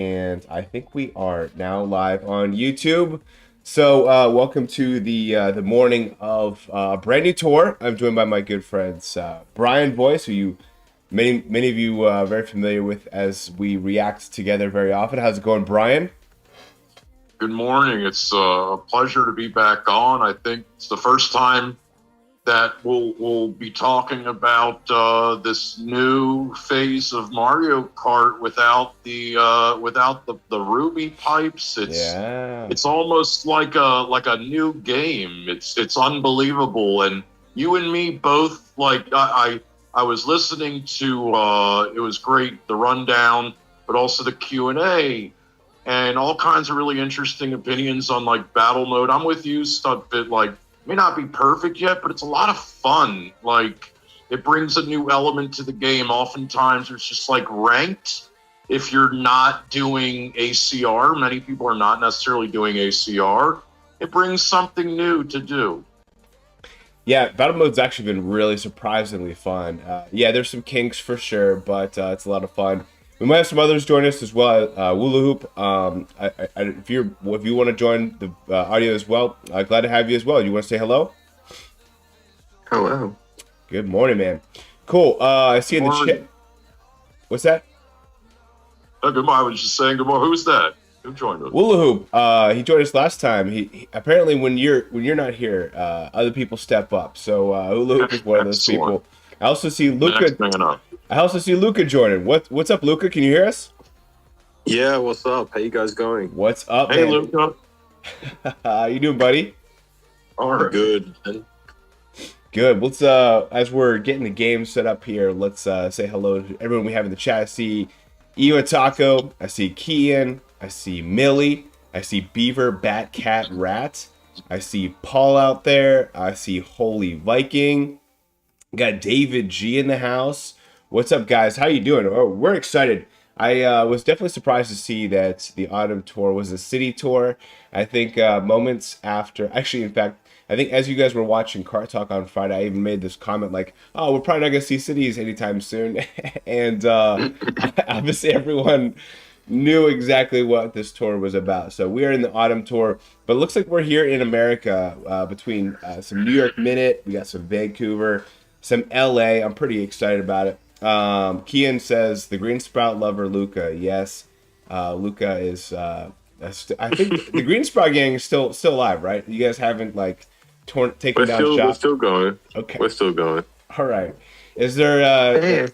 And I think we are now live on YouTube. So welcome to the morning of a brand new tour. I'm joined by my good friends Brian Boyce, who you many of you are very familiar with as we react together very often. How's it going, Brian? Good morning. It's a pleasure to be back on. I think it's the first time that we'll be talking about this new phase of Mario Kart without the Ruby pipes. Yeah. It's almost like a new game. It's unbelievable. And you and me both, I was listening to it was great, the rundown, but also the Q&A and all kinds of really interesting opinions on like battle mode. I'm with you, Studfit. Like, may not be perfect yet, but it's a lot of fun. Like, it brings a new element to the game. Oftentimes, it's just like ranked. If you're not doing ACR, many people are not necessarily doing ACR. It brings something new to do. Yeah, battle mode's actually been really surprisingly fun. Yeah, there's some kinks for sure, but it's a lot of fun. We might have some others join us as well. Wula Hoop, if you want to join the audio as well, glad to have you as well. You want to say hello? Hello. Good morning, man. Cool. I see in the chat. What's that? Oh, good morning. I was just saying good morning. Who's that? Who joined us? Wula Hoop. He joined us last time. He apparently when you're not here, other people step up. So Wula Hoop is one of those people. I also see Luca. I also see Luca joining. What's up, Luca? Can you hear us? Yeah, what's up? How you guys going? What's up, Hey, man? Luca. How you doing, buddy? All right. Good. Good. Let's as we're getting the game set up here, let's say hello to everyone we have in the chat. I see Iwa Taco, I see Kian, I see Millie, I see Beaver, Bat, Cat, Rat, I see Paul out there, I see Holy Viking, got David G in the house. What's up, guys? How you doing? Oh, we're excited. I was definitely surprised to see that the autumn tour was a city tour. I think moments after, actually, in fact, I think as you guys were watching Kart Talk on Friday, I even made this comment like, "Oh, we're probably not gonna see cities anytime soon," and obviously everyone knew exactly what this tour was about. So we are in the autumn tour, but it looks like we're here in America between some New York Minute, we got some Vancouver, some LA. I'm pretty excited about it. Kian says the green sprout lover Luca. Yes, Luca is. I think the green sprout gang is still alive, right? You guys haven't like taken down shop. We're still going. Okay, We're still going. all right. Is there? Hey,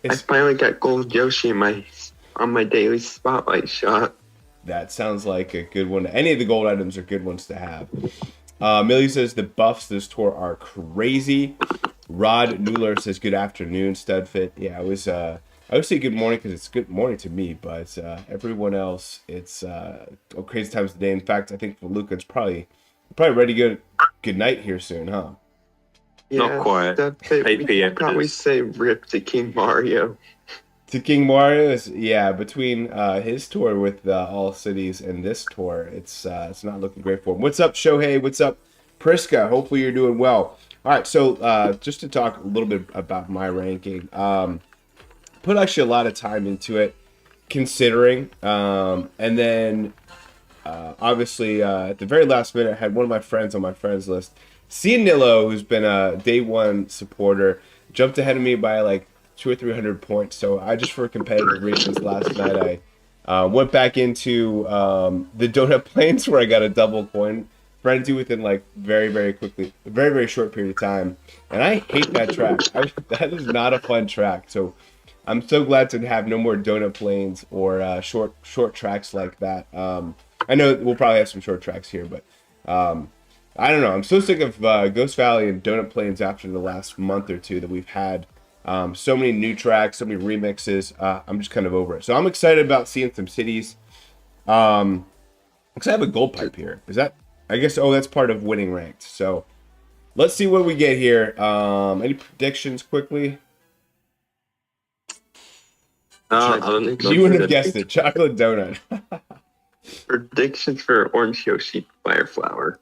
I finally got gold Yoshi on my daily spotlight shot. That sounds like a good one. Any of the gold items are good ones to have. Millie says the buffs this tour are crazy. Rod Newler says good afternoon, Studfit. Yeah, it was. I would say good morning because it's good morning to me, but everyone else, it's crazy times of the day. In fact, I think for Luca, it's probably ready to go good night here soon, huh? Yeah, Not quite. 8 p.m. Probably say rip to King Mario. To King Mario is between his tour with all cities and this tour, it's not looking great for him. What's up, Shohei? What's up, Priska? Hopefully you're doing well. All right, so just to talk a little bit about my ranking, put actually a lot of time into it, considering, and then obviously at the very last minute, I had one of my friends on my friends list, Cianillo, who's been a day one supporter, jumped ahead of me by like 200 or 300 points. So I just for competitive reasons last night I went back into the donut plains where I got a double coin frenzy within like very quickly, very short period of time, and I hate that track. That is not a fun track. So I'm so glad to have no more donut plains or short tracks like that. I know we'll probably have some short tracks here, but I don't know. I'm so sick of Ghost Valley and donut plains after the last month or two that we've had. So many new tracks, so many remixes. I'm just kind of over it. So I'm excited about seeing some cities. Because I have a gold pipe here. Is that? I guess. Oh, that's part of winning ranked. So let's see what we get here. Any predictions quickly? I don't know. You would have guessed it. Chocolate donut. Predictions for Orange Yoshi Fireflower.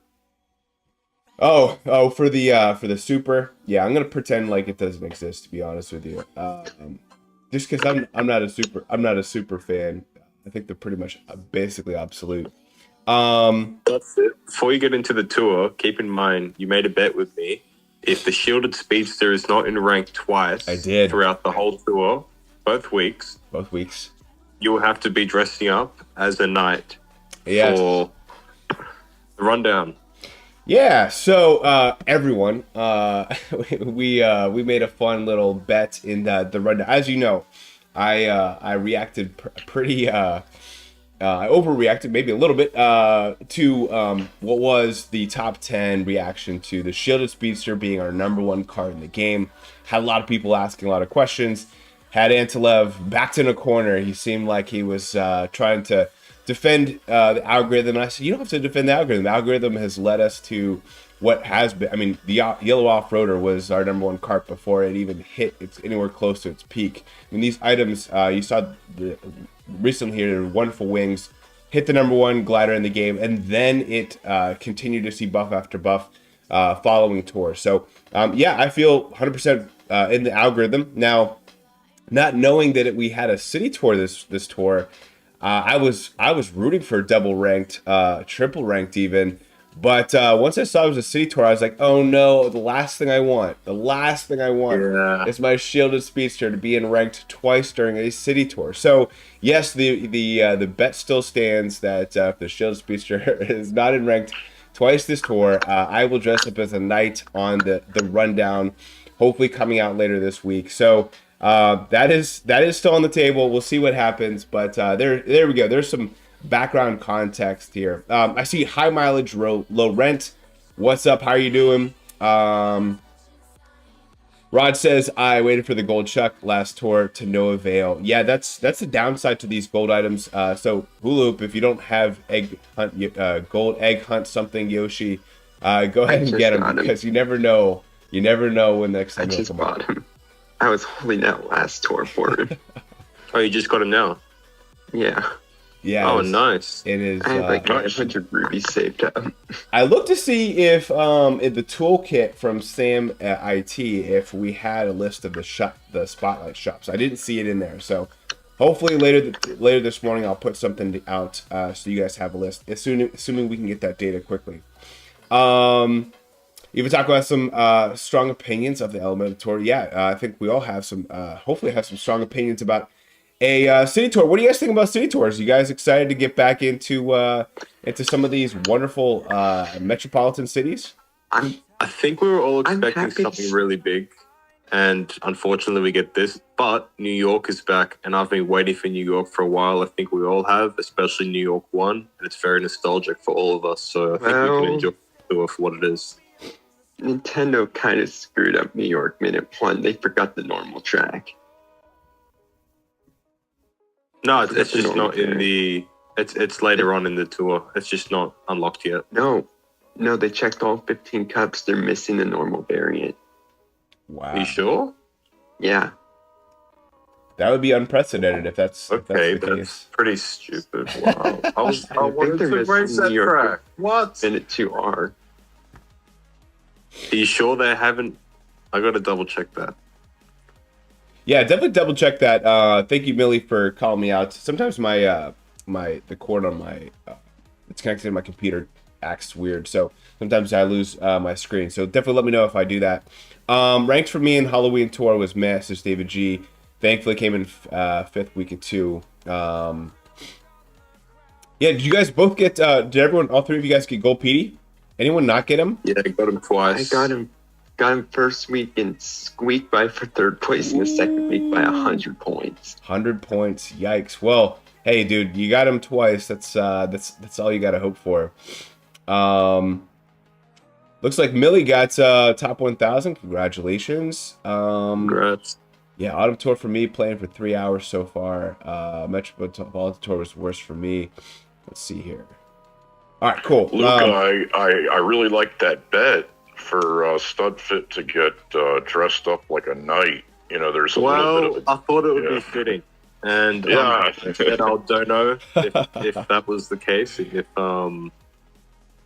Oh, for the super. Yeah, I'm gonna pretend like it doesn't exist. To be honest with you, just because I'm not a super fan. I think they're pretty much basically obsolete. That's it. Before you get into the tour, keep in mind you made a bet with me. If the shielded speedster is not in rank twice I did. throughout the whole tour, both weeks, you will have to be dressing up as a knight for the rundown. Yeah, so everyone, we made a fun little bet in the rundown. As you know, I reacted pretty. I overreacted maybe a little bit to what was the top 10 reaction to the Shielded Speedster being our #1 card in the game. Had a lot of people asking a lot of questions. Had Antilev backed in a corner. He seemed like he was trying to defend the algorithm. And I said, you don't have to defend the algorithm. The algorithm has led us to what has been. I mean, the Yellow Off-Roader was our #1 cart before it even hit anywhere close to its peak. I mean, these items, you saw recently here, Wonderful Wings, hit the #1 glider in the game, and then it continued to see buff after buff following tour. So, yeah, I feel 100% in the algorithm. Now, not knowing that we had a city tour this tour, I was rooting for double ranked, triple ranked even. But once I saw it was a city tour, I was like, oh no, the last thing I want is my Shielded Speedster to be in ranked twice during a city tour. So yes, the bet still stands that if the Shielded Speedster is not in ranked twice this tour, I will dress up as a knight on the rundown, hopefully coming out later this week. So that is still on the table. We'll see what happens, but there we go. There's some background context here. I see high mileage, low rent. What's up? How are you doing? Rod says I waited for the gold chuck last tour to no avail. Yeah, that's the downside to these gold items. So Hulup, if you don't have egg hunt, gold egg hunt something, Yoshi, go ahead and get them because you never know. You never know when next time. I just bought him. I was holding out last tour for him. Oh, you just got him now? Yeah. Yeah. Oh, nice. It is. I have like 500 rubies saved up. I looked to see if in the toolkit from Sam at IT if we had a list of the spotlight shops. I didn't see it in there, so hopefully later this morning I'll put something out so you guys have a list. Assuming we can get that data quickly. Even talk about some strong opinions of the Elemental Tour. Yeah, I think we all have some. Hopefully, have some strong opinions about a city tour. What do you guys think about city tours? You guys excited to get back into some of these wonderful metropolitan cities? I think we were all expecting something really big, and unfortunately, we get this. But New York is back, and I've been waiting for New York for a while. I think we all have, especially New York 1, and it's very nostalgic for all of us. So I think we can enjoy the tour for what it is. Nintendo kind of screwed up New York minute 1. They forgot the normal track. No, it's just not in the. It's later on in the tour. It's just not unlocked yet. No, they checked all 15 cups. They're missing the normal variant. Wow. Are you sure? Yeah. That would be unprecedented if that's okay. If that's the That's case. pretty stupid. Wow. I wanted they're to missing race that New York track. What? Minute 2R. Are you sure they haven't? I got to double check that. Yeah, definitely double check that. Thank you, Millie, for calling me out. Sometimes the cord on my it's connected to my computer acts weird, so sometimes I lose my screen. So definitely let me know if I do that. Ranked for me in Halloween tour was Mess. There's David G. Thankfully came in 5th week of 2. Yeah, did you guys both get? Did everyone? All three of you guys get Gold PD? Anyone not get him? Yeah, I got him twice. I got him first week and squeaked by for 3rd place in the second week by 100 points. 100 points. Yikes. Well, hey, dude, you got him twice. That's all you got to hope for. Looks like Millie got top 1,000. Congratulations. Congrats. Yeah, Autumn Tour for me, playing for 3 hours so far. Metropolitan Tour was worse for me. Let's see here. All right, cool. Luke, I really like that bet for Studfit to get dressed up like a knight. You know, there's a little bit of I thought it would be fitting. And I said I don't know if that was the case. If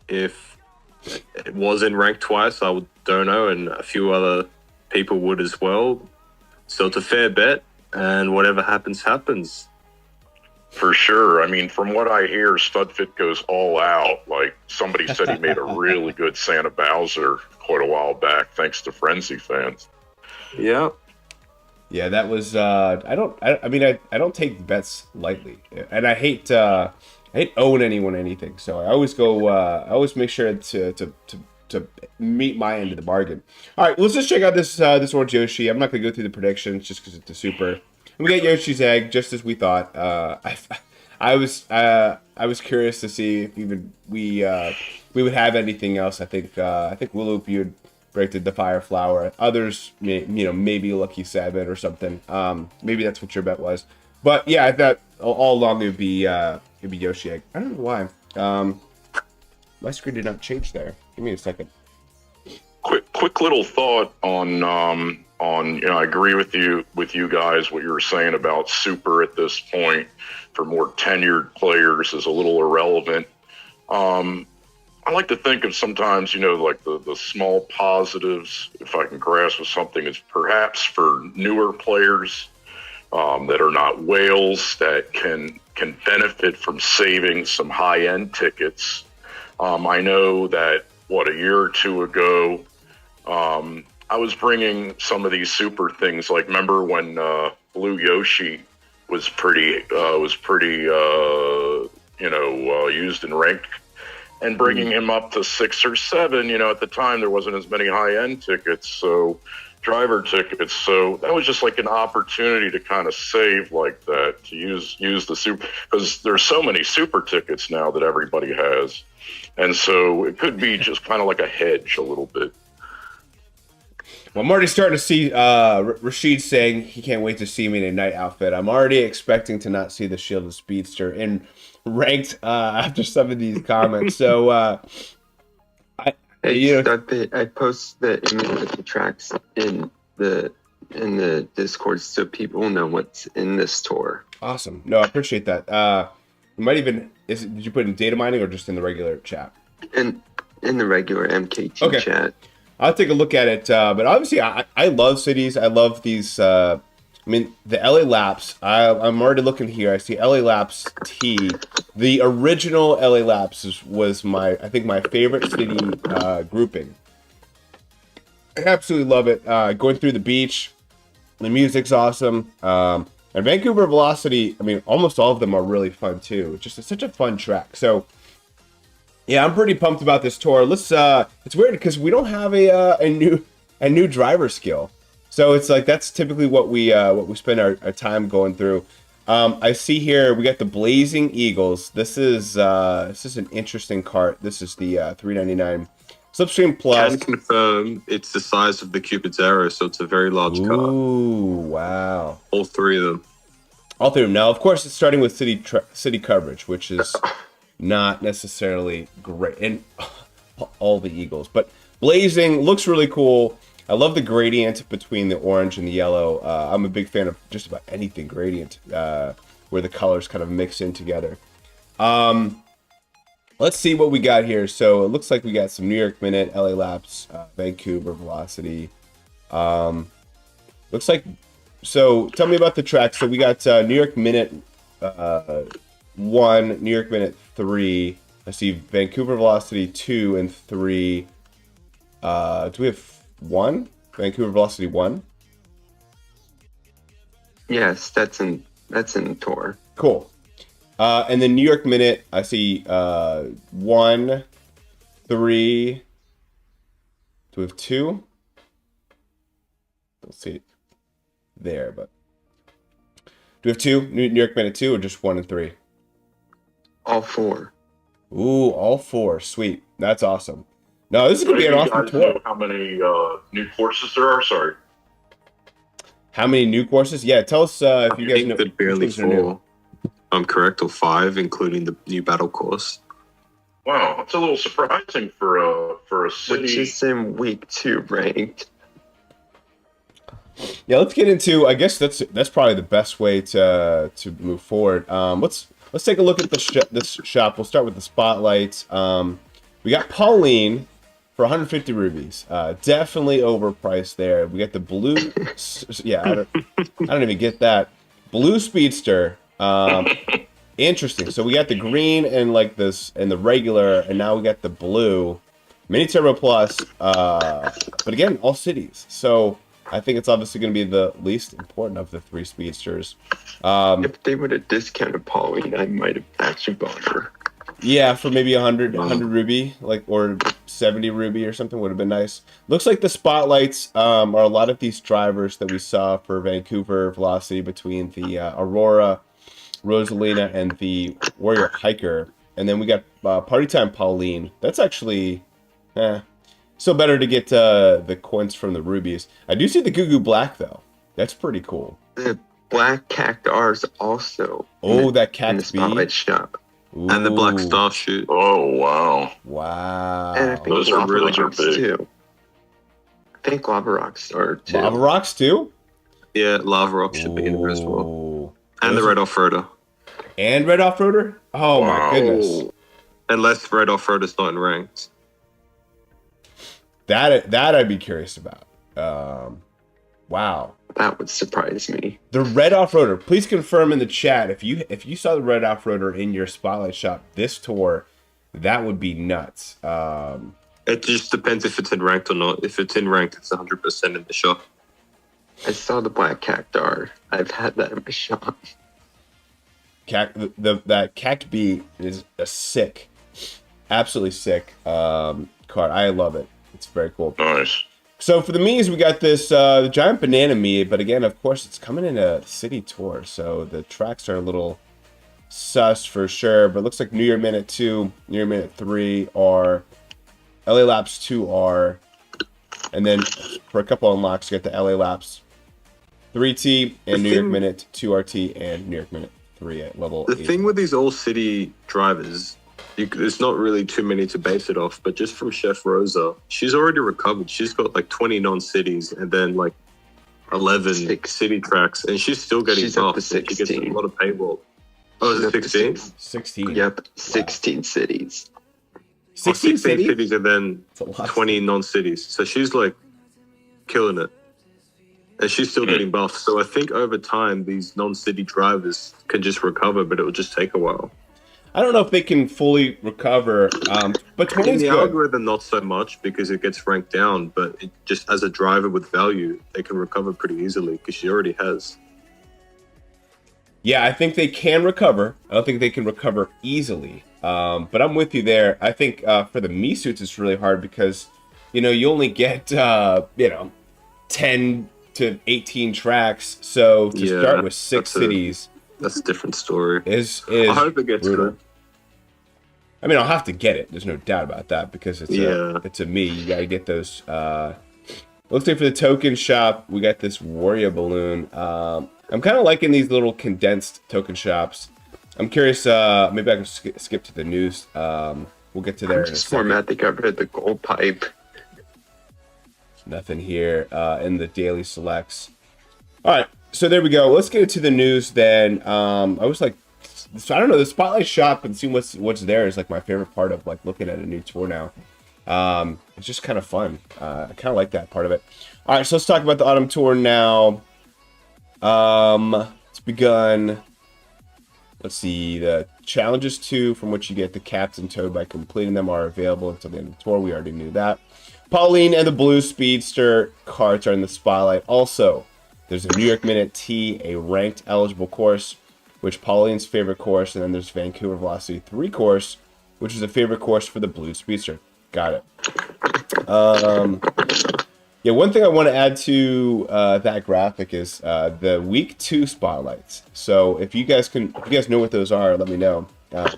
it was in rank twice, I would don't know, and a few other people would as well. So it's a fair bet, and whatever happens, happens. For sure. I mean, from what I hear, Studfit goes all out. Like somebody said, he made a really good Santa Bowser quite a while back, thanks to Frenzy fans. Yeah. Yeah, that was. I mean, I don't take bets lightly, and I hate owing anyone anything. So I always go. I always make sure to meet my end of the bargain. All right, let's just check out this orange Yoshi. I'm not gonna go through the predictions just because it's a super. And we get Yoshi's egg just as we thought. I was curious to see if even we would have anything else. I think Willoop, you'd predicted the Fire Flower. Others, maybe Lucky 7 or something. Maybe that's what your bet was. But yeah, I thought all along it'd be Yoshi egg. I don't know why. My screen did not change there. Give me a second. Quick little thought on I agree with you guys. What you were saying about Super at this point for more tenured players is a little irrelevant. I like to think of sometimes, like the small positives, if I can grasp with something, is perhaps for newer players that are not whales that can benefit from saving some high-end tickets. I know that, a year or two ago, I was bringing some of these super things. Like, remember when Blue Yoshi was pretty used in ranked, and bringing him up to 6 or 7. At the time there wasn't as many high-end tickets, so driver tickets. So that was just like an opportunity to kind of save like that, to use the super, because there's so many super tickets now that everybody has, and so it could be just kind of like a hedge a little bit. Well, I'm already starting to see Rashid saying he can't wait to see me in a night outfit. I'm already expecting to not see the Shielded Speedster in ranked after some of these comments. So, I post the image of the tracks in the Discord so people know what's in this tour. Awesome. No, I appreciate that. You might even did you put in data mining or just in the regular chat? In the regular MKT chat. I'll take a look at it, but obviously I love cities. I love these. The LA Laps. I'm already looking here. I see LA Laps T. The original LA Laps was my favorite city grouping. I absolutely love it. Going through the beach, the music's awesome. And Vancouver Velocity. Almost all of them are really fun too. It's such a fun track. So. Yeah, I'm pretty pumped about this tour. Let's. It's weird because we don't have a new driver skill, so it's like that's typically what we spend our time going through. I see here we got the Blazing Eagles. This is an interesting kart. This is the 399 Slipstream Plus. Can confirm it's the size of the Cupid's Arrow, so it's a very large car. Ooh, wow! All three of them. Now, of course, it's starting with city coverage, which is not necessarily great, and all the Eagles, but Blazing looks really cool. I love the gradient between the orange and the yellow. I'm a big fan of just about anything gradient, where the colors kind of mix in together. Let's see what we got here. So it looks like we got some New York Minute, LA Laps, Vancouver Velocity. Looks like. So tell me about the tracks. So we got New York Minute 1, New York Minute 3. I see Vancouver Velocity 2 and 3. Do we have 1? Vancouver Velocity 1? Yes, that's in the tour. Cool. And then New York Minute, I see 1, 3. Do we have 2? Let's see it there, but do we have 2? New York Minute 2 or just 1 and 3? All 4. Ooh, all 4. Sweet. That's awesome. No, this is going to be an awesome tour. Know how many new courses there are? Sorry. How many new courses? Yeah, tell us if you guys know. That barely 4. I'm correct, or 5, including the new battle course. Wow, that's a little surprising for a city. Which is in week 2 ranked. Yeah, let's get into. I guess that's probably the best way to move forward. Let's take a look at this shop. We'll start with the spotlights. We got Pauline for 150 rubies. Definitely overpriced there. We got the blue. Yeah, I don't even get that. Blue Speedster. Interesting. So we got the green and like this and the regular, and now we got the blue. Mini Turbo Plus, but again, all cities. So I think it's obviously going to be the least important of the three speedsters. If they would have discounted Pauline, I might have actually bought her. Yeah, for maybe 100 ruby, like, or 70 ruby or something would have been nice. Looks like the spotlights are a lot of these drivers that we saw for Vancouver Velocity between the Aurora, Rosalina, and the Warrior Hiker. And then we got Party Time Pauline. That's actually, still better to get the coins from the rubies. I do see the Goo Goo Black, though. That's pretty cool. The black cactars also. Oh, that Cact in the B. spotlight shop. Ooh. And the Black Star shoot. Oh wow! Wow. And I think Those are Lava really Rocks big. too. I think Lava Rocks are too. Lava Rocks, too? Yeah, Lava Rock should be in there as well. Ooh. And the Red Off-Roader. And Red Off-Roader? Oh, Wow. my goodness. Unless Red Off-Roader's not in ranked. That I'd be curious about. Wow. That would surprise me. The Red Off-Roader. Please confirm in the chat if you saw the Red Off-Roader in your spotlight shop this tour, that would be nuts. It just depends if it's in ranked or not. If it's in ranked, it's 100% in the shop. I saw the black cactar. I've had that in my shop. That Cact B is a sick, absolutely sick card. I love it. It's very cool. Nice. So for the Miis, we got this the giant banana Mii, but again, of course, it's coming in a city tour, so the tracks are a little sus for sure. But it looks like New Year Minute 2, New Year Minute 3 are, LA Laps 2 are, and then for a couple unlocks, you got the LA Laps 3T and New York Minute 2RT and New York Minute 3 at level 8. The thing with these all-city drivers, there's not really too many to base it off, but just from Chef Rosa, she's already recovered. She's got like 20 non-cities and then like 11 city tracks, and she's still getting She's up buffed. to She gets a 16. lot of paywall. Oh, is it 16? 16. Yep, 16 cities. 16 cities? cities and then That's a lot. 20 non-cities. So she's like killing it. And she's still getting buffed. So I think over time, these non-city drivers can just recover, but it will just take a while. I don't know if they can fully recover, but 20 In is the good. algorithm, not so much because it gets ranked down, but it just as a driver with value, they can recover pretty easily because she already has. Yeah, I think they can recover. I don't think they can recover easily. But I'm with you there. I think for the Mii suits, it's really hard because, you only get, 10 to 18 tracks. So to start with 6 cities That's a different story. is I hope it gets brutal. good. I mean, I'll have to get it. There's no doubt about that because it's Yeah. it's a Mii. You got to get those. Looks like for the token shop, we got this Warrior balloon. I'm kind of liking these little condensed token shops. I'm curious. Maybe I can skip to the news. We'll get to there. I'm just more mad they got rid of the gold pipe. Nothing here in the daily selects. All right, so there we go. Let's get into the news then. I was like, so I don't know, the spotlight shop and seeing what's there is like my favorite part of like looking at a new tour now. It's just kind of fun. I kind of like that part of it. All right, so let's talk about the autumn tour now. It's begun. Let's see, the challenges 2 from which you get the Captain Toad by completing them are available until the end of the tour. We already knew that. Pauline and the Blue Speedster carts are in the spotlight. Also, there's a New York Minute T, a ranked eligible course, which Pauline's favorite course, and then there's Vancouver Velocity 3 course, which is a favorite course for the Blue Speedster. Got it. Yeah, one thing I want to add to that graphic is the week 2 spotlights. So if you guys know what those are, let me know. I'd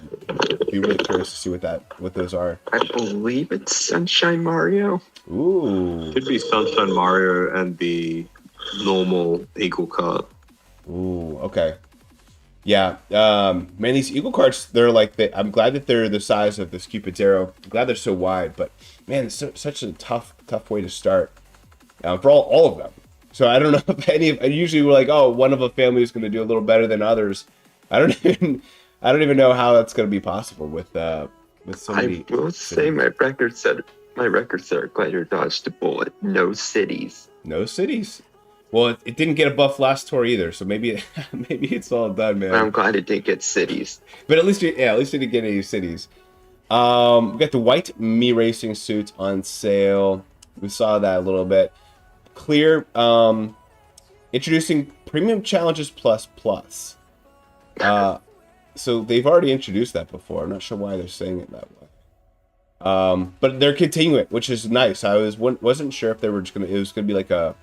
be really curious to see what those are. I believe it's Sunshine Mario. Ooh. Could be Sunshine Mario and the normal Eagle Kart. Ooh. Okay. Yeah. Man, these Eagle carts, they're like I'm glad that they're the size of this Cupid's Arrow. I'm glad they're so wide, but man, it's such a tough way to start for all of them. So I don't know if usually we're like, oh, one of a family is going to do a little better than others. I don't even know how that's going to be possible with so many. I will say my record set are Glider dodged a bullet. No cities. No cities. Well, it didn't get a buff last tour either, so maybe maybe it's all done, man. I'm glad it didn't get cities. But at least it didn't get any cities. We got the white Me Racing suits on sale. We saw that a little bit. Clear. Introducing Premium Challenges Plus Plus. So they've already introduced that before. I'm not sure why they're saying it that way. But they're continuing it, which is nice. I wasn't sure if they were just it was gonna be like a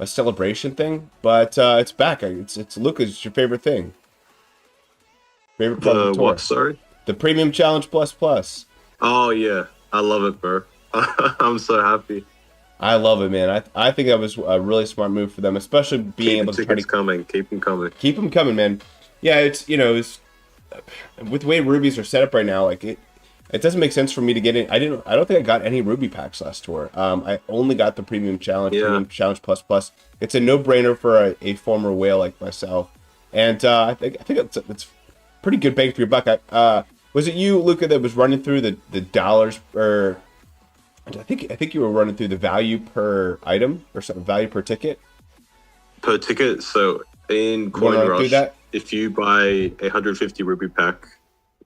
celebration thing, but it's back. It's Lucas. It's your favorite thing. Favorite part of the tour. What? Sorry. The Premium Challenge Plus Plus. Oh yeah, I love it, bro. I'm so happy. I love it, man. I think that was a really smart move for them, especially being able to try to coming. Keep them coming. Keep them coming, man. Yeah, it's it's with the way rubies are set up right now. Like it doesn't make sense for me to get in. I don't think I got any ruby packs last tour. I only got the Premium Challenge, Premium Challenge Plus Plus. It's a no-brainer for a former whale like myself, and I think it's pretty good bang for your buck. Was it you, Luca, that was running through the dollars, or I think you were running through the value per item or something, value per ticket? Per ticket. So in Coin Rush, if you buy a 150 rupee pack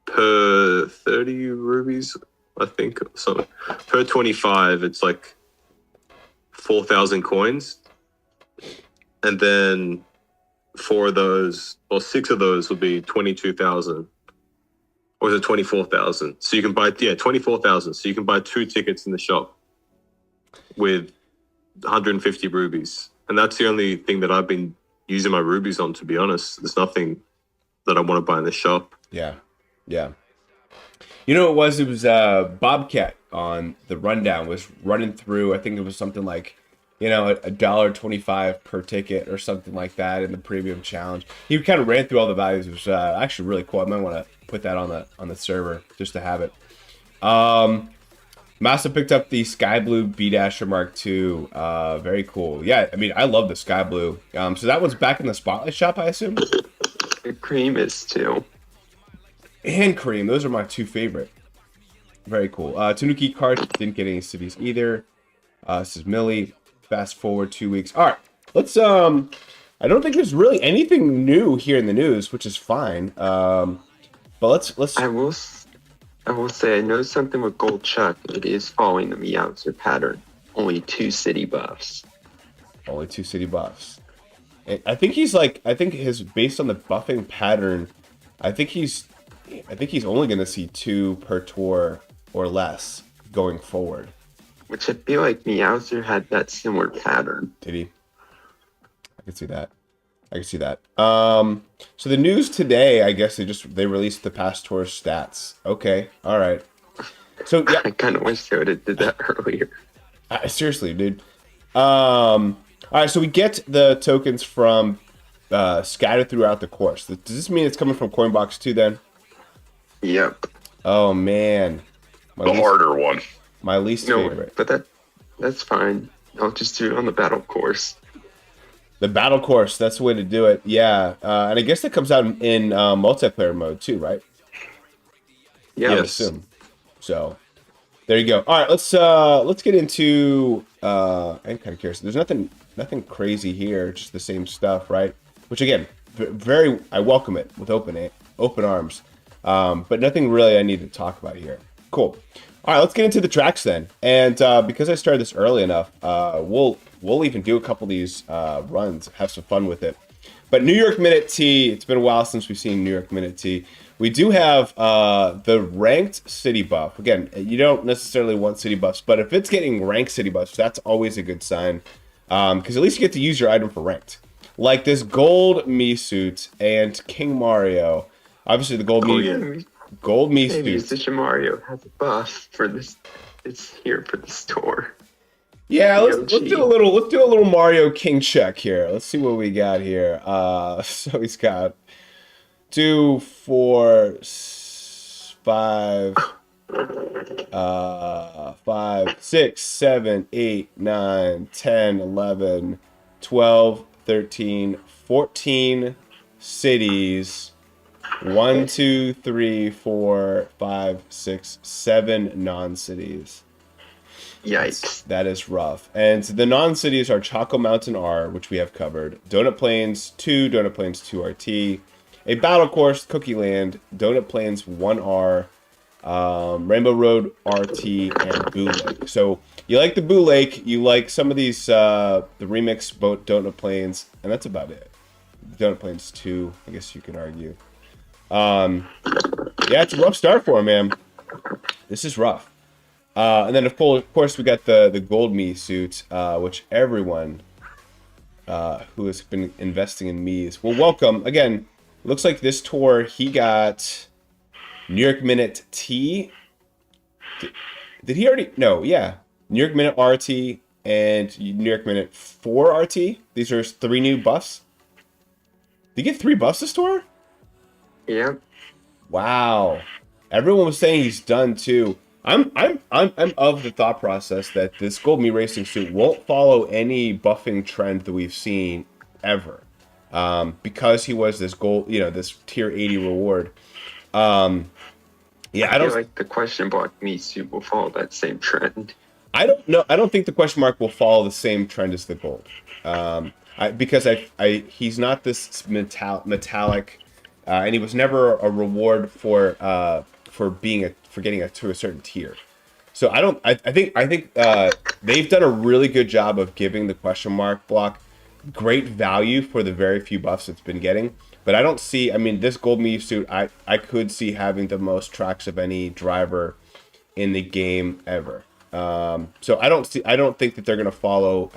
per 30 rubies, I think, so per 25, it's like 4,000 coins, and then 4 of those or 6 of those would be 22,000. Or is it 24,000? So you can buy 24,000. So you can buy 2 tickets in the shop with 150 rubies, and that's the only thing that I've been using my rubies on. To be honest, there's nothing that I want to buy in the shop. Yeah. You know what it was? It was Bobcat on the rundown was running through. I think it was something like, $1.25 per ticket or something like that in the Premium Challenge. He kind of ran through all the values. It was actually really cool. I might want to put that on the server just to have it. Massa picked up the Sky Blue B Dasher Mark II. Very cool. Yeah, I mean, I love the Sky Blue. So that one's back in the Spotlight shop, I assume. The Cream is too. And Cream, those are my 2 favorite. Very cool. Tanuki Kart didn't get any cities either. This is Millie. Fast forward 2 weeks. All right, let's. I don't think there's really anything new here in the news, which is fine. But let's. I will say I know something with Gold Chuck. It is following the Meowser pattern. Only 2 city buffs. Only 2 city buffs. I think he's like. I think based on the buffing pattern. I think he's only going to see 2 per tour or less going forward. Which I feel like Meowser had that similar pattern. Did he? I can see that. So the news today, I guess they released the past tour stats. Okay, all right. So yeah, I kind of wish they would have did that earlier. Seriously, dude. All right, so we get the tokens from scattered throughout the course. Does this mean it's coming from Coinbox too? Then? Yep. Oh man, harder one. My least favorite. But that's fine. I'll just do it on the battle course. The battle course, that's the way to do it. Yeah, and I guess that comes out in multiplayer mode too, right? Yeah, I would assume. So there you go. All right, let's get into. I'm kind of curious. There's nothing crazy here, just the same stuff, right? Which again, I welcome it with open arms. But nothing really I need to talk about here. Cool. All right, let's get into the tracks then. And because I started this early enough, we'll even do a couple of these runs, have some fun with it. But New York Minute T, it's been a while since we've seen New York Minute T. We do have the ranked city buff. Again, you don't necessarily want city buffs, but if it's getting ranked city buffs, that's always a good sign. Because at least you get to use your item for ranked. Like this gold me suit and King Mario. Obviously the gold me. Gold me suit. Musician Mario has a buff for this. It's here for this tour. Yeah, let's do a little Mario King check here. Let's see what we got here. So he's got 2, 4, 5, 5, 6, 7, 8, 9, 10, 11, 12, 13, 14 cities. 1, 2, 3, 4, 5, 6, 7 non-cities. Yikes. That is rough. And the non-cities are Choco Mountain R, which we have covered. Donut Plains 2, Donut Plains 2 RT. A battle course, Cookie Land, Donut Plains 1R, Rainbow Road RT, and Boo Lake. So you like the Boo Lake, you like some of these, the remix boat Donut Plains, and that's about it. Donut Plains 2, I guess you could argue. Yeah, it's a rough start for him, man. This is rough. And then, of course, we got the Gold Me suit, which everyone who has been investing in Mii's will welcome. Again, looks like this tour, he got New York Minute T. Did he already? No, yeah. New York Minute RT and New York Minute 4 RT. These are 3 new buffs. Did you get 3 buffs this tour? Yeah. Wow. Everyone was saying he's done too. I'm of the thought process that this Gold Me Racing suit won't follow any buffing trend that we've seen ever, because he was this gold, this tier 80 reward. Yeah, I feel like the question block me suit will follow that same trend. I don't know. I don't think the question mark will follow the same trend as the gold, because he's not this metallic, and he was never a reward for getting to a certain tier. So I think they've done a really good job of giving the question mark block great value for the very few buffs it's been getting. But I don't see, this Gold Me suit, I could see having the most tracks of any driver in the game ever. So I don't think that they're going to follow,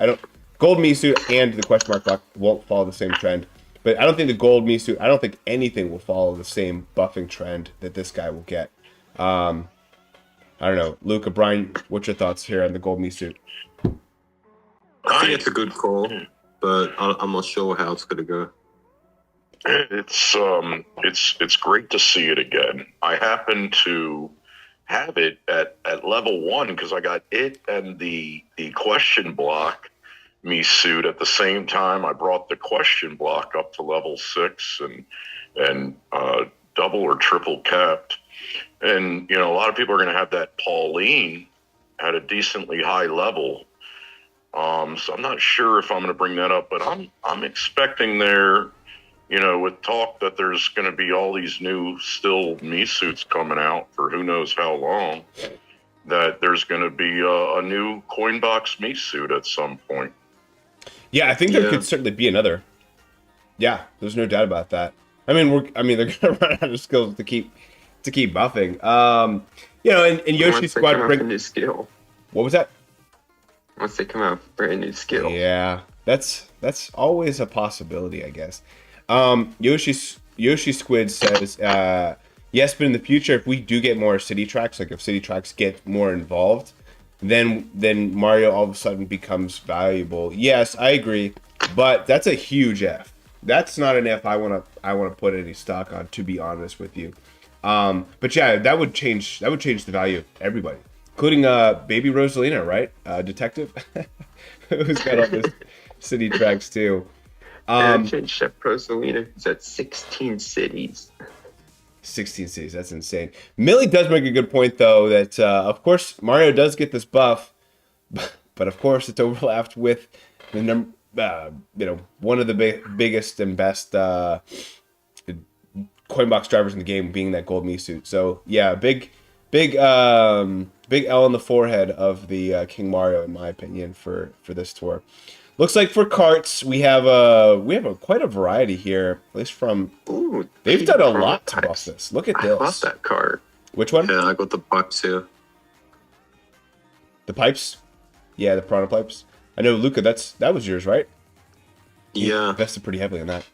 Gold Me suit and the question mark block won't follow the same trend. But I don't think the Gold Me suit, I don't think anything will follow the same buffing trend that this guy will get. I don't know. Luca, Brian, what's your thoughts here on the Gold Me suit? I think it's a good call, but I'm not sure how it's going to go. It's great to see it again. I happen to have it at level 1 because I got it and the question block me suit at the same time. I brought the question block up to level 6 and double or triple capped. And a lot of people are going to have that Pauline at a decently high level. So I'm not sure if I'm going to bring that up, but I'm expecting there, with talk that there's going to be all these new still me suits coming out for who knows how long, that there's going to be a new coin box me suit at some point. Yeah, I think there could certainly be another. Yeah, there's no doubt about that. They're going to run out of skills to keep buffing. And Yoshi's squad bring a new skill. What was that? Once they come out with a brand new skill. Yeah, that's always a possibility, I guess. Yoshi Squid says, yes, but in the future, if we do get more city tracks, like if city tracks get more involved, then Mario all of a sudden becomes valuable. Yes, I agree, but that's a huge F. That's not an F I want to put any stock on, to be honest with you. But yeah, that would change the value of everybody, including baby Rosalina, right? Detective, who's got all this city tracks too. Changed Chef Rosalina. It's at 16 cities. 16 cities. That's insane. Millie does make a good point though that of course Mario does get this buff, but of course it's overlapped with the one of the biggest and best coin box drivers in the game being that Gold Me suit. So yeah, big L in the forehead of the King Mario, in my opinion, for this tour. Looks like for carts we have quite a variety here. At least from they've done a lot to buff this. Look at this. I love that cart. Which one? Yeah, I got the pipes here. The pipes? Yeah, the piranha pipes. I know, Luca. That was yours, right? Yeah. You invested pretty heavily in that.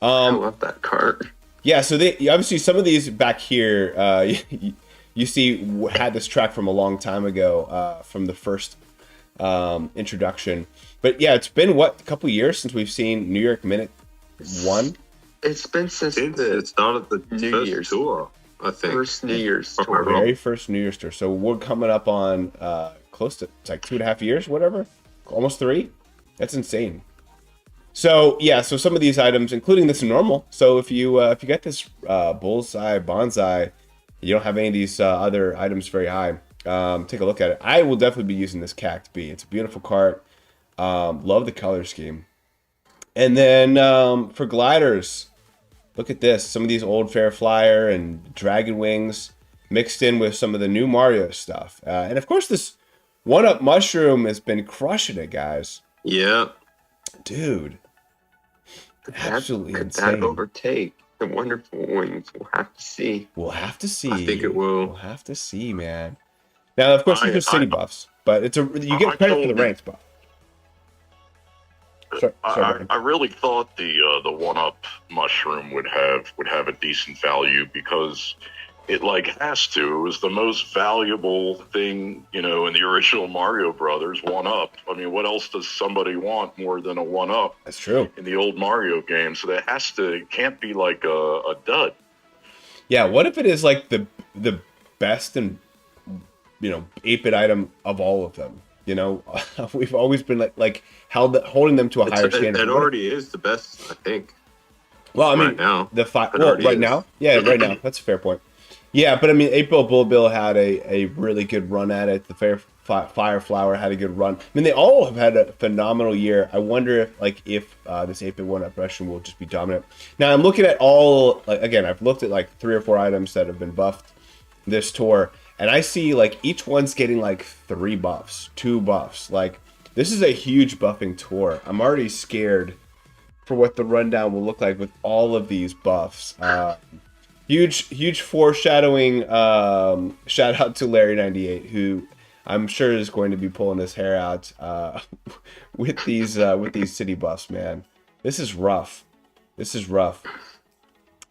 I love that cart. Yeah, so they obviously some of these back here, you see had this track from a long time ago, from the first introduction. But yeah, it's been a couple years since we've seen New York Minute 1. It's been since it started the New Year's tour, I think. First New Year's tour. Very first New Year's tour. So we're coming up on close to, it's like 2.5 years, whatever, almost 3. That's insane. So yeah, so some of these items, including this normal. So if you get this bullseye bonsai, you don't have any of these other items very high. take a look at it. I will definitely be using this Kart B. It's a beautiful cart. Love the color scheme. And then for gliders, look at this. Some of these old Fair Flyer and Dragon Wings mixed in with some of the new Mario stuff. And of course, this 1-Up Mushroom has been crushing it, guys. Yeah. Dude. Absolutely could insane. that overtake the Wonderful Wings? We'll have to see. We'll have to see. I think it will. We'll have to see, man. Now, of course, these are city buffs, but you get credit for the ranks buff. I really thought the 1-Up Mushroom would have a decent value because it has to. It was the most valuable thing, in the original Mario Brothers, 1-Up. I mean, what else does somebody want more than a 1-Up? That's true. In the old Mario game, so it can't be like a dud. Yeah, what if it is like the best and 8-bit item of all of them? We've always been holding them to a higher standard. It already is the best, I think. Well, I mean, right now, right now, yeah, right now, that's a fair point. Yeah, but I mean, 8-Bit Bullet Bill had a really good run at it. The Fire Flower had a good run. I mean, they all have had a phenomenal year. I wonder if this 8-Bit 1-Up Russian will just be dominant. Now, I'm looking at again, I've looked at 3 or 4 items that have been buffed this tour, and I see each one's getting 3 buffs, 2 buffs. This is a huge buffing tour. I'm already scared for what the rundown will look like with all of these buffs. Huge foreshadowing. Shout out to Larry98, who I'm sure is going to be pulling his hair out with these city buffs. Man, this is rough. All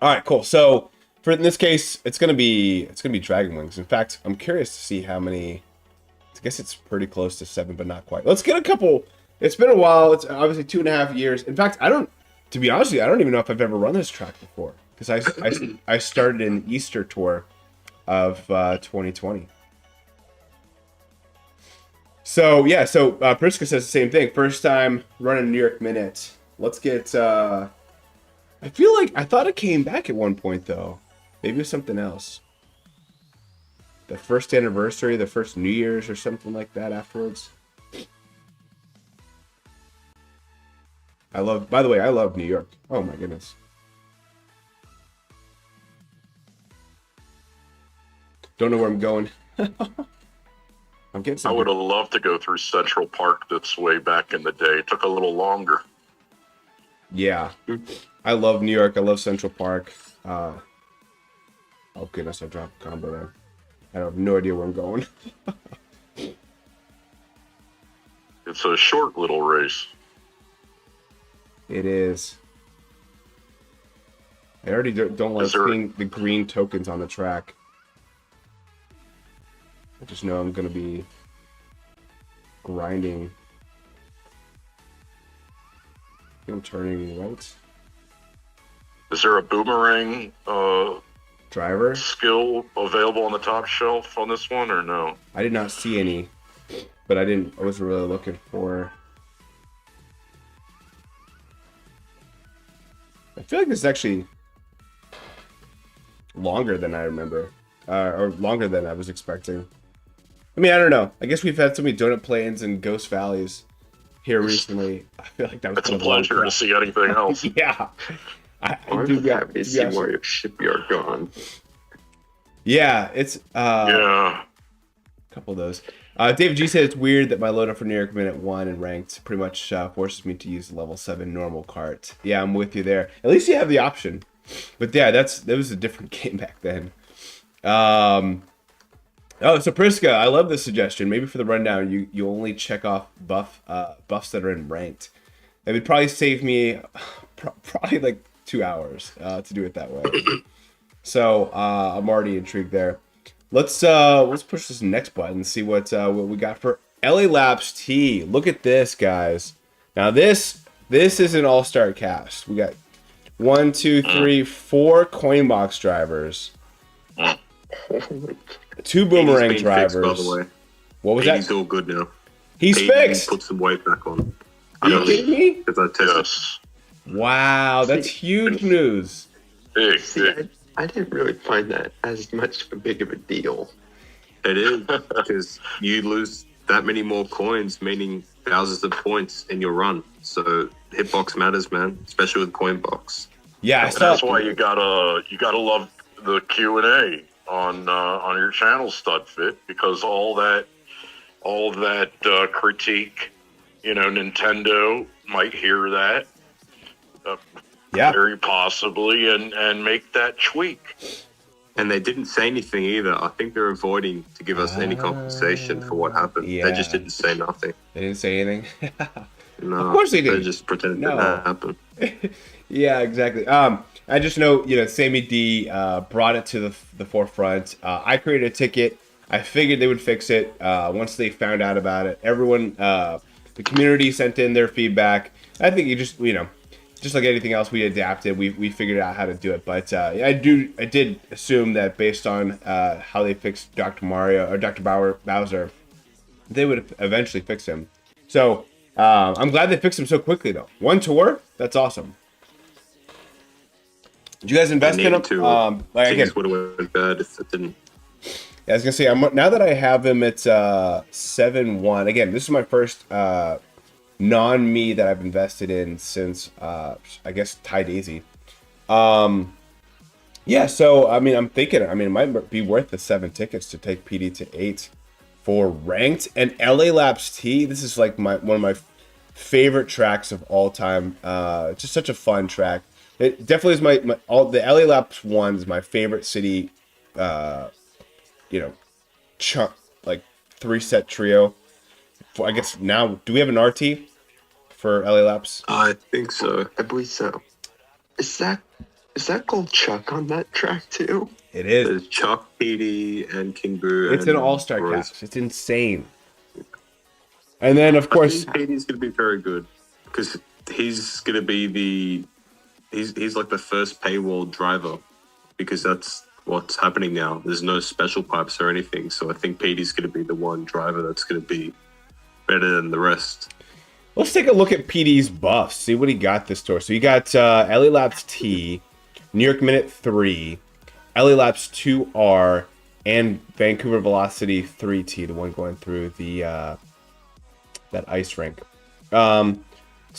right, cool. So in this case, it's gonna be Dragon Wings. In fact, I'm curious to see how many. I guess it's pretty close to 7, but not quite. Let's get a couple. It's been a while. It's obviously 2.5 years. In fact, to be honest with you, I don't even know if I've ever run this track before. Because I started an Easter tour of 2020. So yeah, Priska says the same thing. First time running New York Minute. Let's get. I feel like I thought it came back at one point though. Maybe it was something else. The first anniversary, the first New Year's, or something like that afterwards. By the way, I love New York. Oh my goodness. Don't know where I'm going. I'm getting some. I would have loved to go through Central Park this way back in the day. It took a little longer. Yeah. I love New York. I love Central Park. Oh goodness, I dropped a combo there. I have no idea where I'm going. It's a short little race. It is. I already don't like seeing the green tokens on the track. I just know I'm going to be grinding. I think I'm turning right. Is there a boomerang driver skill available on the top shelf on this one, or no? I did not see any, but I wasn't really looking for. I feel like this is actually longer than I remember, or longer than I was expecting. I mean, I don't know. I guess we've had so many donut plains and ghost valleys here recently. I feel like that was it's a pleasure to see anything else. Yeah. I'm happy to see Mario Shipyard gone. Yeah, it's yeah. A couple of those. David G said it's weird that my loadout for New York Minute 1 and ranked pretty much forces me to use the level 7 normal cart. Yeah, I'm with you there. At least you have the option. But yeah, that was a different game back then. Oh, so Priska, I love this suggestion. Maybe for the rundown, you only check off buffs that are in ranked. It would probably save me probably 2 hours to do it that way. So I'm already intrigued there. Let's push this next button and see what we got for LA Labs T. Look at this, guys. Now this is an all-star cast. We got 1, 2, 3, 4 coin box drivers. 2 boomerang drivers. Fixed, by the way. What was that? He's all good now. He's fixed. Put some weight back on. Are you kidding me? Because I tested. Yes. Wow, that's huge news. Big. I didn't really find that as much big of a deal. It is, because you lose that many more coins, meaning thousands of points in your run. So hitbox matters, man, especially with coin box. Yeah, I And saw. that's why you gotta love the Q&A on your channel, Studfit, because all that critique, Nintendo might hear that, Yeah. very possibly, and make that tweak. And they didn't say anything either. I think they're avoiding to give us any compensation for what happened. Yeah. They just didn't say nothing. They didn't say anything. No, Of course they didn't. They just pretended No. that happened. Yeah, exactly. I just know, Sammy D brought it to the forefront. I created a ticket. I figured they would fix it once they found out about it. Everyone, the community sent in their feedback. I think you just like anything else, we adapted. We figured out how to do it. But I did assume that based on how they fixed Dr. Mario or Dr. Bowser, they would eventually fix him. So I'm glad they fixed him so quickly, though. One tour, that's awesome. Did you guys invest in him? Things would have went bad if it didn't. Yeah, I was gonna say, now that I have him at 7-1. Again, this is my first non-me that I've invested in since I guess Ty Daisy. Yeah, so I'm thinking, it might be worth the 7 tickets to take PD to 8 for ranked. And LA Laps T, this is like one of my favorite tracks of all time. Just such a fun track. It definitely is the LA Laps 1 is my favorite city. Chunk, like 3-set trio. I guess now, do we have an RT for LA Laps? I think so. I believe so. Is that called Chuck on that track too? It is. There's Chuck, PD, and King Boo. It's an all-star cast. It's insane. And then, of course, PD's going to be very good because he's going to be he's like the first paywall driver because that's what's happening now. There's no special pipes or anything, so I think PD's going to be the one driver that's going to be better than the rest. Let's take a look at PD's buffs, see what he got this tour. So you got LA Laps T, New York Minute 3, LA Laps 2R, and Vancouver Velocity 3T, the one going through the that ice rink. So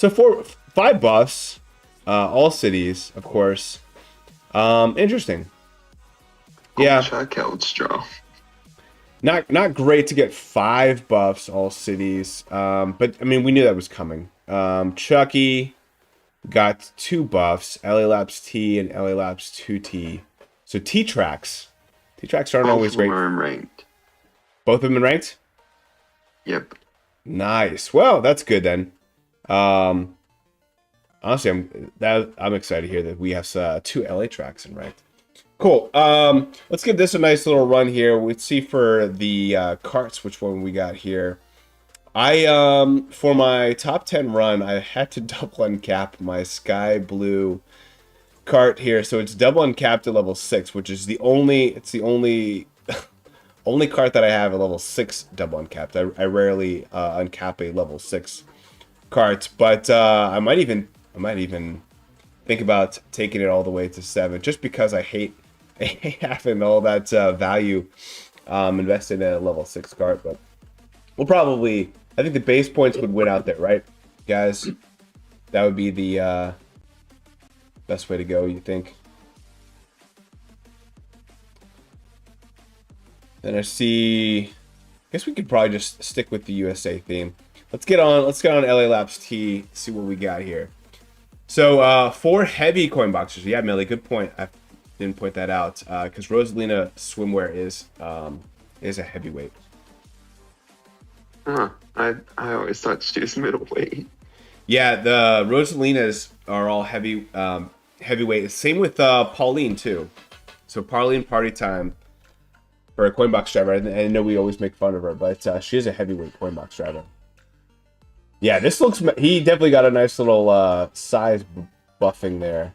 5 buffs, all cities, of course. Interesting. Yeah. Chuck held strong. Not great to get 5 buffs, all cities. But we knew that was coming. Chucky got 2 buffs, LA Laps T and LA Laps 2T. So T-Tracks aren't always great. Both of them ranked. Both of them ranked? Yep. Nice. Well, that's good then. Honestly, I'm excited to hear that we have 2 LA tracks in ranked. Cool. Let's give this a nice little run here. Let's see for the carts which one we got here. For my top 10 run, I had to double uncap my sky blue cart here. So it's double uncapped at level 6, which is the only only cart that I have at level 6 double uncapped. I rarely uncap a level 6 cart, but I might even think about taking it all the way to 7, just because I hate having all that value invested in a level 6 cart. But we'll probably, I think the base points would win out there, right, guys? That would be the best way to go, you think? Then I guess we could probably just stick with the USA theme. Let's get on LA Laps T, see what we got here. So 4 heavy coin boxes. Yeah, Millie, good point. I didn't point that out because Rosalina swimwear is a heavyweight. Huh. I always thought she was middleweight. Yeah, the Rosalinas are all heavyweight. Same with Pauline too. So Pauline Party Time for a coin box driver. I know we always make fun of her, but she is a heavyweight coin box driver. Yeah, this looks. He definitely got a nice little size buffing there.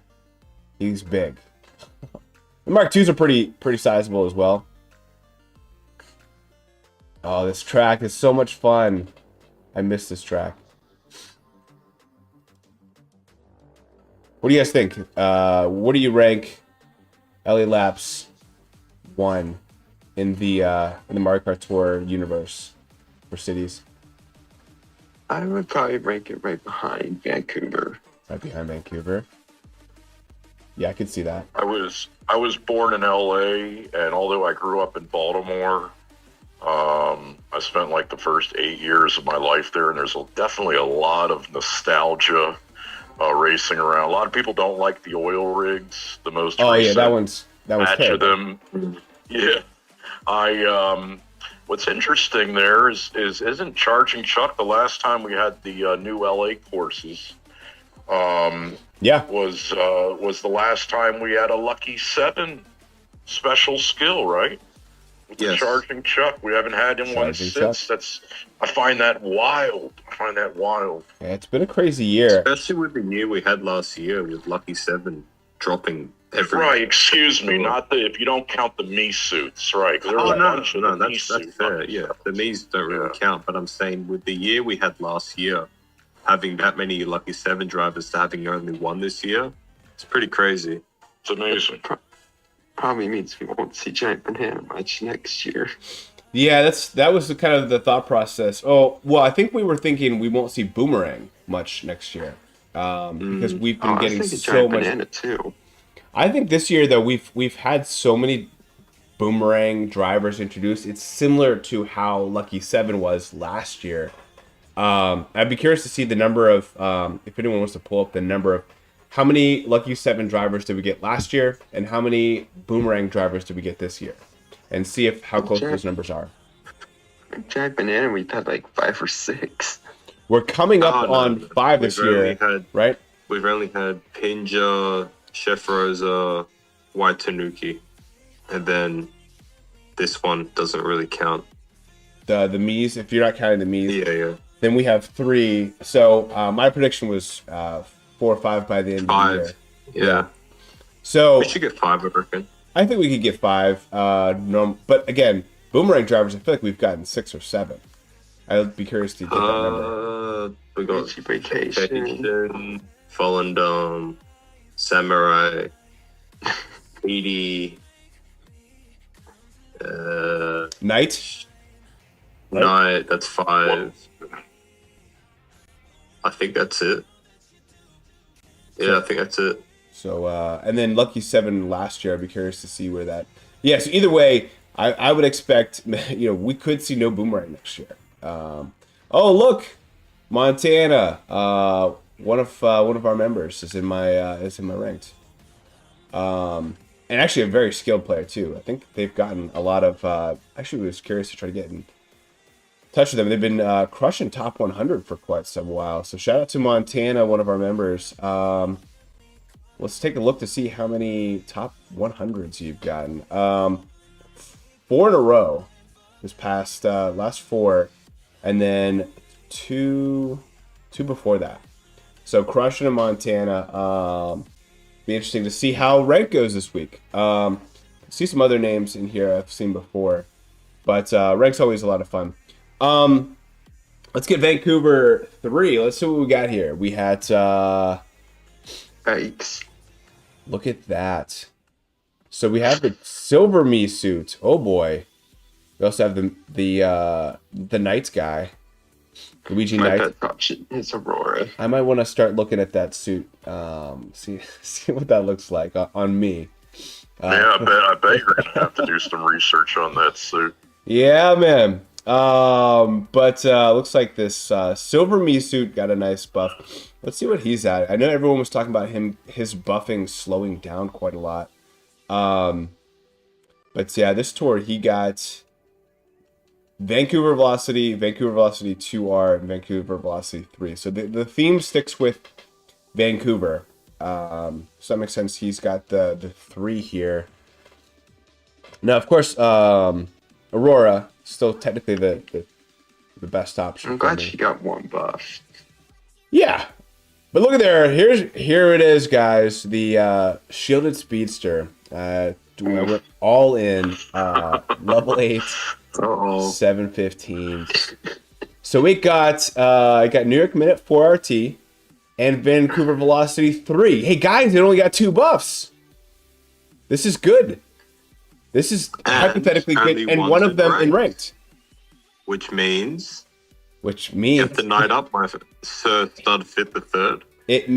He's big. The Mark IIs are pretty sizable as well. Oh, this track is so much fun. I miss this track. What do you guys think? What do you rank LA Laps 1? in the Mario Kart Tour universe for cities? I would probably rank it right behind Vancouver. Right behind Vancouver. Yeah, I could see that. I was born in LA, and although I grew up in Baltimore, I spent like the first 8 years of my life there, and there's definitely a lot of nostalgia racing around. A lot of people don't like the oil rigs. The most yeah, that one's match terrible. of them. Yeah, what's interesting there is isn't Charging Chuck the last time we had the new LA courses? Yeah, was the last time we had a Lucky 7 special skill, right? With the Charging Chuck. We haven't had him one since. I find that wild. Yeah, it's been a crazy year. Especially with the year we had last year with Lucky 7 dropping everywhere. Right, excuse me, not if you don't count the me suits, right? That's fair. Yeah, the me's don't really count, but I'm saying with the year we had last year, having that many Lucky 7 drivers to having only one this year, it's pretty crazy. It's amazing. Probably means we won't see Giant Banana much next year. Yeah, that was kind of the thought process. Oh, well, I think we were thinking we won't see Boomerang much next year because we've been getting so much. Banana too. I think this year though we've had so many Boomerang drivers introduced. It's similar to how Lucky 7 was last year. I'd be curious to see the number of if anyone wants to pull up the number of how many Lucky 7 drivers did we get last year and how many Boomerang drivers did we get this year, and see how close those numbers are. Giant Banana, we've had like 5 or 6. We're coming up on 5 this year, right? We've only had Pinja, Chef Rosa, White Tanuki, and then this one doesn't really count. The Miis, if you're not counting the Miis. Yeah. Then we have 3. So my prediction was 4 or 5 by the end of the year. Yeah. So we should get 5, I reckon. I think we could get 5. But again, Boomerang drivers, I feel like we've gotten 6 or 7. I'd be curious to get that number. We got Vacation, Fallen Dome, Samurai, Edie, Night, that's 5. I think that's it. Yeah, I think that's it. So, and then Lucky 7 last year, I'd be curious to see where that... Yeah, so either way, I would expect, we could see no Boomerang next year. Oh, look! Montana, one of our members is in my ranked. And actually a very skilled player, too. I think they've gotten a lot of... actually, was curious to try to get in touch with them. They've been crushing top 100 for quite some while. So shout out to Montana, one of our members. Let's take a look to see how many top 100s you've gotten. 4 in a row this past last 4, and then two before that. So crushing in Montana. Be interesting to see how rank goes this week. See some other names in here I've seen before, but rank's always a lot of fun. Let's get Vancouver 3. Let's see what we got here. We had Yikes. Look at that. So we have the silver me suit. Oh boy. We also have the Knights guy. Luigi Knight. My best option is Aurora. I might want to start looking at that suit. See what that looks like on me. Yeah, I bet you're gonna have to do some research on that suit. Yeah, man. But looks like this silver me suit got a nice buff. Let's see what he's at. I know everyone was talking about his buffing slowing down quite a lot. But yeah, this tour he got Vancouver Velocity 2R, and Vancouver Velocity 3. So the theme sticks with Vancouver. So that makes sense. He's got the 3 here. Now, of course, Aurora still technically the best option. I'm glad she got 1 buff. Yeah, but look at there. Here it is, guys. The shielded speedster. I went all in. Level 8. 715. So we got I got New York Minute 4RT and Vancouver Velocity 3. Hey guys, it only got 2 buffs. This is good. This is And hypothetically good, only and one's one of in them in ranked. ranked. Which means Which you means have to night up my Sir Studfit the third. it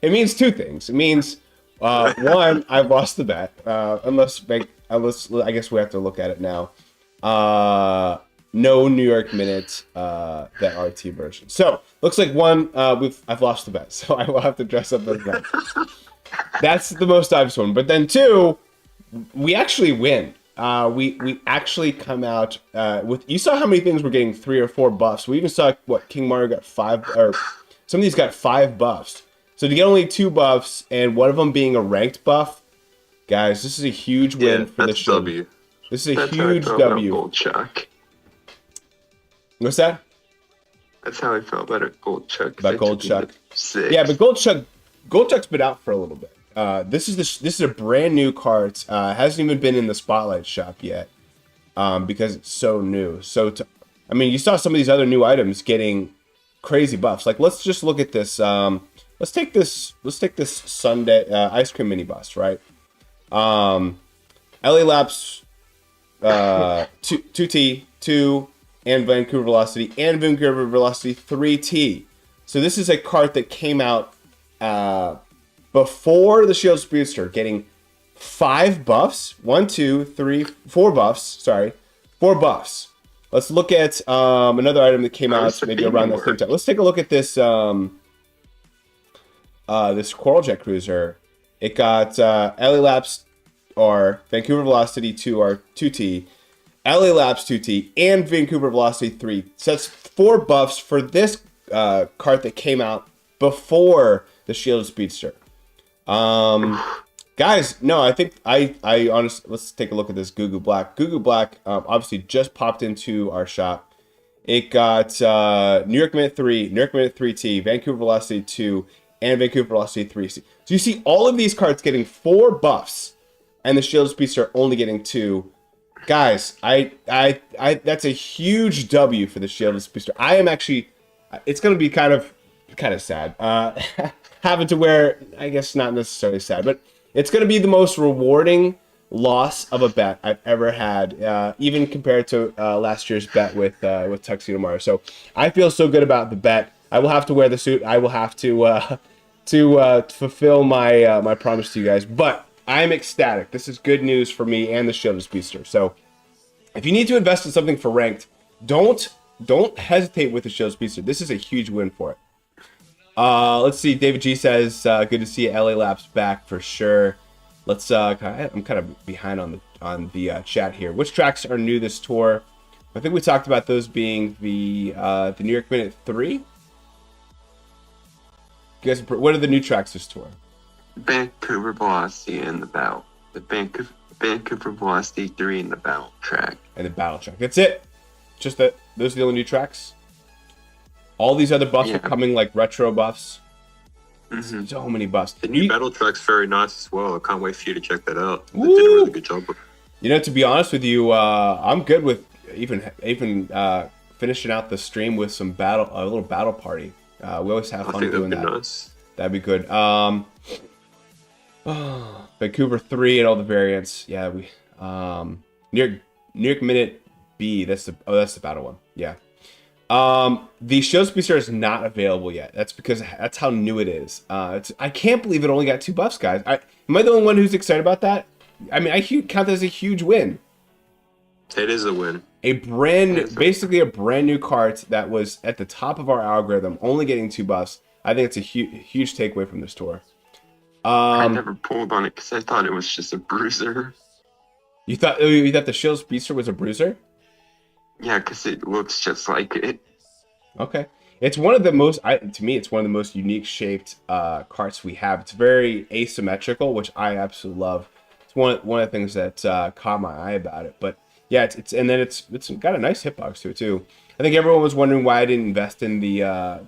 means two things. It means one, I've lost the bet. Unless I guess we have to look at it now. No New York Minute that RT version. So looks like one I've lost the bet, so I will have to dress up as that. That's the most obvious one. But then two, we actually win. We actually come out with. You saw how many things were getting 3 or 4 buffs. We even saw what King Mario got 5, or some of these got 5 buffs. So to get only 2 buffs and one of them being a ranked buff, guys, this is a huge win for the show. W. This is a That's huge how I felt about W. Gold Chuck. What's that? That's how I felt about it, Gold Chuck. About Gold Chuck. 6. Yeah, but Gold Chuck's been out for a little bit. This is a brand new cart. Hasn't even been in the Spotlight shop yet because it's so new. I mean, you saw some of these other new items getting crazy buffs. Like, let's just look at this. Let's take this Sunday ice cream mini bus, right? LA Laps 2T 2 and Vancouver Velocity and Vancouver Velocity 3T. So this is a cart that came out before the Shield Speedster, getting 5 buffs. 1, 2, 3, 4 buffs. Sorry, 4 buffs. Let's look at another item that came out maybe around the same time. Let's take a look at this this Coral Jet Cruiser. It got LA Laps or Vancouver Velocity 2 or 2T, LA Laps 2T, and Vancouver Velocity 3. So that's 4 buffs for this cart that came out before the Shield Speedster. Guys, no, I think I honestly, let's take a look at this Gugu Black. Gugu Black obviously just popped into our shop. It got New York Minute 3, New York Minute 3T, Vancouver Velocity 2, and Vancouver Velocity 3C. So you see all of these cards getting 4 buffs, and the Shield Speedster only getting 2. Guys, I that's a huge W for the Shield Speedster. I am actually, it's gonna be kind of sad. Having to wear, I guess not necessarily sad, but it's going to be the most rewarding loss of a bet I've ever had, even compared to last year's bet with Tuxedo Mario. So I feel so good about the bet. I will have to wear the suit. I will have to fulfill my my promise to you guys. But I am ecstatic. This is good news for me and the Shield Speedster. So if you need to invest in something for ranked, don't hesitate with the Shield Speedster. This is a huge win for it. Let's see. David G says, "Good to see LA Laps back for sure." Let's. I'm kind of behind on the chat here. Which tracks are new this tour? I think we talked about those being the New York Minute 3. You guys, what are the new tracks this tour? Vancouver Velocity and the Battle. The Vancouver Velocity 3 and the Battle track. And the Battle track. That's it. Just that. Those are the only new tracks. All these other buffs are coming like retro buffs. Mm-hmm. So many buffs. The new battle track's very nice as well. I can't wait for you to check that out. They did a really good job. You know, to be honest with you, I'm good with even finishing out the stream with some a little battle party. We always have fun doing that. Nice. That'd be good. Vancouver 3 and all the variants. Yeah, we New York Minute B. That's the battle one. Yeah. The Shield Speedster is not available yet. That's because that's how new it is. I can't believe it only got 2 buffs, guys. Am I the only one who's excited about that? I mean, I count that as a huge win. It is a win. Basically a brand new cart that was at the top of our algorithm, only getting 2 buffs. I think it's a huge takeaway from this tour. I never pulled on it because I thought it was just a bruiser. You thought the Shield Speedster was a bruiser? Yeah, because it looks just like it. Okay. It's one of the most, to me, it's one of the most unique shaped carts we have. It's very asymmetrical, which I absolutely love. It's one of the things that caught my eye about it. But yeah, it's got a nice hitbox to it too. I think everyone was wondering why I didn't invest in the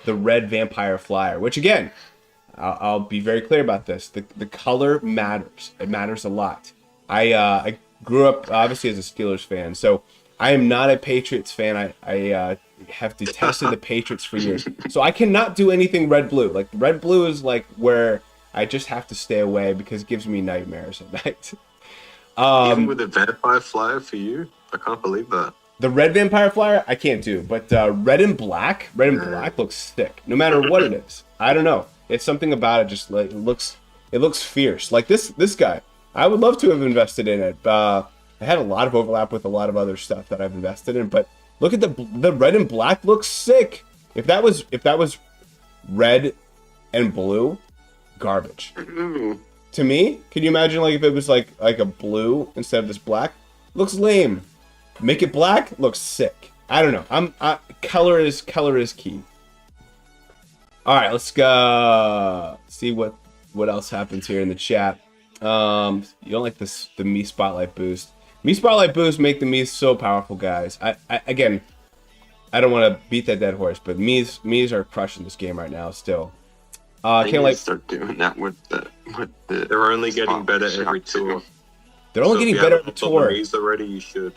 red vampire flyer, which again, I'll be very clear about this. The color matters. It matters a lot. I grew up obviously as a Steelers fan, so I am not a Patriots fan. I have detested the Patriots for years, so I cannot do anything red blue. Like red blue is like where I just have to stay away because it gives me nightmares at night. Even with a vampire flyer for you, I can't believe that. The red vampire flyer I can't do, but red and black looks sick. No matter what it is, I don't know. It's something about it. Just like it looks fierce. Like this guy, I would love to have invested in it. I had a lot of overlap with a lot of other stuff that I've invested in, but look at the red and black looks sick. If that was red and blue, garbage. To me, can you imagine like if it was like a blue instead of this black? Looks lame. Make it black, looks sick. I don't know. Color is key. All right, let's go see what else happens here in the chat. You don't like the Me Spotlight boost. Me Spotlight boost make the Mies so powerful, guys. Again, I don't want to beat that dead horse, but Mies are crushing this game right now still. Can't like start doing that with the. They're only getting better every tour. They're only getting better every tour. Mies already, you should.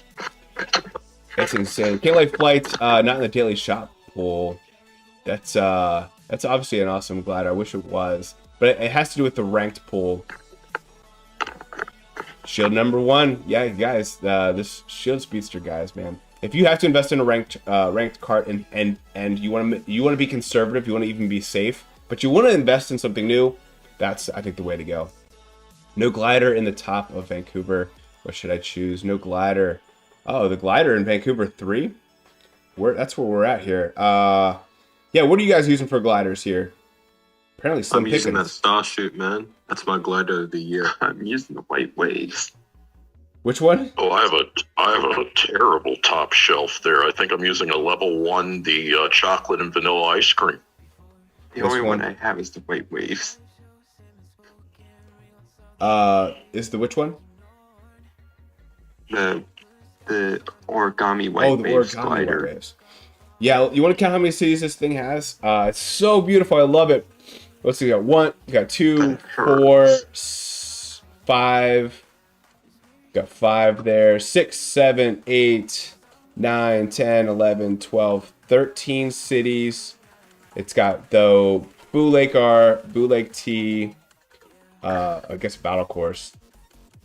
That's insane. Can't like flights, not in the daily shop pool. That's obviously an awesome glider. I wish it was, but it has to do with the ranked pool. Shield number 1, yeah, guys. This Shield Speedster, guys, man. If you have to invest in a ranked Kart and you want to be conservative, you want to even be safe, but you want to invest in something new, that's I think the way to go. No glider in the top of Vancouver. What should I choose? No glider. Oh, the glider in Vancouver 3. That's where we're at here. Yeah, what are you guys using for gliders here? Apparently, I'm using that Starshoot, man. That's my glider of the year. I'm using the White Waves. Which one? Oh, I have a terrible top shelf there. I think I'm using a level 1, the chocolate and vanilla ice cream. The only one I have is the White Waves. Is the which one? The origami White Waves glider. White Waves. Yeah, you want to count how many cities this thing has? It's so beautiful. I love it. Let's see. You got 1, you got 2, 4, 5. Got 5 there. 6, 7, 8, 9, 10, 11, 12, 13 cities. It's got though Boo Lake R, Boo Lake T, I guess Battle Course,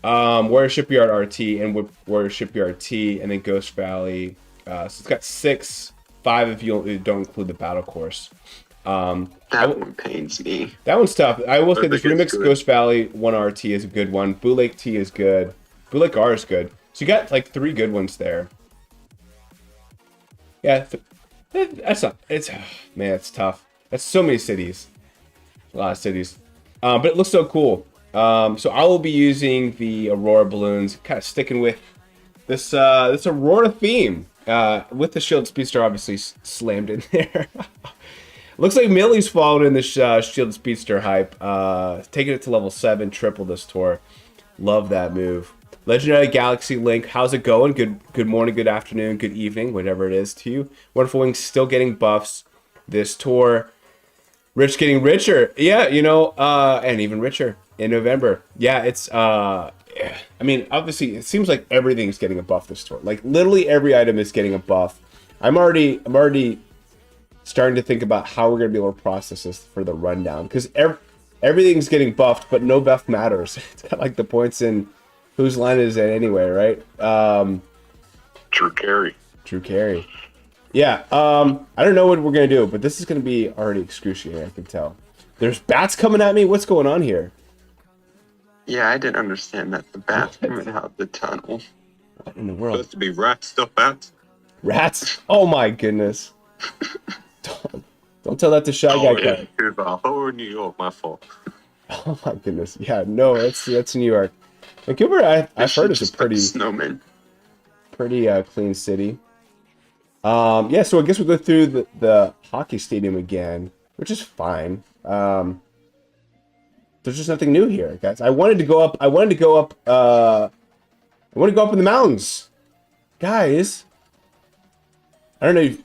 Warrior Shipyard RT, and Warrior Shipyard T, and then Ghost Valley. So it's got 6, 5 if you don't include the Battle Course. That one pains me. That one's tough. I will say this Remix Ghost Valley 1 RT is a good one. Boo Lake T is good. Boo Lake R is good. So you got like 3 good ones there. Yeah, that's not. Man, it's tough. That's so many cities. A lot of cities. But it looks so cool. So I will be using the Aurora balloons, kind of sticking with this Aurora theme. With the Shield Speedster obviously slammed in there. Looks like Millie's following in this Shield Speedster hype. Taking it to level 7, triple this tour. Love that move. Legendary Galaxy Link, how's it going? Good morning, good afternoon, good evening, whatever it is to you. Wonderful Wings still getting buffs this tour. Rich getting richer. Yeah, and even richer in November. Yeah, it's I mean, obviously it seems like everything's getting a buff this tour. Like literally every item is getting a buff. I'm already starting to think about how we're gonna be able to process this for the rundown. Because everything's getting buffed, but no buff matters. It's kind of like the points in whose line is it anyway, right? True carry. True carry. Yeah, I don't know what we're going to do, but this is going to be already excruciating, I can tell. There's bats coming at me? What's going on here? Yeah, I didn't understand that. The bats coming out the tunnel. What in the world? Supposed to be rats, not bats. Rats? Oh my goodness. Don't tell that to Shy Guy. Yeah. Vancouver. Oh, New York, my fault. Oh my goodness. Yeah, no, that's New York. Vancouver, I've heard is a pretty snowman. Pretty clean city. Yeah, so I guess we'll go through the hockey stadium again, which is fine. There's just nothing new here, guys. I wanted to go up in the mountains. Guys. I don't know.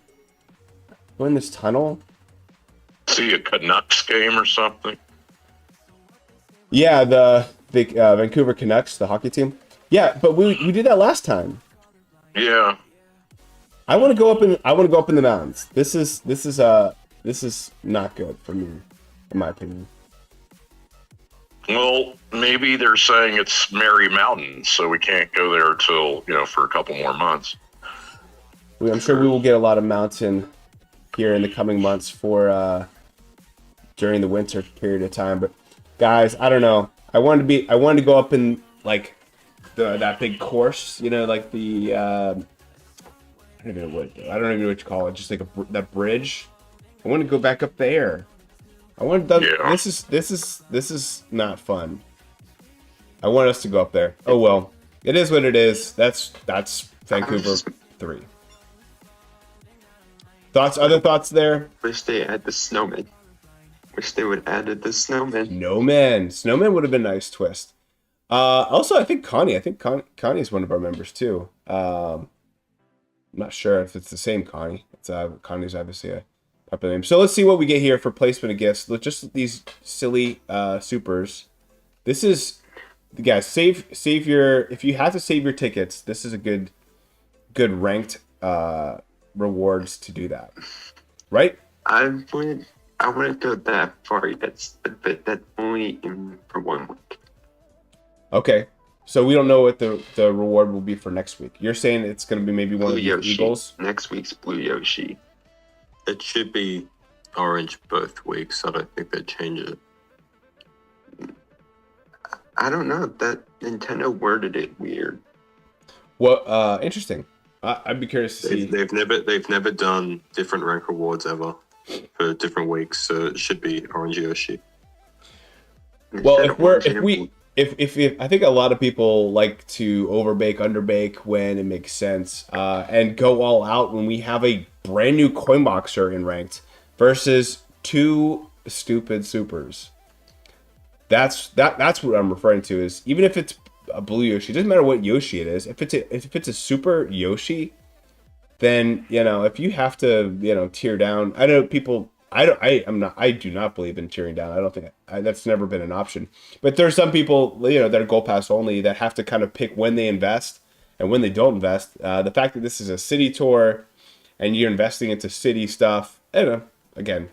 Go in this tunnel. See a Canucks game or something? Yeah, the Vancouver Canucks, the hockey team. Yeah, but we did that last time. Yeah. I want to go up in the mountains. This is not good for me, in my opinion. Well, maybe they're saying it's Mary Mountain, so we can't go there till, for a couple more months. I'm sure we will get a lot of mountain here in the coming months for during the winter period of time. But guys, I don't know. I wanted to go up in like that big course, like the I don't even know what you call it. Just like that bridge. I want to go back up there. I want to. Yeah. This is not fun. I want us to go up there. Oh well, it is what it is. That's Vancouver 3. Other thoughts there? Wish they had the snowman. Wish they would added the snowman. Snowman would have been a nice twist. Also, I think Connie is one of our members too. I'm not sure if it's the same Connie. It's Connie's obviously a popular name. So let's see what we get here for placement of gifts. Just these silly supers. This is, guys, save your, if you have to save your tickets, this is a good ranked rewards to do that, right? I wouldn't go that far. That's only for 1 week. Okay, so we don't know what the reward will be for next week. You're saying it's going to be maybe one of the Eagles? Next week's Blue Yoshi. It should be orange both weeks. I don't think they change it. I don't know. That Nintendo worded it weird. Well, interesting. I'd be curious to see. They've never done different rank rewards ever for different weeks, so it should be orange Yoshi. Well, if I think a lot of people like to overbake, underbake when it makes sense, and go all out when we have a brand new coin boxer in ranked versus 2 stupid supers. That's what I'm referring to. Is even if it's a blue Yoshi, it doesn't matter what Yoshi it is. If it's a super Yoshi, then if you have to tear down. I know people. I do not believe in tearing down. I don't think that's never been an option. But there's some people that are gold pass only that have to kind of pick when they invest and when they don't invest. The fact that this is a city tour and you're investing into city stuff, again,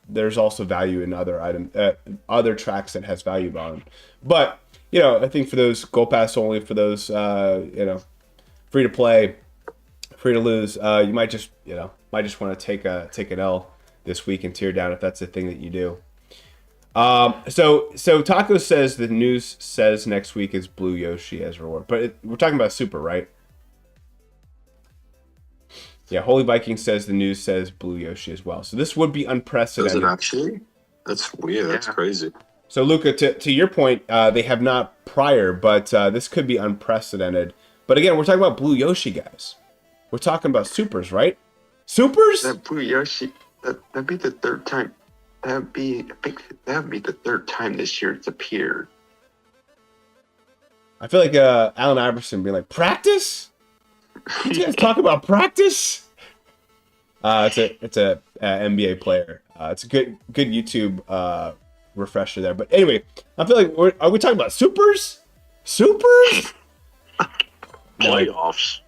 there's also value in other tracks that has value on them. But I think for those gold pass only, for those free to play, free to lose, you might just want to take an L this week and tear down if that's the thing that you do. So Taco says the news says next week is Blue Yoshi as reward, but we're talking about Super, right? Yeah, Holy Viking says the news says Blue Yoshi as well. So this would be unprecedented. Does it actually? That's weird. Yeah. That's crazy. So Luca, to your point, they have not prior, but this could be unprecedented. But again, we're talking about Blue Yoshi, guys. We're talking about supers, right? Supers? That Blue Yoshi, that'd be the third time. I think that would be the third time this year it's appeared. I feel like Allen Iverson being like, practice? You guys talk about practice? It's a NBA player. It's a good YouTube refresher there. But anyway, I feel like are we talking about supers? Supers? Playoffs.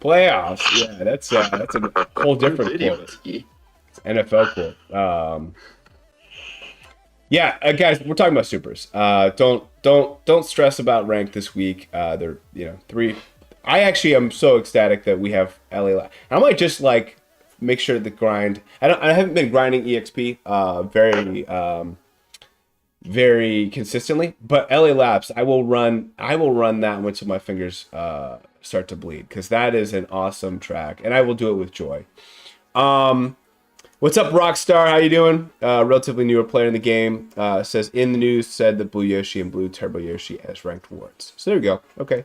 Playoffs. Yeah, that's a whole different quote. It's NFL quote. Yeah, guys, we're talking about supers. Don't stress about rank this week. They're 3. I actually am so ecstatic that we have LA. I might just make sure the grind. I haven't been grinding EXP very consistently, but LA Labs I will run that one till my fingers start to bleed, because that is an awesome track, and I will do it with joy. What's up, Rockstar? How you doing? Relatively newer player in the game. Says in the news said that Blue Yoshi and Blue Turbo Yoshi as ranked awards. So there we go. Okay.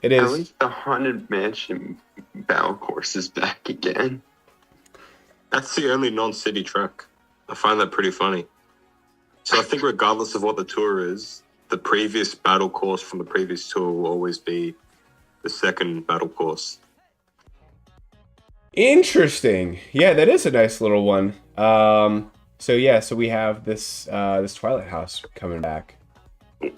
It is. At least the Haunted Mansion battle course is back again. That's the only non-city track. I find that pretty funny. So I think regardless of what the tour is, the previous battle course from the previous tour will always be the second battle course. Interesting. Yeah, that is a nice little one. So we have this Twilight House coming back.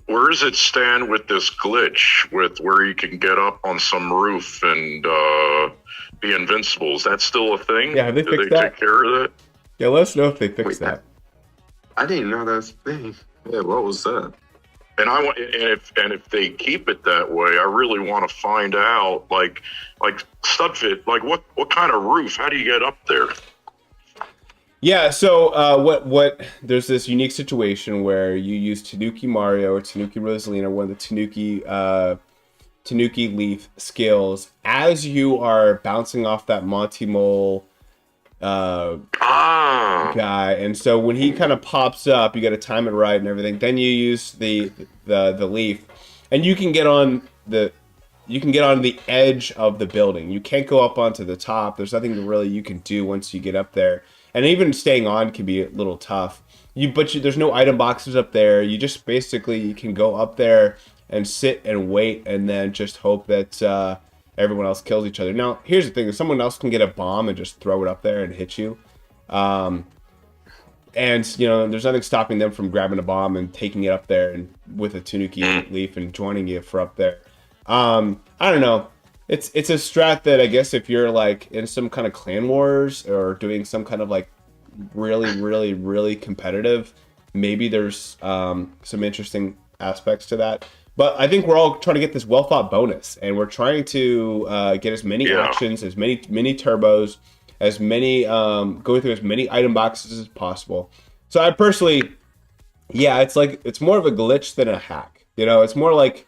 Where does it stand with this glitch with where you can get up on some roof and be invincible? Is that still a thing? Yeah, have they fixed that? Did they take care of that? Yeah, let us know if they fixed that. I didn't know that was a thing. Yeah, what was that? And I want, and if they keep it that way, I really want to find out, like Studfit, like what kind of roof? How do you get up there? Yeah, so what there's this unique situation where you use Tanuki Mario or Tanuki Rosalina, one of the Tanuki Leaf skills, as you are bouncing off that Monty Mole guy, and so when he kind of pops up, you got to time it right and everything. Then you use the leaf, and you can get on the edge of the building. You can't go up onto the top. There's nothing really you can do once you get up there. And even staying on can be a little tough. There's no item boxes up there. You just basically can go up there and sit and wait, and then just hope that everyone else kills each other. Now, here's the thing: if someone else can get a bomb and just throw it up there and hit you, and there's nothing stopping them from grabbing a bomb and taking it up there and with a Tanuki leaf and joining you for up there. I don't know. It's a strat that I guess if you're like in some kind of clan wars or doing some kind of like really, really, really competitive, maybe there's some interesting aspects to that. But I think we're all trying to get this well thought bonus, and we're trying to get as many actions, as many turbos, as many go through as many item boxes as possible. So I personally, it's more of a glitch than a hack. It's more like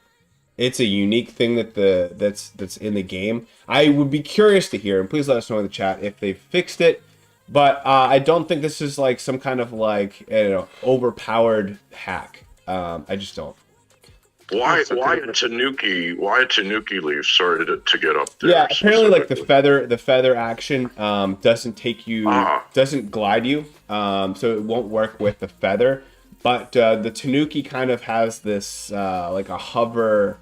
it's a unique thing that's in the game. I would be curious to hear, and please let us know in the chat if they fixed it. But I don't think this is like some kind of like overpowered hack. I just don't. Why a Tanuki leaf started to get up there? Yeah, apparently like the feather action doesn't glide you, so it won't work with the feather. But the Tanuki kind of has this like a hover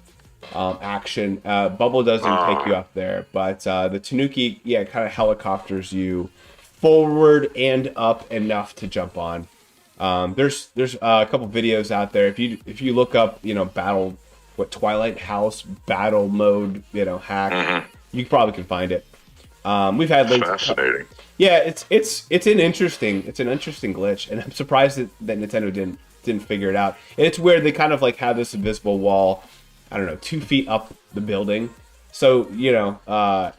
action. Bubble doesn't take you up there, but the Tanuki kind of helicopters you forward and up enough to jump on. There's a couple videos out there. If you look up Twilight House battle mode hack, you probably can find it. We've had links. Fascinating. Yeah, it's an interesting glitch, and I'm surprised that Nintendo didn't figure it out. And it's weird, they kind of like have this invisible wall, I don't know, 2 feet up the building. So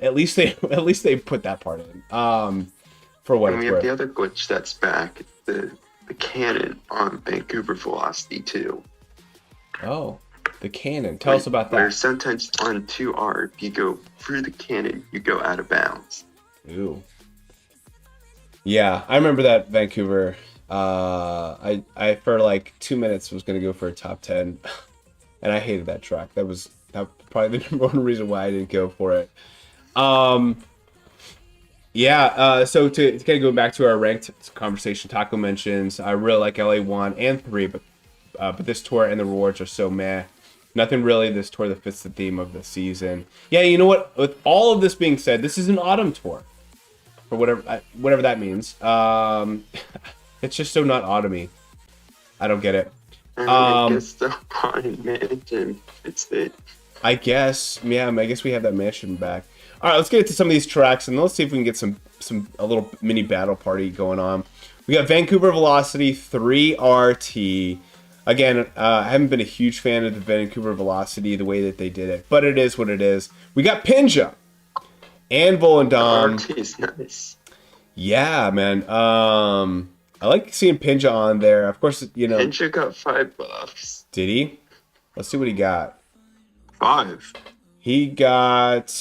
at least they put that part in. For what and it's we worth. have the other glitch that's back, the cannon on Vancouver Velocity 2. Oh, the cannon. Tell us about that. Where sometimes on 2R, if you go through the cannon, you go out of bounds. Ooh. Yeah, I remember that Vancouver. I for like 2 minutes was gonna go for a top 10, and I hated that track. That was probably the number one reason why I didn't go for it. So to kind of go back to our ranked conversation, Taco mentions I really like LA1 and 3, but this tour and the rewards are so meh. Nothing really this tour that fits the theme of the season. Yeah, you know what? With all of this being said, this is an autumn tour, or whatever that means. It's just so not autumny. I don't get it. I guess the haunted mansion fits it. I guess we have that mansion back. All right, let's get into some of these tracks, and let's see if we can get a little mini battle party going on. We got Vancouver Velocity 3RT. Again, I haven't been a huge fan of the Vancouver Velocity, the way that they did it, but it is what it is. We got Pinja and Volendam. RT is nice. Yeah, man. I like seeing Pinja on there. Of course, Pinja got 5 buffs. Did he? Let's see what he got. 5. He got...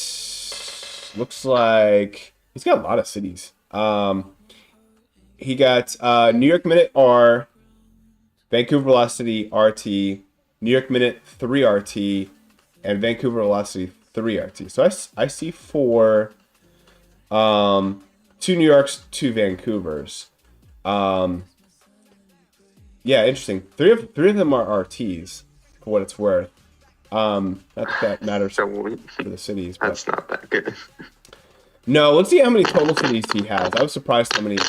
Looks like he's got a lot of cities. He got New York Minute R, Vancouver Velocity RT, New York Minute 3RT, and Vancouver Velocity 3RT. So I see 4, 2 New Yorks, 2 Vancouvers. Yeah, interesting. Three of them are RTs, for what it's worth. Not that matters for the cities. But... That's not that good. No, let's see how many total cities he has. I was surprised how many.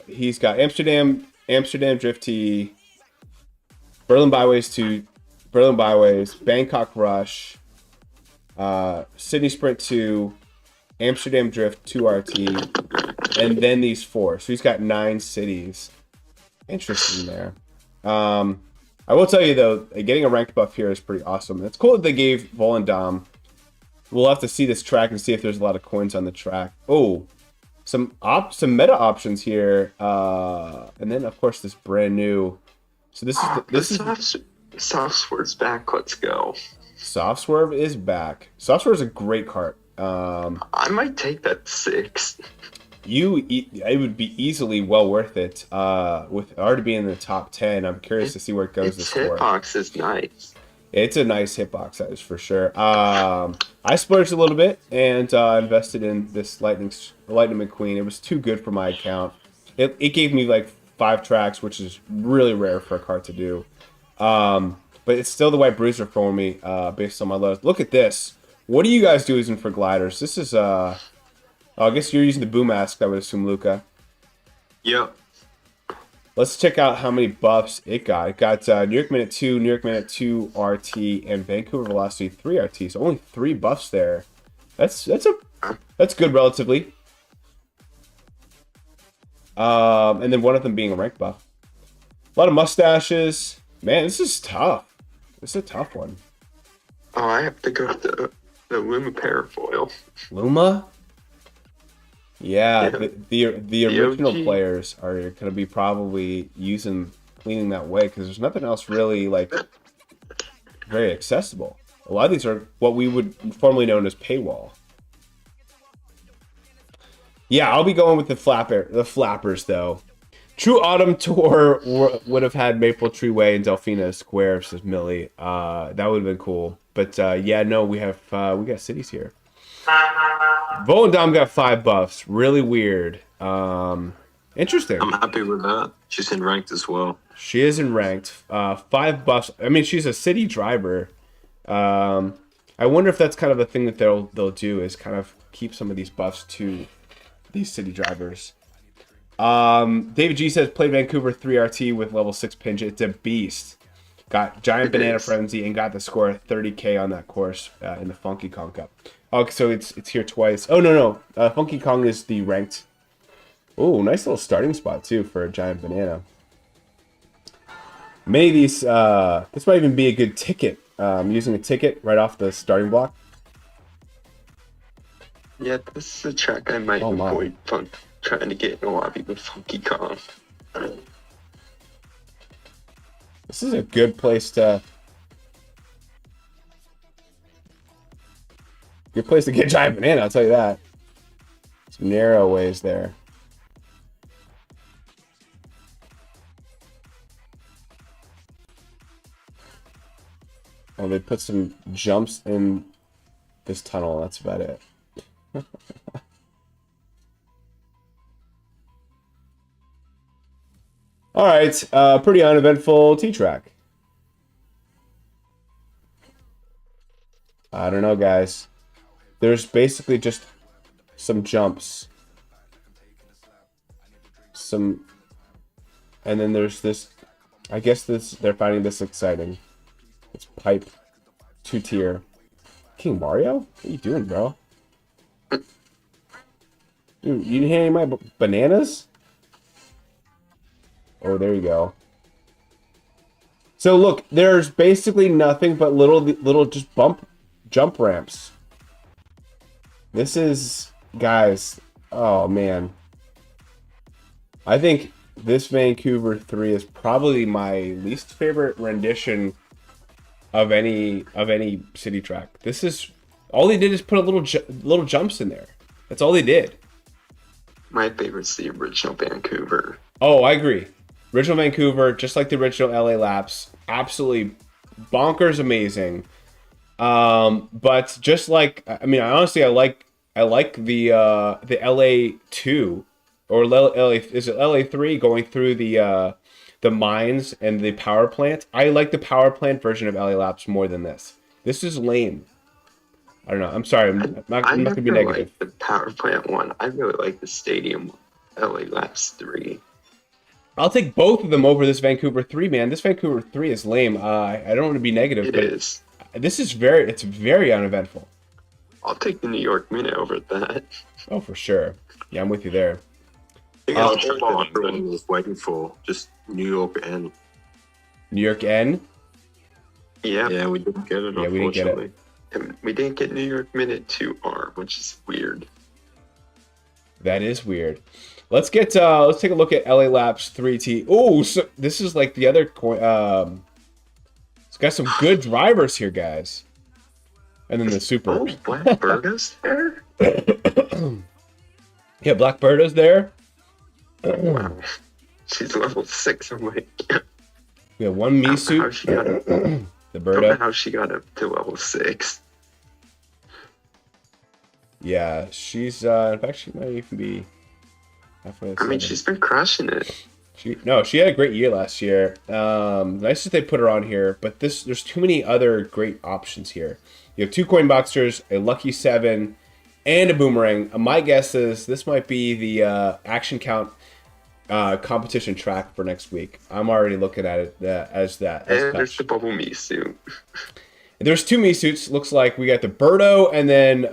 He's got Amsterdam Drifty, Berlin Byways 2, Berlin Byways, Bangkok Rush, Sydney Sprint 2, Amsterdam Drift 2RT, and then these 4. So he's got 9 cities. Interesting there. I will tell you though, getting a ranked buff here is pretty awesome. It's cool that they gave Volendam. We'll have to see this track and see if there's a lot of coins on the track. Oh, some meta options here, and then of course this brand new. So this is Soft Swerve's back. Let's go. Soft Swerve is back. Soft Swerve is a great cart. I might take that 6. It would be easily well worth it. With already being in the top 10, I'm curious to see where it goes this year. Hitbox is nice. It's a nice hitbox, that is for sure. I splurged a little bit and invested in this Lightning McQueen. It was too good for my account. It gave me like 5 tracks, which is really rare for a cart to do. But it's still the white bruiser for me, based on my lows. Look at this. What are you guys using for gliders? This is I guess you're using the boom mask, I would assume, Luca. Yep. Let's check out how many buffs it got. It got New York Minute 2, New York Minute 2 RT, and Vancouver Velocity 3 RT. So only 3 buffs there. That's good relatively. And then one of them being a rank buff. A lot of mustaches. Man, this is tough. This is a tough one. Oh, I have to go with the Luma parafoil. Luma? Yeah, the original OG. players are going to be probably cleaning that way because there's nothing else really like very accessible. A lot of these are what we would formerly known as paywall. Yeah, I'll be going with the flappers though. True Autumn Tour would have had Maple Tree Way and Delfina Square, says Millie. That would have been cool. But yeah, no, we got cities here. Volendam got 5 buffs. Really weird. Interesting. I'm happy with that. She's in ranked as well. She is in ranked. 5 buffs. I mean, she's a city driver. I wonder if that's kind of a thing that they'll do is kind of keep some of these buffs to these city drivers. David G says play Vancouver 3 RT with level 6 Pinch. It's a beast. Got Giant Banana Frenzy and got the score 30k on that course in the Funky Kong Cup. Oh, so it's here twice. Oh no. Funky Kong is the ranked. Oh, nice little starting spot too for a Giant Banana. Many of these, this might even be a good ticket. Using a ticket right off the starting block. Yeah, this is a track I might avoid trying to get in a lobby with Funky Kong. This is a good place to... Good place to get Giant Banana, I'll tell you that. Some narrow ways there. Oh, they put some jumps in this tunnel. That's about it. All right, pretty uneventful T-track. I don't know, guys. There's basically just some jumps. And then there's this. I guess they're finding this exciting. It's pipe 2-tier. King Mario? What are you doing, bro? Dude, you didn't hit any of my bananas? Oh, there you go. So look, there's basically nothing but little just jump ramps. This is, guys, oh man. I think this Vancouver 3 is probably my least favorite rendition of any city track. This is all they did is put a little jumps in there. That's all they did. My favorite's the original Vancouver. Oh, I agree. Original Vancouver, just like the original LA Laps, absolutely bonkers amazing. But just like, I mean, honestly, I like the LA 2 or LA, is it LA 3 going through the mines and the power plant. I like the power plant version of LA Laps more than this. This is lame. I don't know. I'm sorry. I'm not gonna be negative. Like the power plant one. I really like the stadium LA Laps 3. I'll take both of them over this Vancouver 3, man. This Vancouver 3 is lame. I don't want to be negative, but is. This is very uneventful. I'll take the New York Minute over that. Oh, for sure. Yeah, I'm with you there. think Oh, that's come all on, everyone then. was waiting for. Just New York and New York N. Yeah, yeah, we didn't get it. Yeah, we didn't get it. Unfortunately, and we didn't get New York Minute 2R, which is weird. That is weird. Let's take a look at LA Laps 3T. Oh, so this is like the other coin. It's got some good drivers here, guys. And then the super. Oh, Blackbirdo's there? Yeah, Blackbirdo's there. Wow. She's level 6. I'm like, We have one me how suit. she got up. The Don't know Birdo. how she got up to level 6. Yeah, she's in fact she might even be halfway. I mean, she's been crushing it. She had a great year last year. Nice that they put her on here, but there's too many other great options here. You have 2 coin boxers, a lucky 7, and a boomerang. My guess is this might be the action count competition track for next week. I'm already looking at it as that. And there's the Bubble Me suit. There's 2 me suits. Looks like we got the Birdo, and then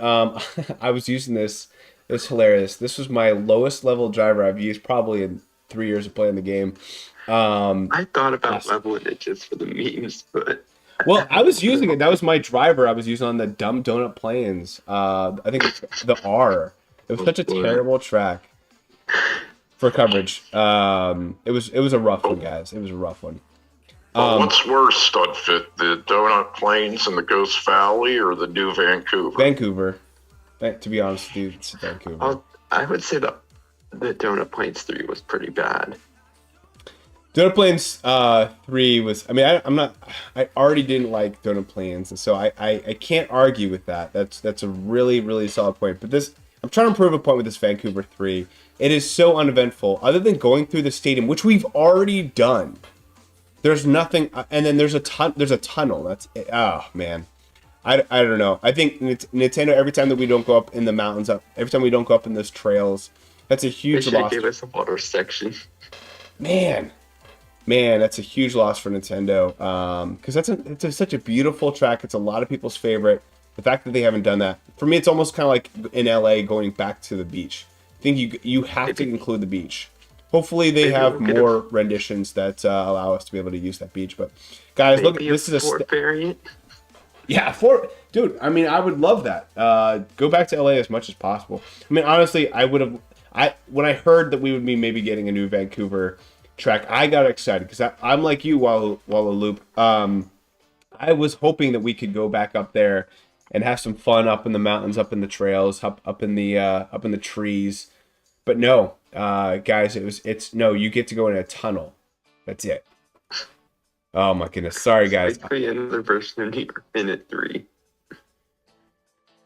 I was using this. It's hilarious. This was my lowest level driver I've used probably in 3 years of playing the game. I thought about leveling it just for the memes, but... Well, I was using it. That was my driver I was using on the Dumb Donut Plains. I think it's the R. It was such a terrible track for coverage. It was a rough one, guys. It was a rough one. What's worse, Studfit, the Donut Plains and the Ghost Valley, or the New Vancouver? Vancouver. To be honest with you, it's Vancouver. I would say the Donut Plains 3 was pretty bad. Donut Plains 3 was. I mean, I already didn't like Donut Plains, and so I can't argue with that. That's a really, really solid point. But I'm trying to prove a point with this Vancouver 3. It is so uneventful, other than going through the stadium, which we've already done. There's nothing, and then there's a tunnel. That's it. Oh man, I don't know. I think Nintendo, every time that we don't go up in the mountains, every time we don't go up in those trails, that's a huge loss. They gave us a water section. Man, that's a huge loss for Nintendo. Because it's such a beautiful track. It's a lot of people's favorite. The fact that they haven't done that, for me, it's almost kind of like in LA going back to the beach. I think you have to include the beach. Hopefully they have more renditions that allow us to be able to use that beach. But guys, look, this is a variant. Yeah, dude. I mean, I would love that. Go back to LA as much as possible. I mean, honestly, when I heard that we would be maybe getting a new Vancouver track, I got excited because I'm like you, Loop. I was hoping that we could go back up there and have some fun up in the mountains, up in the trails, up in the trees. But no, guys, no. You get to go in a tunnel. That's it. Oh my goodness! Sorry, guys. Another version of New York Minute 3.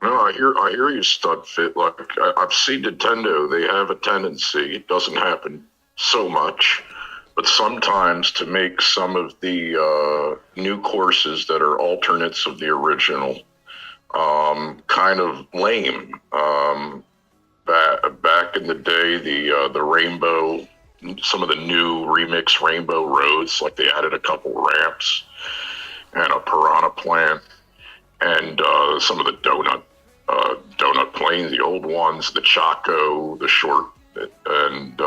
No, I hear you, Studfit. Like I've seen Nintendo; they have a tendency. It doesn't happen so much, but sometimes to make some of the new courses that are alternates of the original kind of lame. Back in the day, the Rainbow, some of the new remix Rainbow Roads, like they added a couple ramps and a piranha plant, and some of the donut plains, the old ones, the Chaco, the short, and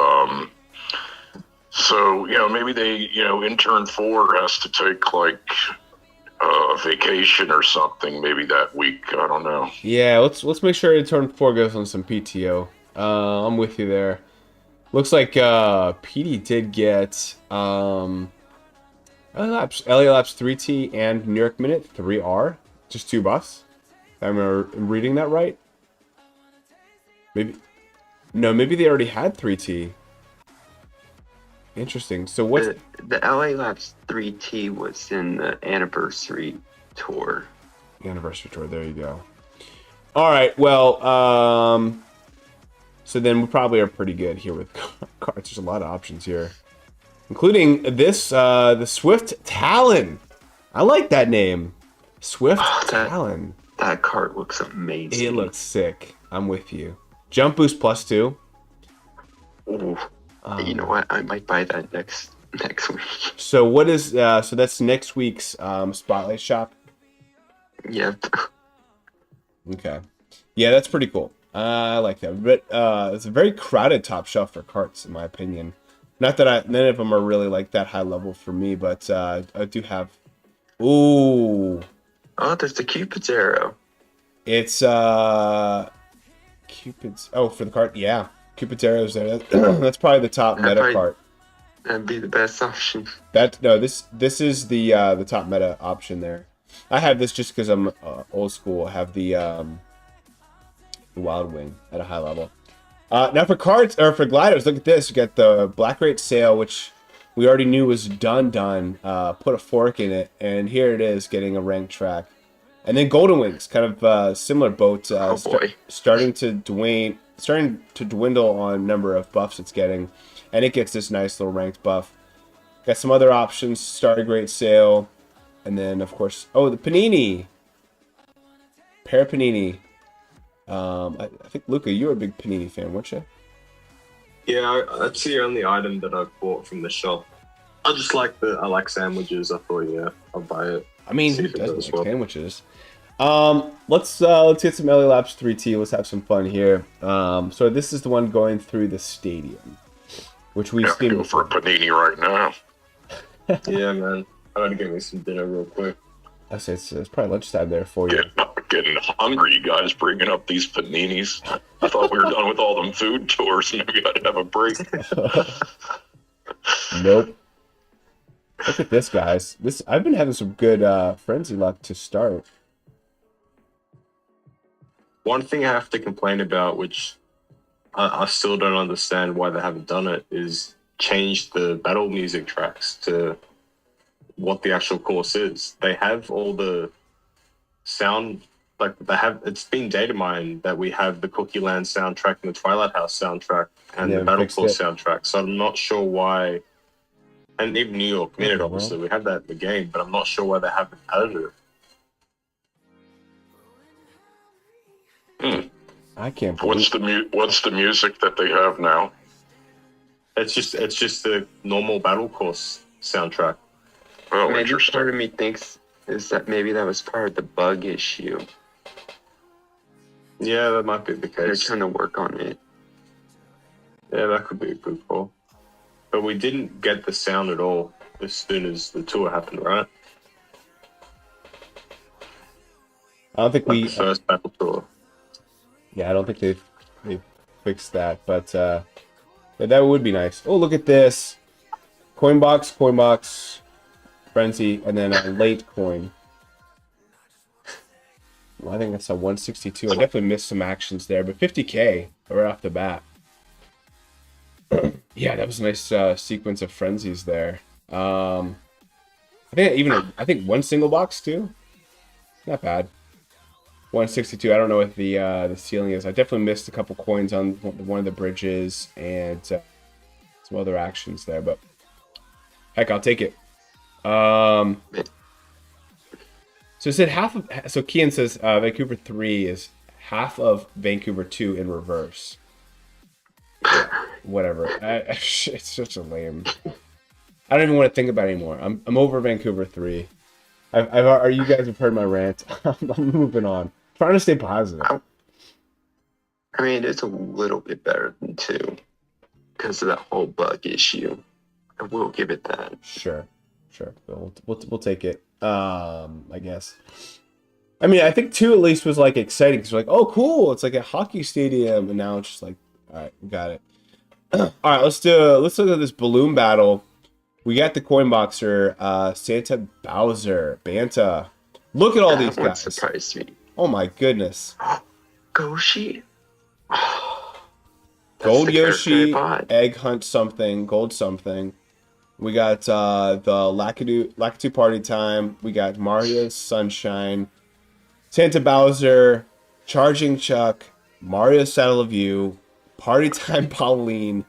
so maybe they in turn 4 has to take like a vacation or something maybe that week. I don't know. Yeah, let's make sure turn 4 goes on some PTO. I'm with you there. Looks like PD did get LA Laps 3T and New York Minute 3R, just 2 buffs. I'm reading that right? Maybe they already had 3T. Interesting. So what? The LA Labs 3T was in the anniversary tour. Anniversary tour. There you go. All right. Well, so then we probably are pretty good here with cards. There's a lot of options here, including this, the Swift Talon. I like that name, Swift Talon. That card looks amazing. It looks sick. I'm with you. Jump boost +2. Ooh. You know what? I might buy that next week. So what is so that's next week's Spotlight Shop? Yep. Okay. Yeah, that's pretty cool. I like that, but it's a very crowded top shelf for carts, in my opinion. Not that none of them are really like that high level for me, but I do have. Ooh, Oh, there's the Cupid's arrow. it's Cupid's. Oh, for the cart, yeah, Cupid's arrows there. That's probably the top meta cart. That'd be the best option. This is the top meta option there. I have this just because I'm old school. I have the Wild Wing at a high level. Now for cards or for gliders, look at this. You got the Black Rate Sail, which we already knew was done. Put a fork in it, and here it is, getting a ranked track. And then Golden Wings, kind of similar boat, starting to dwindle on number of buffs it's getting, and it gets this nice little ranked buff. Got some other options: Starry Great Sail, and then of course, oh, the Panini, Pair Panini. I think Luca, you were a big Panini fan, weren't you? Yeah, that's the only item that I bought from the shop. I like sandwiches. I thought, yeah, I'll buy it. I mean, who doesn't like sandwiches? Let's get some LA Labs 3T. Let's have some fun here. So this is the one going through the stadium, which we've seen. Go for a panini right now. Yeah, man. I gotta get me some dinner real quick. I say it's probably lunchtime there for you. Getting hungry, you guys, bringing up these paninis. I thought we were done with all them food tours. Maybe I'd have a break. Nope. Look at this, guys. I've been having some good frenzy luck to start. One thing I have to complain about, which I still don't understand why they haven't done it, is change the battle music tracks to what the actual course is. They have all the sound, like it's been data mined that we have the Cookie Land soundtrack and the Twilight House soundtrack and the Battle Course soundtrack. So I'm not sure why, and even New York Minute, obviously, we have that in the game, but I'm not sure why they haven't added it. I can't believe What's the music that they have now? It's just the normal Battle Course soundtrack. Oh, maybe interesting. part of me thinks is that maybe that was part of the bug issue. Yeah, that might be the case. They're trying to work on it. Yeah, that could be a good call. But we didn't get the sound at all as soon as the tour happened, right? I don't think the first battle tour. Yeah, I don't think they've fixed that, but yeah, that would be nice. Oh, look at this. Coinbox, Frenzy, and then a late coin. Well, I think that's a 162. I definitely missed some actions there, but 50K right off the bat. Yeah, that was a nice sequence of frenzies there. I think one single box too. Not bad. 162. I don't know what the ceiling is. I definitely missed a couple coins on one of the bridges and some other actions there, but heck, I'll take it. So it said half of. So Kian says Vancouver 3 is half of Vancouver 2 in reverse. Whatever. It's such a lame. I don't even want to think about it anymore. I'm over Vancouver 3. You guys have heard my rant. I'm moving on. Trying to stay positive. I mean, it's a little bit better than 2 because of that whole bug issue. I will give it that. Sure. We'll take it. I guess. I mean, I think 2 at least was like exciting because we're like, oh, cool! It's like a hockey stadium, and now it's just like, all right, we got it. All right, let's look at this balloon battle. We got the coin boxer, Santa Bowser, Banta. Look at all these guys. Surprised me. Oh my goodness. Goshi. Gold Yoshi, Egg Hunt something, Gold something. We got the Lakitu Party Time. We got Mario's Sunshine, Santa Bowser, Charging Chuck, Mario's Saddle of You, Party Time Pauline.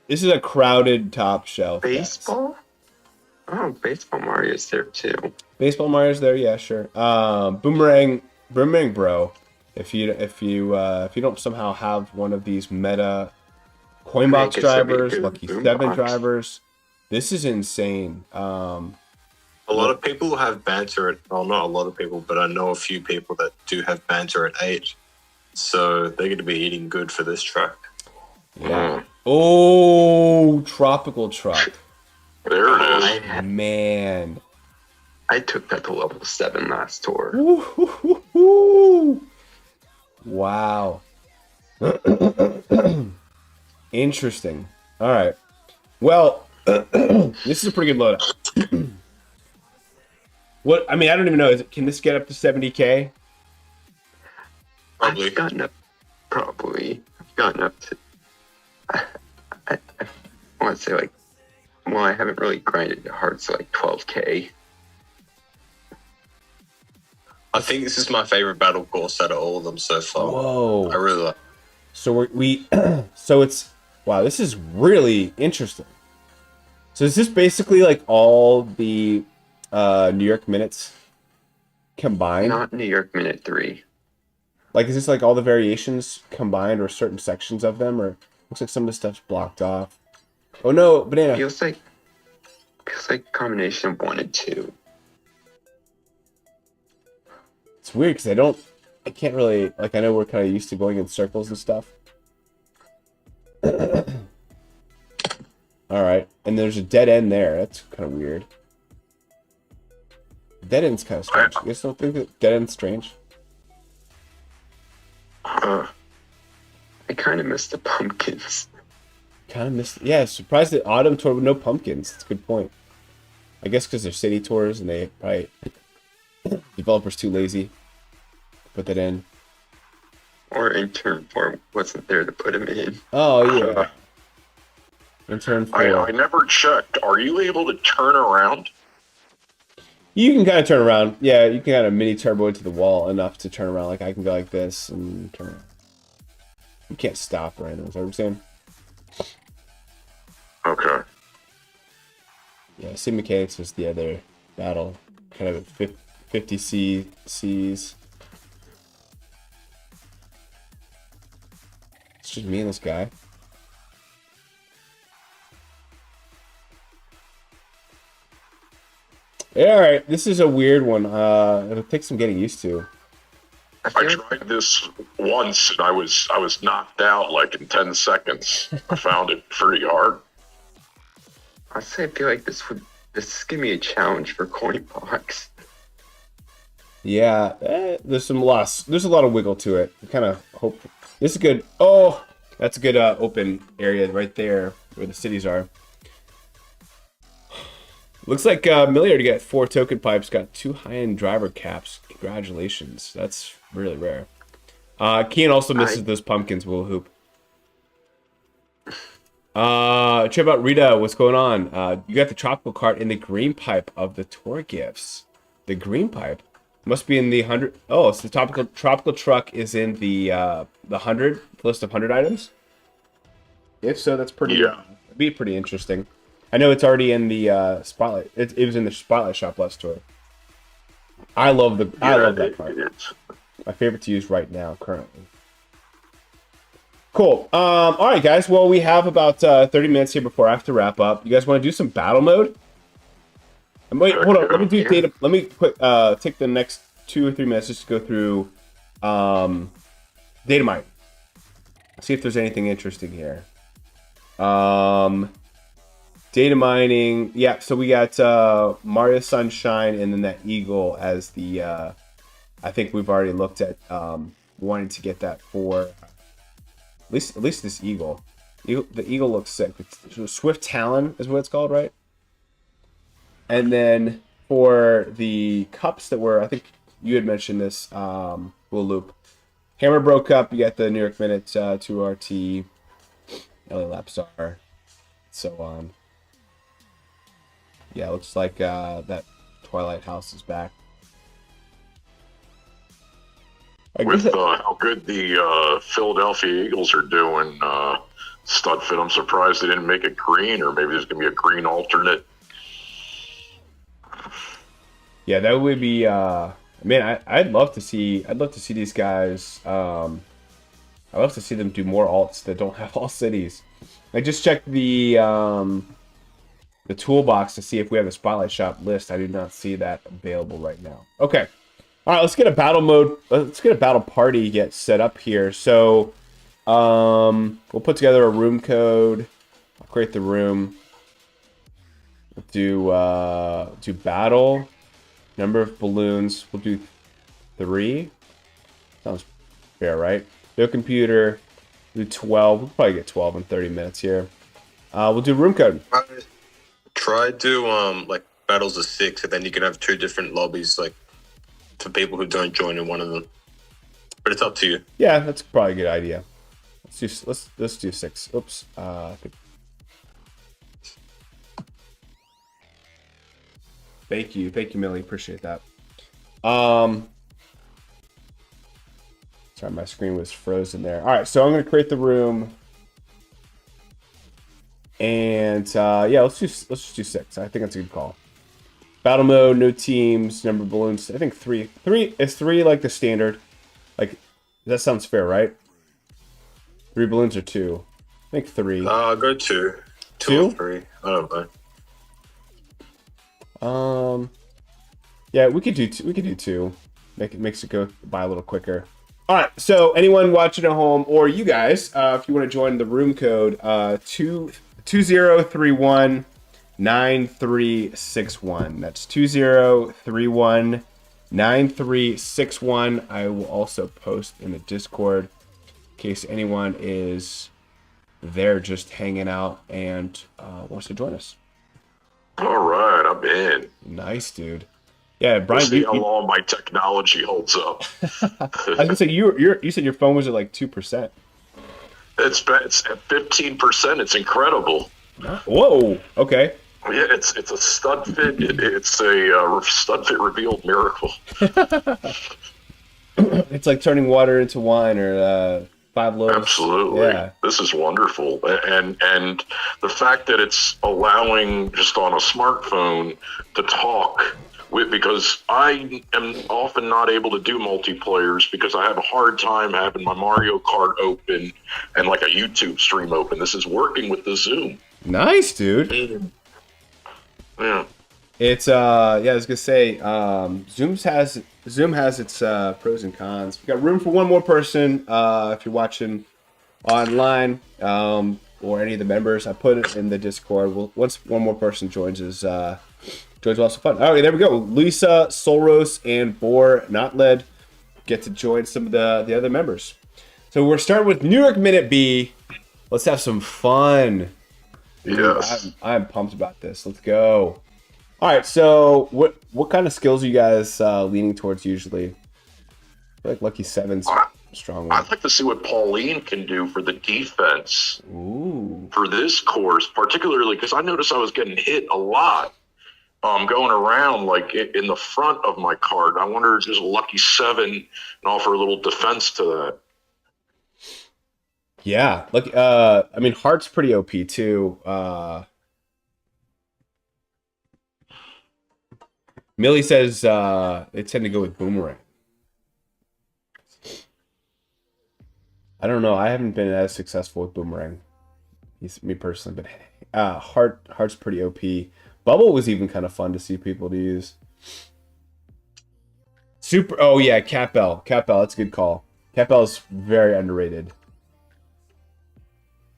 This is a crowded top shelf. Baseball? Guys. Oh, Baseball Mario's there too. Baseball Mario's there, yeah, sure. Boomerang Bro. If you don't somehow have one of these meta Coinbox drivers, Lucky 7 drivers, this is insane. A lot of people have banter at, well, not a lot of people, but I know a few people that do have banter at 8. so they're going to be eating good for this track. Yeah. Oh, tropical truck. There it is. Man. I took that to level 7 last tour. Wow. Interesting. All right. Well, this is a pretty good loadout. What? I mean, I don't even know. Can this get up to 70K? Probably. I've gotten up to. I want to say like, well, I haven't really grinded it hard, so like 12K. I think this is my favorite battle course out of all of them so far. Whoa. I really like. So so it's, wow, this is really interesting. So is this basically like all the New York minutes combined? Not New York Minute 3. Like, is this like all the variations combined or certain sections of them? Or looks like some of the stuff's blocked off. Oh no, banana. Feels like combination of 1 and 2. It's weird because I can't really, like, I know we're kind of used to going in circles and stuff. Alright, and there's a dead end there. That's kind of weird. Dead end's kind of strange. You guys don't think that dead end's strange? I kind of missed the pumpkins. Kind of missed. Yeah, surprised that autumn tour with no pumpkins. That's a good point. I guess because they're city tours and they probably developers too lazy to put that in. Or intern form wasn't there to put them in. Oh yeah. Intern 4. I never checked. Are you able to turn around? You can kind of turn around. Yeah, you can kind of mini turbo into the wall enough to turn around. Like I can go like this and turn around. You can't stop or anything. Is that what I'm saying? Okay. Yeah, same mechanics as the other battle. Kind of at 50 Cs. It's just me and this guy. Yeah, all right. This is a weird one. It'll take some getting used to. I tried this once and I was knocked out like in 10 seconds. I found it pretty hard. I feel like this is gonna be a challenge for Coinbox. Yeah, there's a lot of wiggle to it. I kind of hope this is good. Oh, that's a good open area right there where the cities are. Looks like Milliard got 4 token pipes, got 2 high-end driver caps. Congratulations. That's really rare. Kian also misses those pumpkins, Will Hoop. Check out Rita, what's going on? You got the tropical cart in the green pipe of the tour gifts. The green pipe must be in the 100. Oh, so the tropical truck is in the 100 list of 100 items. If so, that's pretty. Yeah. It'd be pretty interesting. I know it's already in the spotlight. It was in the spotlight shop last tour. I love that card. My favorite to use right now, currently. Cool. All right, guys. Well, we have about 30 minutes here before I have to wrap up. You guys want to do some battle mode? Wait, hold on. Let me do data. Let me take the next 2 or 3 minutes just to go through data mine. See if there's anything interesting here. Data mining. Yeah, so we got Mario Sunshine and then that Eagle as the... I think we've already looked at wanting to get that for... At least this Eagle. The Eagle looks sick. It's Swift Talon is what it's called, right? And then for the cups that were... I think you had mentioned this, Will Loop. Hammer Bro Cup, you got the New York Minute 2RT, LA Lapsar, so on. Yeah, looks like that Twilight House is back. With how good the Philadelphia Eagles are doing, Studfit, I'm surprised they didn't make it green, or maybe there's going to be a green alternate. Yeah, that would be. Man, I'd love to see. I'd love to see these guys. I'd love to see them do more alts that don't have all cities. I just checked the toolbox to see if we have the Spotlight Shop list. I do not see that available right now. Okay. All right, let's get a battle mode. Let's get a battle party get set up here. So, we'll put together a room code. I'll create the room. We'll do battle. Number of balloons. We'll do 3. Sounds fair, right? No computer. We'll do 12. We'll probably get 12 in 30 minutes here. We'll do room code. Try to like battles of 6, and then you can have 2 different lobbies, like for people who don't join in one of them. But it's up to you. Yeah, that's probably a good idea. Let's do 6. Oops. Thank you, Millie. Appreciate that. Sorry, my screen was frozen there. All right, so I'm gonna create the room, and yeah, let's just do 6. I think that's a good call. Battle mode, no teams, number of balloons. I think 3. 3 is 3 like the standard. Like that sounds fair, right? 3 balloons or 2? I think 3. Go 2. 2 or 3. I don't know. Yeah, we could do 2. We could do 2. Makes it go by a little quicker. All right. So anyone watching at home, or you guys, if you want to join the room code, 20319361. That's 20319361. I will also post in the Discord in case anyone is there just hanging out and wants to join us. All right, I'm in. Nice, dude. Yeah, Brian. We'll see how long my technology holds up. I was gonna say you said your phone was at like 2%. It's at 15%. It's incredible. Whoa. Okay. Yeah, it's a Studfit. It's a Studfit revealed miracle. It's like turning water into wine, or 5 loaves. Absolutely. Yeah. This is wonderful, and the fact that it's allowing just on a smartphone to talk. Because I am often not able to do multiplayers because I have a hard time having my Mario Kart open and like a YouTube stream open. This is working with the Zoom. Nice, dude. Yeah. It's I was gonna say Zoom has its pros and cons. We got room for one more person if you're watching online or any of the members. I put it in the Discord. Once one more person joins us. Joins lots of fun. All right, there we go. Lisa, Solros, and Bor Not Led get to join some of the other members. So we're starting with New York Minute B. Let's have some fun. Yes. I'm pumped about this. Let's go. All right, so what kind of skills are you guys leaning towards usually? I feel like Lucky 7's strong one. I'd like to see what Pauline can do for the defense. Ooh. For this course, particularly because I noticed I was getting hit a lot. Going around like in the front of my cart. I wonder if there's a Lucky 7 and offer a little defense to that. Yeah, look. I mean, Heart's pretty OP too. Millie says they tend to go with Boomerang. I don't know. I haven't been as successful with Boomerang. Me personally, but Heart's pretty OP. Bubble was even kind of fun to see people to use. Oh yeah, Cat Bell. That's a good call. Cat Bell is very underrated.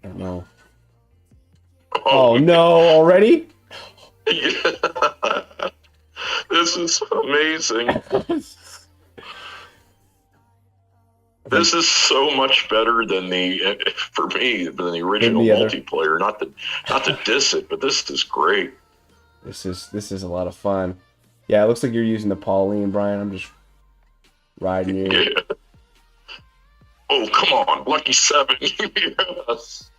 I don't know. Oh no, already? Yeah. This is amazing. This is so much better than for me, than the original multiplayer. Not to diss it, but this is great. This is a lot of fun. Yeah, it looks like you're using the Pauline, Brian. I'm just riding you. Yeah. Oh, come on. Lucky 7. Yes.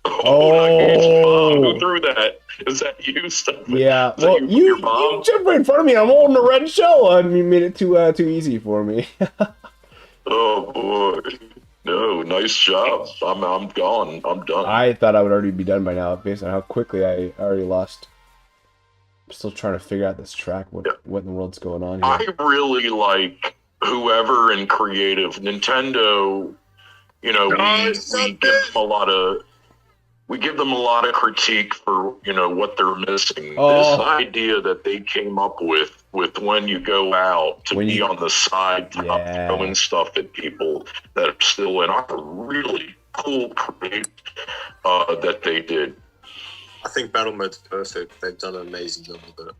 Oh. Who threw that? Is that you, Steph? Yeah. Well, you jumped right in front of me. I'm holding a red shell, and you made it too easy for me. Oh, boy. No, nice job. I'm gone. I'm done. I thought I would already be done by now, based on how quickly I already lost. I'm still trying to figure out this track. What in the world's going on here? I really like whoever in creative Nintendo. You know, we give them a lot of we give them a lot of critique for what they're missing. Oh. This idea that they came up with when you go out to be on the side throwing stuff at people that are still in a really cool parade that they did. I think battle mode's perfect. They've done an amazing job with it.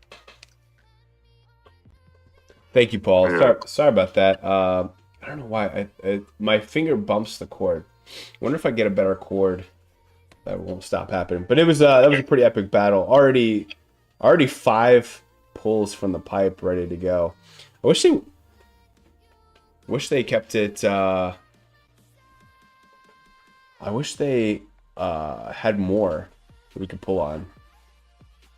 Thank you, Paul. Yeah. Sorry about that. I don't know why my finger bumps the cord. I wonder if I get a better cord. That won't stop happening. But it was that was a pretty epic battle. Already 5 pulls from the pipe ready to go. I wish they kept it. I wish they had more that we could pull on.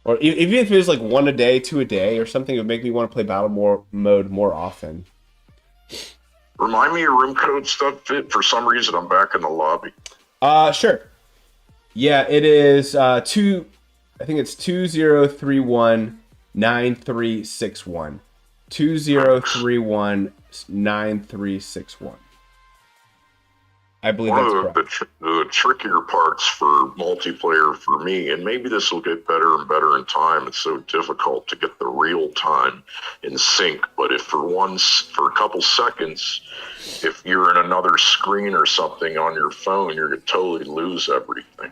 Or even if it was like 1 a day, 2 a day, or something, it would make me want to play battle mode more often. Remind me your room code, Studfit. For some reason, I'm back in the lobby. Sure. Yeah, it is I think it's 20319361. 20319361. I believe One that's of correct. the trickier parts for multiplayer for me, and maybe this will get better and better in time. It's so difficult to get the real time in sync. But if for a couple seconds, if you're in another screen or something on your phone, you're going to totally lose everything.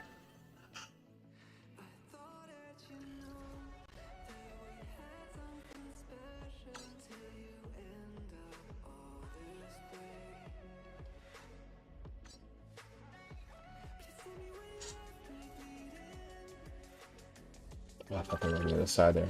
Oh, I thought they were on the other side there.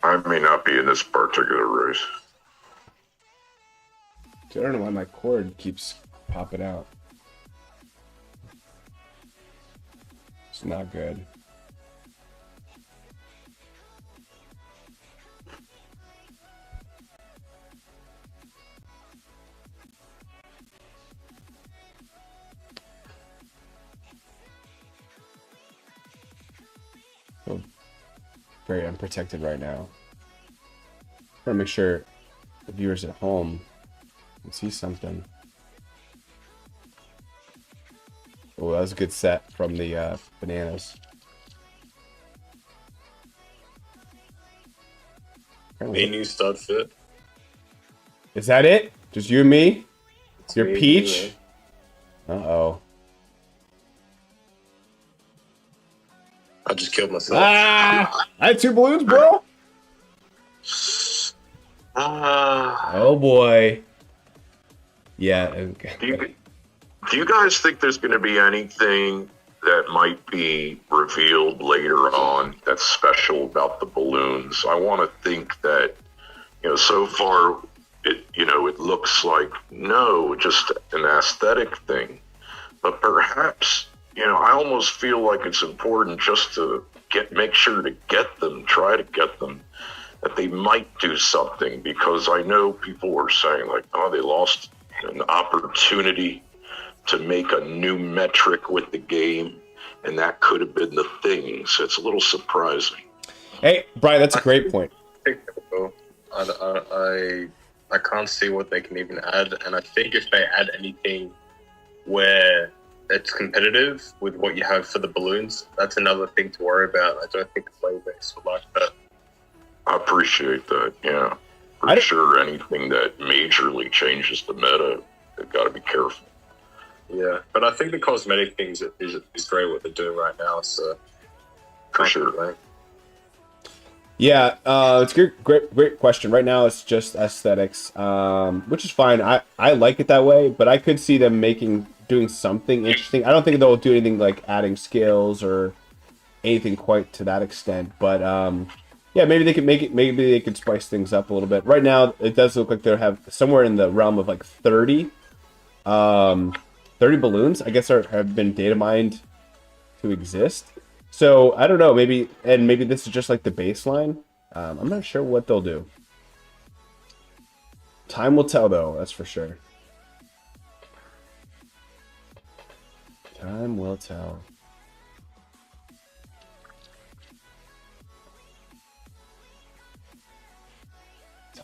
I may not be in this particular race. I don't know why my cord keeps popping out. It's not good. Oh, very unprotected right now. Trying to make sure the viewers at home can see something. Oh, that was a good set from the bananas. Me and you, Studfit. Is that it? Just you and me? It's Your me and peach? you, Uh-oh. I just killed myself. Ah! I had 2 balloons, bro! Oh boy. Yeah. Okay. Do you guys think there's going to be anything that might be revealed later on that's special about the balloons? I want to think that, so far it looks like just an aesthetic thing, but perhaps, I almost feel like it's important just to make sure to try to get them, that they might do something, because I know people were saying like, oh, they lost an opportunity to make a new metric with the game, and that could have been the thing. So it's a little surprising. Hey, Brian, that's a great point. I can't see what they can even add, and I think if they add anything where it's competitive with what you have for the balloons, that's another thing to worry about. I don't think the play base would like that. I appreciate that, yeah. For sure, anything that majorly changes the meta, they've got to be careful. Yeah, but I think the cosmetic things is great what they're doing right now, so... For sure. Right? Yeah, it's a great question. Right now, it's just aesthetics, which is fine. I like it that way, but I could see them doing something interesting. I don't think they'll do anything like adding skills or anything quite to that extent. But yeah, maybe they could make it. Maybe they could spice things up a little bit. Right now, it does look like they have somewhere in the realm of like 30 balloons. I guess have been data mined to exist. So I don't know, maybe this is just like the baseline. I'm not sure what they'll do. Time will tell, though. That's for sure. Time will tell.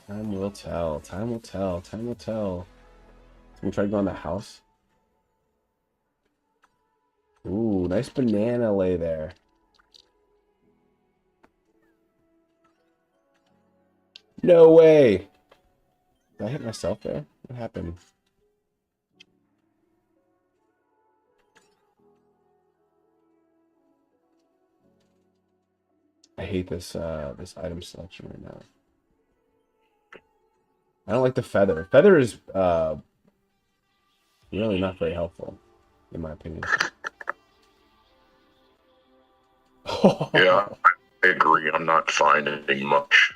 Time will tell. Time will tell. Time will tell. Someone try to go in the house. Ooh, nice banana lay there. No way. Did I hit myself there? What happened? I hate this this item selection right now. I don't like the feather. Feather is really not very helpful, in my opinion. Yeah, I agree. I'm not finding much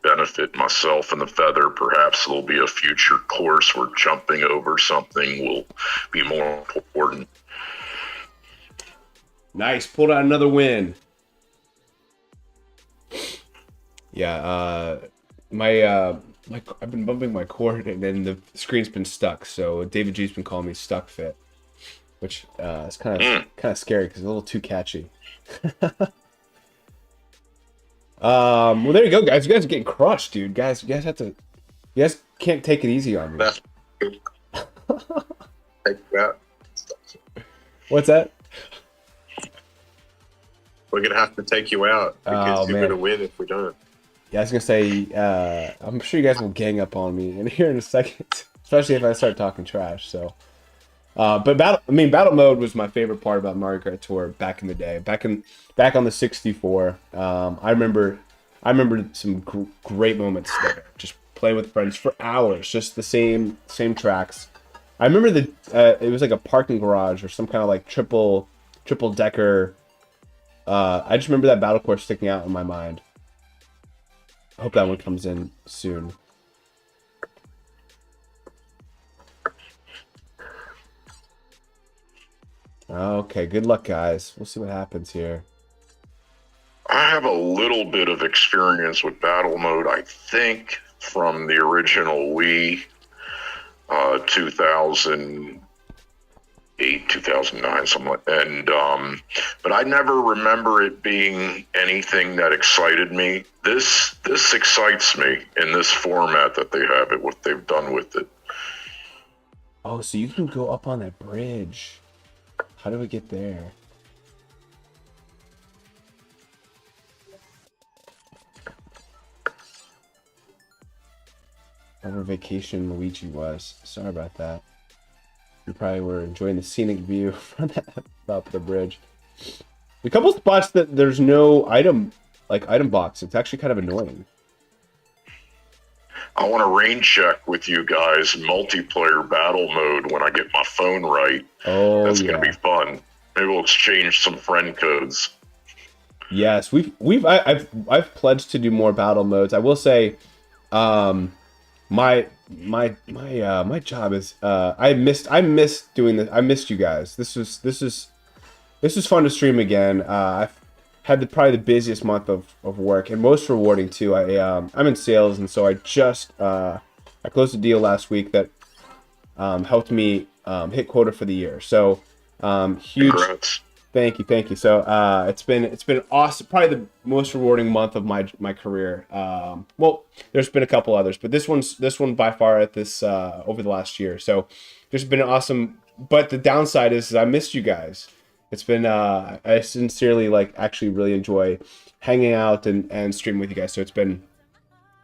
benefit myself in the feather. Perhaps there'll be a future course where jumping over something will be more important. Nice, pulled out another win. Yeah, I've been bumping my cord and then the screen's been stuck. So David G's been calling me Studfit, which is kind of scary because it's a little too catchy. Well, there you go, guys. You guys are getting crushed, dude. You guys can't take it easy on me. What's that? We're gonna have to take you out because you're gonna win if we don't. Yeah, I was gonna say, I'm sure you guys will gang up on me here in a second, especially if I start talking trash. So, but battle mode was my favorite part about Mario Kart Tour back in the day. Back on the 64, I remember some great moments there. Just playing with friends for hours, just the same tracks. I remember it was like a parking garage or some kind of like triple decker. I just remember that battle course sticking out in my mind. I hope that one comes in soon. Okay, good luck, guys. We'll see what happens here. I have a little bit of experience with battle mode, I think, from the original Wii, 2008, 2009, something like that. And, but I never remember it being anything that excited me. This excites me in this format that they have it, what they've done with it. Oh, so you can go up on that bridge. How do we get there? Whatever vacation Luigi was. Sorry about that. You probably were enjoying the scenic view from that up the bridge. A couple spots that there's no item box. It's actually kind of annoying. I want to rain check with you guys multiplayer battle mode when I get my phone right. Oh, that's gonna be fun. Maybe we'll exchange some friend codes. Yes, I've pledged to do more battle modes. I will say, my job is I missed doing this. I missed you guys. This was fun to stream again. I've had probably the busiest month of work and most rewarding too. I'm in sales, and so I closed a deal last week that helped me hit quota for the year. So huge. Congrats. Thank you. So it's been awesome. Probably the most rewarding month of my career. Well, there's been a couple others, but this one by far at this over the last year. So there's been awesome. But the downside is I missed you guys. It's been I sincerely actually really enjoy hanging out and streaming with you guys. So it's been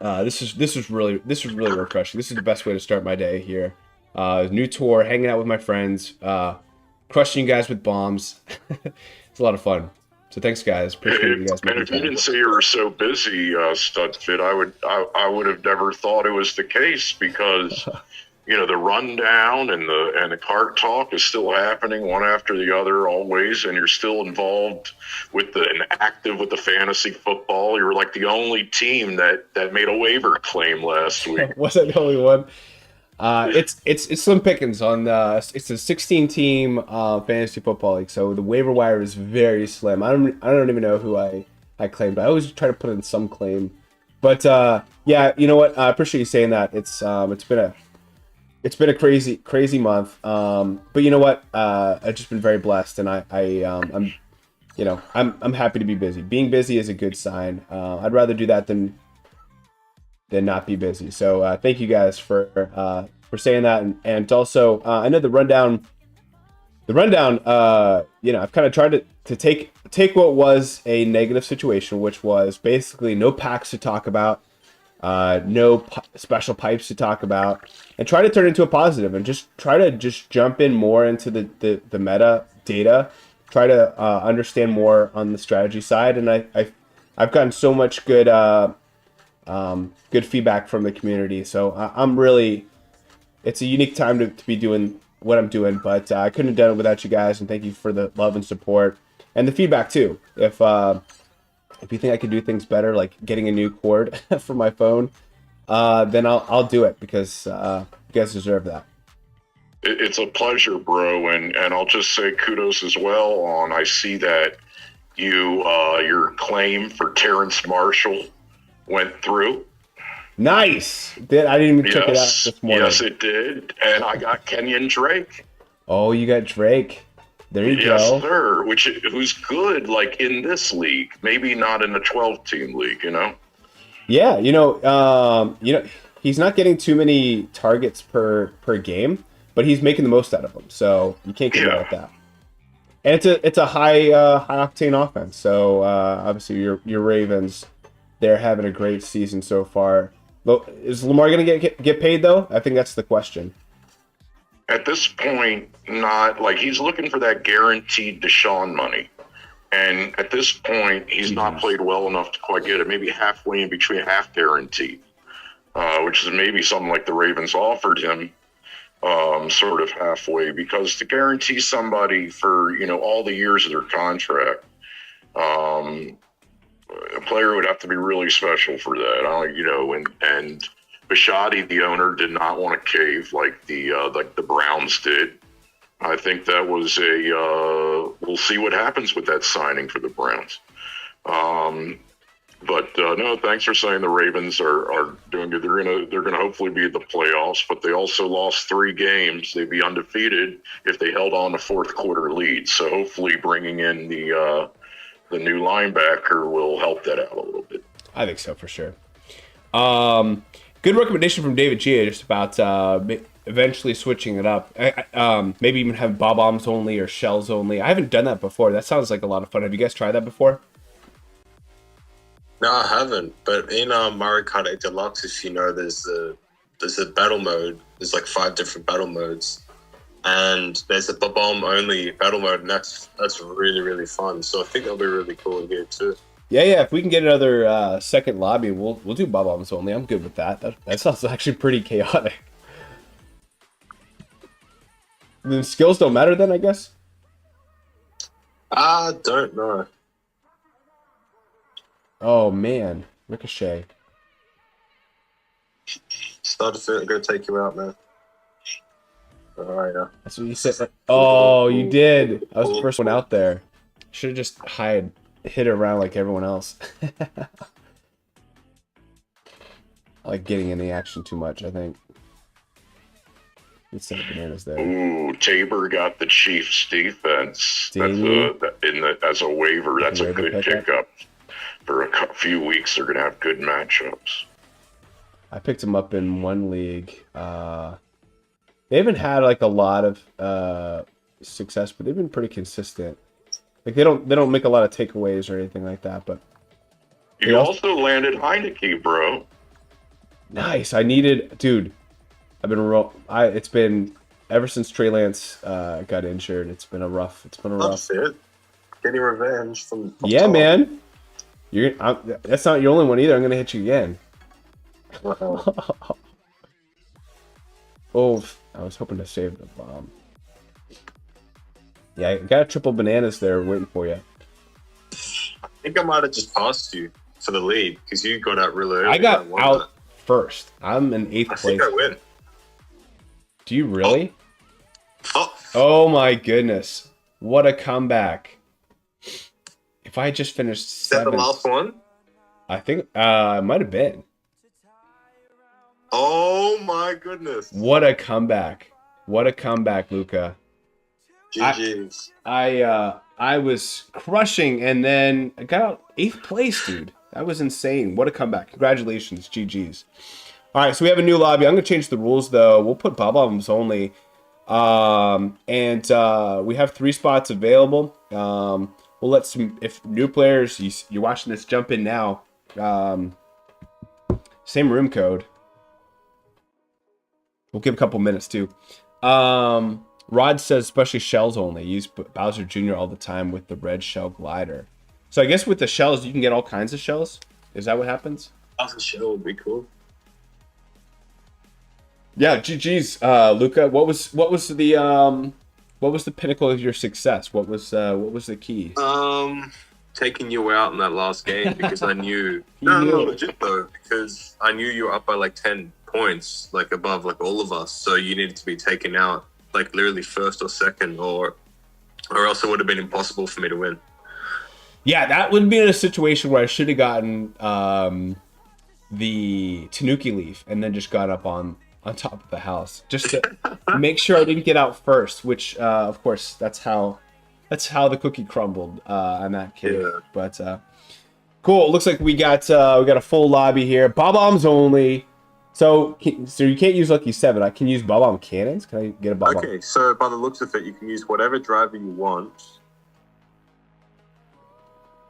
this is really refreshing. This is the best way to start my day here. New tour, hanging out with my friends. Crushing you guys with bombs. It's a lot of fun. So thanks, guys. Appreciate you guys. And if you didn't say you were so busy, Studfit, I would have never thought it was the case because the rundown and the Kart talk is still happening one after the other always, and you're still involved and active with the fantasy football. You were like the only team that made a waiver claim last week. Was I the only one? It's slim pickings on it's a 16 team fantasy football league, so the waiver wire is very slim. I don't even know who I claimed. I always try to put in some claim, But yeah, you know what? I appreciate you saying that. It's been a crazy month. But you know what? I've just been very blessed, and I'm happy to be busy. Being busy is a good sign. I'd rather do that than not be busy. So thank you guys for saying that, and also I know the rundown. I've kind of tried to take what was a negative situation, which was basically no packs to talk about, no special pipes to talk about, and try to turn it into a positive, and try to jump in more into the meta data, try to understand more on the strategy side, and I've gotten so much good feedback from the community. So it's a unique time to be doing what I'm doing, but I couldn't have done it without you guys, and thank you for the love and support and the feedback too. If you think I could do things better, like getting a new cord for my phone, then I'll do it, because you guys deserve that. It's a pleasure, bro, and I'll just say kudos as well on, I see that your claim for Terrence Marshall went through. Nice. I didn't even check it out this morning. Yes, it did. And I got Kenyon Drake. Oh, you got Drake. There you go. Yes, sir. Who's good, like in this league, maybe not in a 12-team league, you know? Yeah, he's not getting too many targets per game, but he's making the most out of them. So you can't get mad at that. And it's a high octane offense. So obviously your Ravens, they're having a great season so far. Is Lamar going to get paid though? I think that's the question. At this point, not. Like, he's looking for that guaranteed Deshaun money. And at this point, he's not played well enough to quite get it. Maybe halfway in between, half guaranteed, which is maybe something like the Ravens offered him, sort of halfway, because to guarantee somebody for, all the years of their contract, a player would have to be really special for that. And Bisciotti, the owner, did not want to cave like the Browns did. I think that was we'll see what happens with that signing for the Browns. But no, thanks for saying the Ravens are doing good. They're gonna hopefully be in the playoffs, but they also lost 3 games. They'd be undefeated if they held on to fourth quarter lead. So hopefully bringing in the new linebacker will help that out a little bit. I think so, for sure. Good recommendation from David Gia, just about eventually switching it up. Maybe even have bob-ombs only or shells only. I haven't done that before. That sounds like a lot of fun. Have you guys tried that before? No, I haven't. But in Mario Kart 8 Deluxe, if you know, there's a battle mode. There's like 5 different battle modes. And there's a bob-omb only battle mode, and that's really, really fun. So I think that'll be really cool in here too. Yeah. If we can get another second lobby, we'll do bob-ombs only. I'm good with that. That sounds actually pretty chaotic. The skills don't matter then, I guess? I don't know. Oh, man. Ricochet. Studfit, gonna take you out, man. Alright, yeah. That's what you said. Oh, you did. I was the first one out there. Should have just hit it around like everyone else. I like getting in the action too much, I think. Let's send bananas there. Ooh, Tabor got the Chiefs defense. Did As a waiver. That's a good pickup. For a few weeks, they're going to have good matchups. I picked him up in one league. They haven't had like a lot of success, but they've been pretty consistent. Like they don't make a lot of takeaways or anything like that. But you also landed Heineke, bro. Nice. Dude. It's been ever since Trey Lance got injured. It's been a rough. That's it. Getting revenge from yeah, top. Man. That's not your only one either. I'm gonna hit you again. Oh, I was hoping to save the bomb. Yeah, I got a triple bananas there waiting for you. I think I might have just passed you for the lead because you got out really early. I got out first. I'm in 8th place. I think I win. Do you really? Oh my goodness. What a comeback. If I had just finished 7th. Is that the last one? I think it might have been. Oh my goodness! What a comeback! What a comeback, Luca. GG's. I was crushing, and then I got out 8th place, dude. That was insane. What a comeback! Congratulations, GG's. All right, so we have a new lobby. I'm gonna change the rules though. We'll put bombs only, and we have 3 spots available. We'll let some, if new players you're watching this, jump in now. Same room code. We'll give a couple minutes too. Rod says especially shells only. Use Bowser Jr. all the time with the red shell glider. So I guess with the shells you can get all kinds of shells. Is that what happens? Bowser shell would be cool. Yeah, GG's, Luca. What was the pinnacle of your success? What was the key? Taking you out in that last game because I knew. No, legit though, because I knew you were up by like 10 points, like above like all of us. So you needed to be taken out, like literally first or second, or else it would have been impossible for me to win. Yeah, that would be in a situation where I should have gotten the Tanuki leaf and then just got up on top of the house just to make sure I didn't get out first. Which, of course, that's how the cookie crumbled on that kid. Yeah. But cool. It looks like we got a full lobby here. Bob-ombs only. So you can't use Lucky 7. I can use Bob-omb cannons. Can I get a Bob-omb? Okay, so by the looks of it, you can use whatever driver you want.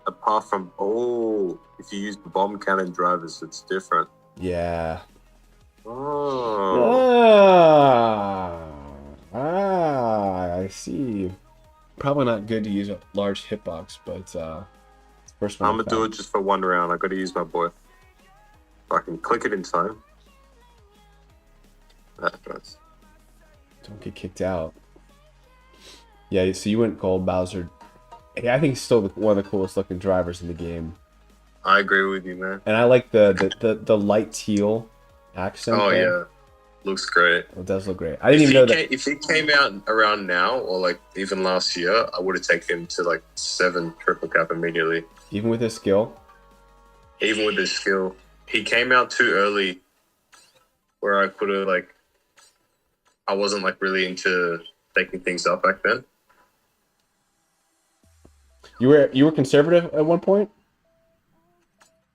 Apart from, if you use the bomb cannon drivers, it's different. Yeah. I see. Probably not good to use a large hitbox, but first one. I'm gonna do it just for one round. I gotta use my boy. If I can click it in time. That does. Don't get kicked out. Yeah, so you went gold, Bowser. Yeah, I think he's still one of the coolest looking drivers in the game. I agree with you, man. And I like the light teal accent. Oh yeah, looks great. It does look great. I didn't even know that. If he came out around now, or like even last year, I would have taken him to like 7 triple cap immediately. Even with his skill. Even with his skill, he came out too early, where I could have like. I wasn't like really into taking things up back then. You were conservative at one point?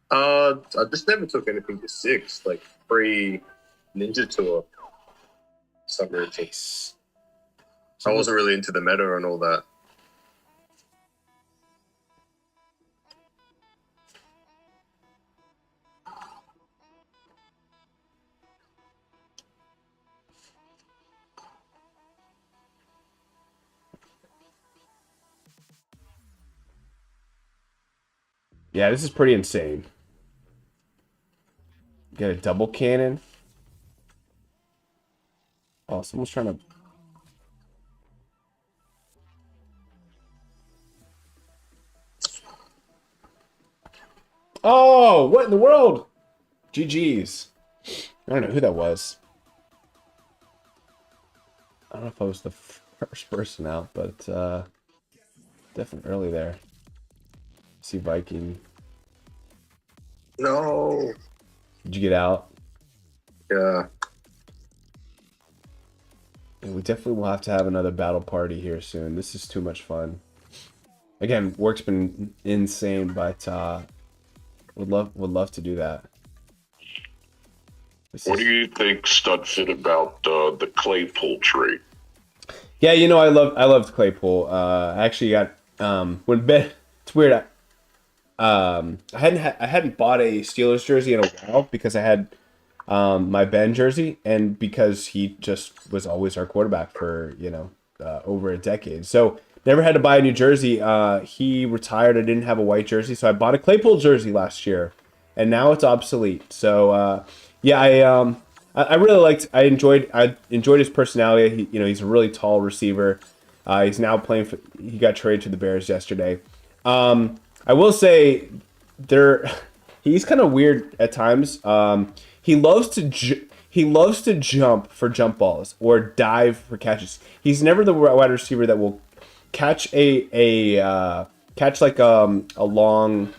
I just never took anything to 6, like pre-Ninja Tour. Nice. I wasn't really into the meta and all that. Yeah, this is pretty insane. Get a double cannon. Oh, someone's trying to... Oh, what in the world? GG's. I don't know who that was. I don't know if I was the first person out, but definitely early there. See Viking. No. Did you get out? Yeah. And we definitely will have to have another battle party here soon. This is too much fun. Again, work's been insane, but would love to do that. What do you think, Studfit, about the Claypool tree? Yeah, you know, I loved Claypool. I actually got when Ben. It's weird. I hadn't bought a Steelers jersey in a while because I had my Ben jersey, and because he just was always our quarterback for over a decade. So never had to buy a new jersey. He retired. I didn't have a white jersey, so I bought a Claypool jersey last year, and now it's obsolete. So yeah, I really liked. I enjoyed his personality. He's a really tall receiver. He's now playing for. He got traded to the Bears yesterday. I will say, he's kind of weird at times. He loves to jump for jump balls or dive for catches. He's never the wide receiver that will catch a long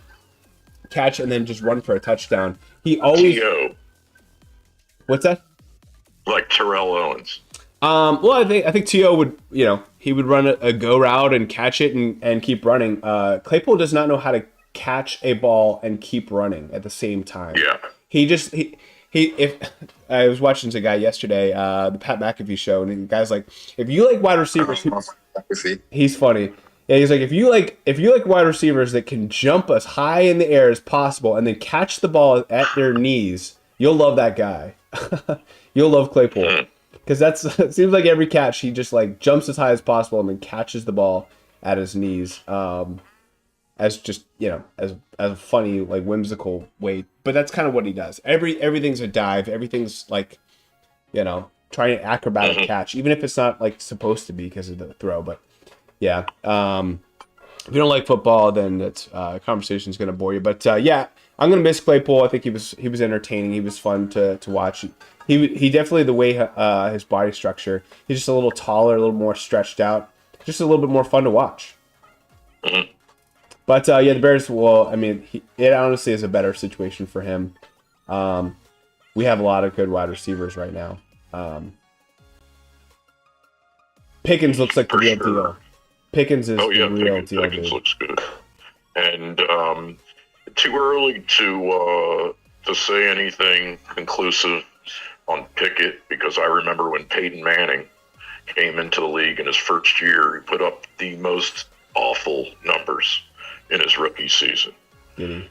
catch and then just run for a touchdown. He always. T.O. What's that? Like Terrell Owens. Well, I think T.O. would, he would run a go route and catch it and keep running. Claypool does not know how to catch a ball and keep running at the same time. Yeah. If I was watching a guy yesterday, the Pat McAfee show, and the guy's like, if you like wide receivers, he's funny. Yeah, he's like, if you like wide receivers that can jump as high in the air as possible and then catch the ball at their knees, you'll love that guy. You'll love Claypool. Because it seems like every catch, he just like jumps as high as possible and then catches the ball at his knees, as just as a funny, like, whimsical way. But that's kind of what he does. Everything's a dive. Everything's like, trying an acrobatic catch, even if it's not like supposed to be because of the throw. But yeah, if you don't like football, then that conversation's gonna bore you. But yeah, I'm gonna miss Claypool. I think he was entertaining. He was fun to watch. He definitely, the way his body structure, he's just a little taller, a little more stretched out, just a little bit more fun to watch. But yeah, the Bears will. I mean, it honestly is a better situation for him. We have a lot of good wide receivers right now. Pickens looks like the real deal. Pickens is the real deal. Pickens looks good, and too early to say anything conclusive on Pickett, because I remember when Peyton Manning came into the league in his first year, he put up the most awful numbers in his rookie season. And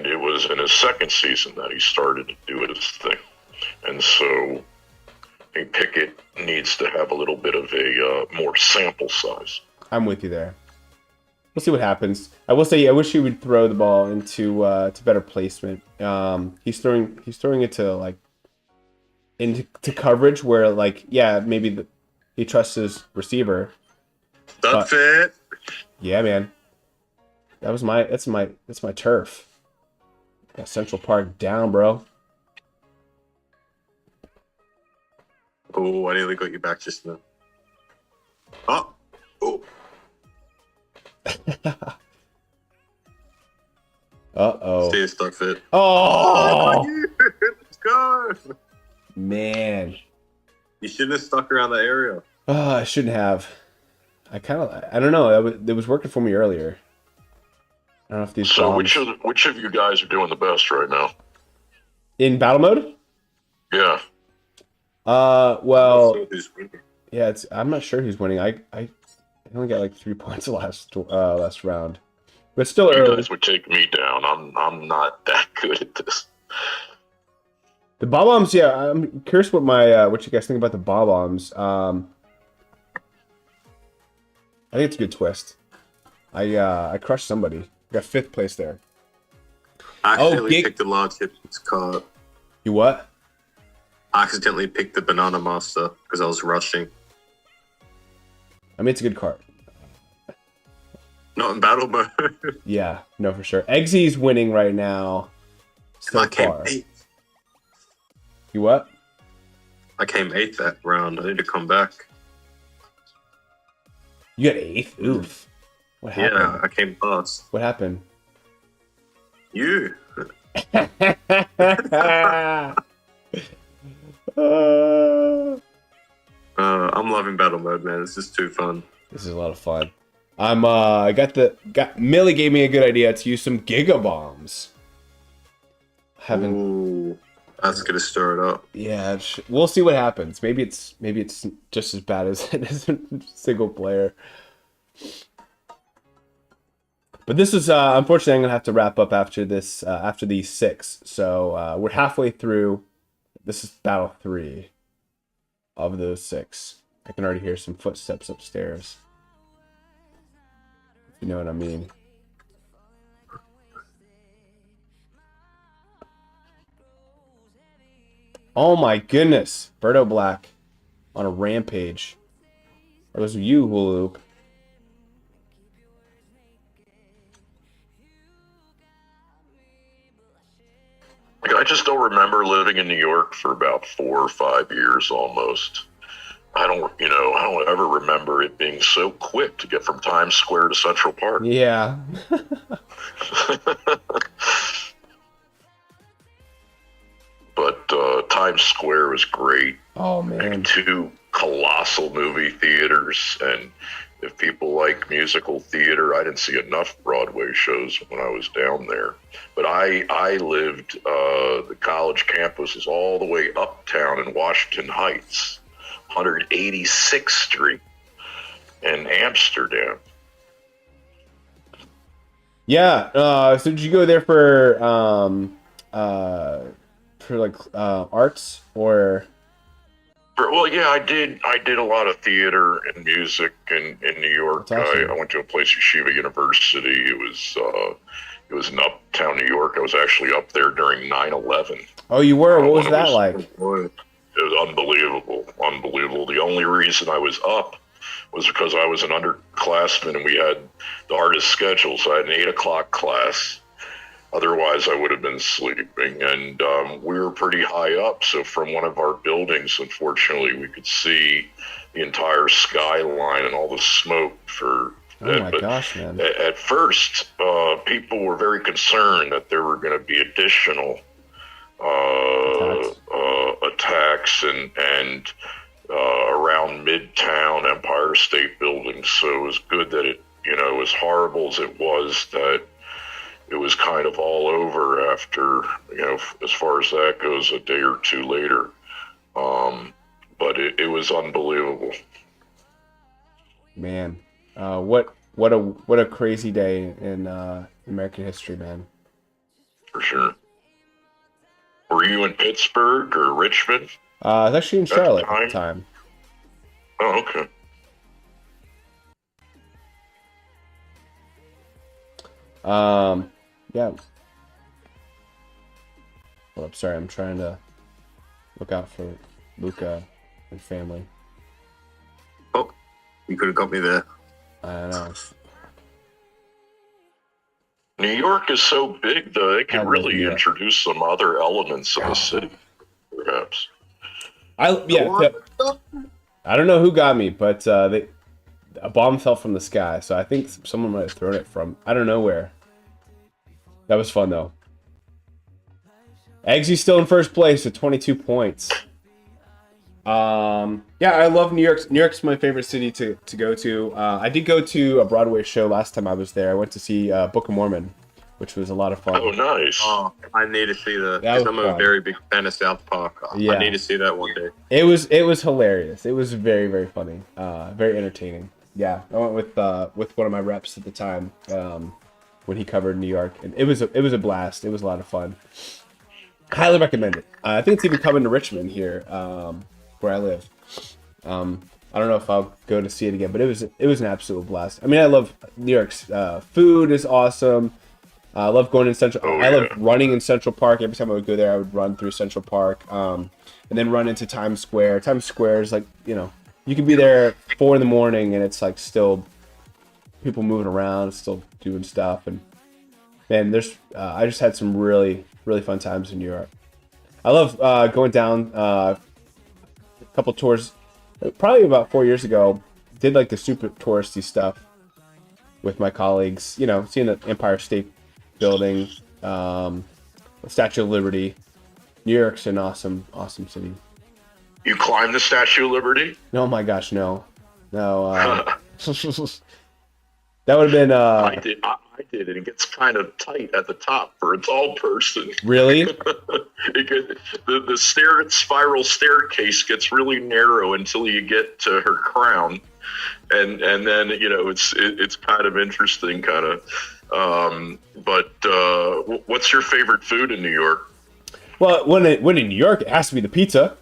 it was in his second season that he started to do his thing. And so I think Pickett needs to have a little bit of a more sample size. I'm with you there. We'll see what happens. I will say, I wish he would throw the ball into to better placement. He's throwing it to into coverage where, like, yeah, maybe he trusts his receiver. Studfit. Yeah, man. That's my turf. Got Central Park down, bro. Oh, I nearly got you back just now. Oh. Uh-oh. Stay Studfit. Oh! Let's go! Man. You shouldn't have stuck around that area. Oh, I shouldn't have. I don't know. It was working for me earlier. I don't know if these. So which of you guys are doing the best right now? In battle mode? Yeah. Well, yeah. I'm not sure who's winning. I only got like 3 points last round, but still early. You guys would take me down. I'm not that good at this. The Bob Bombs, yeah. I'm curious what you guys think about the Bob Bombs. I think it's a good twist. I crushed somebody. I got 5th place there. I accidentally picked the large hips card. You what? I accidentally picked the Banana Master because I was rushing. I mean, it's a good card. Not in battle mode. Yeah, no, for sure. Eggsy's winning right now. So I came far. 8th. You what? I came 8th that round. I need to come back. You got 8th? Oof. What happened? Yeah, I came last. What happened? You. I'm loving battle mode, man. This is too fun. This is a lot of fun. Millie gave me a good idea to use some Giga Bombs. Ooh, that's gonna stir it up. Yeah, we'll see what happens. Maybe it's just as bad as it is in single player. But this is unfortunately, I'm gonna have to wrap up after this. After these 6, so we're halfway through. This is battle 3 of those 6. I can already hear some footsteps upstairs. If you know what I mean. Oh my goodness, Berto Black on a rampage. That was you, Hula Hoop. I just don't remember living in New York for about 4 or 5 years almost. I don't ever remember it being so quick to get from Times Square to Central Park. Yeah. Times Square was great. Oh man, Like 2 colossal movie theaters, and if people like musical theater, I didn't see enough Broadway shows when I was down there. But I lived, the college campus is all the way uptown in Washington Heights, 186th Street in Amsterdam. yeah. So did you go there for like arts or? Well, yeah, I did a lot of theater and music in New York. That's awesome. I went to a place, Yeshiva University. It was in uptown New York. I was actually up there during 9/11. Oh, you were? What was that like? It was unbelievable, unbelievable. The only reason I was up was because I was an underclassman and we had the hardest schedule. So I had an 8 o'clock class. Otherwise, I would have been sleeping, and we were pretty high up. So from one of our buildings, unfortunately, we could see the entire skyline and all the smoke for. Oh my gosh, man! At first, people were very concerned that there were going to be additional attacks and around Midtown, Empire State Building. So it was good that it, as horrible as it was, that it was kind of all over after, as far as that goes, a day or two later. But it was unbelievable. Man, what a crazy day in American history, man. For sure. Were you in Pittsburgh or Richmond? I was actually in Charlotte at the time. Oh, okay. Yeah. Well, I'm sorry. I'm trying to look out for Luca and family. Oh, you could have got me there. I don't know. New York is so big, though, it could really introduce some other elements of the city, perhaps. I don't know who got me, but a bomb fell from the sky, so I think someone might have thrown it from I don't know where. That was fun though. Eggsy's still in first place with 22 points. Yeah, I love New York. New York's my favorite city to go to. I did go to a Broadway show last time I was there. I went to see Book of Mormon, which was a lot of fun. Oh, nice. Oh, I need to see that. That was I'm fun. a very big fan of South Park. Yeah. I need to see that one day. It was hilarious. It was very, very funny. Very entertaining. Yeah, I went with one of my reps at the time when he covered New York, and it was a blast. It was a lot of fun. Highly recommend it. I think it's even coming to Richmond here, where I live. I don't know if I'll go to see it again, but it was an absolute blast. I mean, I love New York's food is awesome. I love going in Central. Oh, I love running in Central Park. Every time I would go there, I would run through Central Park, and then run into Times Square. Times Square is like, you can be there at 4 a.m. and it's like still people moving around, still doing stuff. And man, I just had some really, really fun times in New York. I love going down a couple tours. Probably about 4 years ago, did like the super touristy stuff with my colleagues. Seeing the Empire State Building, the Statue of Liberty. New York's an awesome, awesome city. You climbed the Statue of Liberty? Oh my gosh, no. That would have been. I did, and it gets kind of tight at the top for a tall person. Really? The spiral staircase gets really narrow until you get to her crown, and then it's kind of interesting, kind of. But what's your favorite food in New York? Well, when in New York, it has to be the pizza.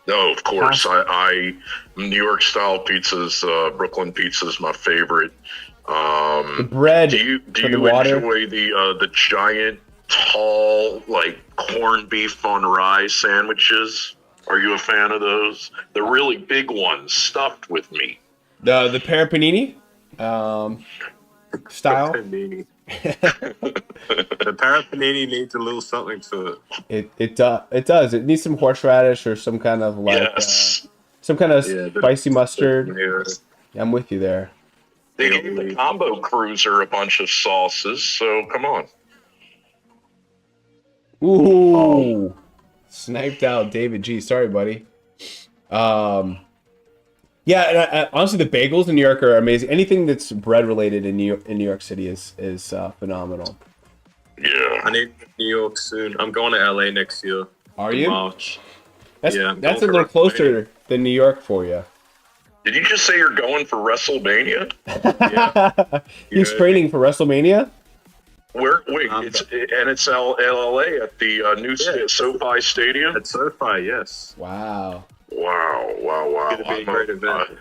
No, of course. I New York style pizzas, Brooklyn pizza is my favorite. The bread. Do you water. enjoy the giant, tall, like corned beef on rye sandwiches? Are you a fan of those? The really big ones, stuffed with meat. The parapanini style. The parapanini needs a little something to it. It does. It needs some horseradish or some kind of some kind of spicy mustard. Yeah, I'm with you there. They gave the combo cruiser a bunch of sauces, so come on. Ooh. Sniped out David G. Sorry, buddy. Yeah, and honestly, the bagels in New York are amazing. Anything that's bread related in New York City is phenomenal. Yeah. I need New York soon. I'm going to LA next year. Are in you? March. That's Yeah, a little closer than New York for you. Did you just say you're going for WrestleMania? Yeah. He's training for WrestleMania? Wait, it's LA at the new SoFi Stadium? At SoFi, yes. Wow. Wow. It's going to be a great event.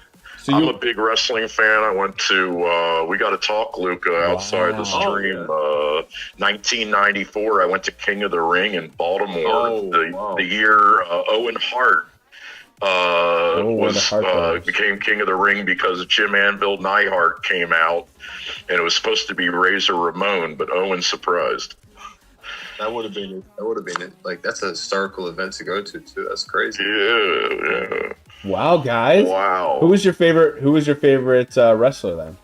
I'm a big wrestling fan. I went to, we got to talk, Luca, outside the stream. 1994, I went to King of the Ring in Baltimore. The year Owen Hart became King of the Ring because Jim Anvil Neidhart came out, and it was supposed to be Razor Ramon, but Owen surprised. That would have been it. Like, that's a historical event to go to too. That's crazy. Yeah. Wow, guys. Wow. Who was your favorite wrestler then?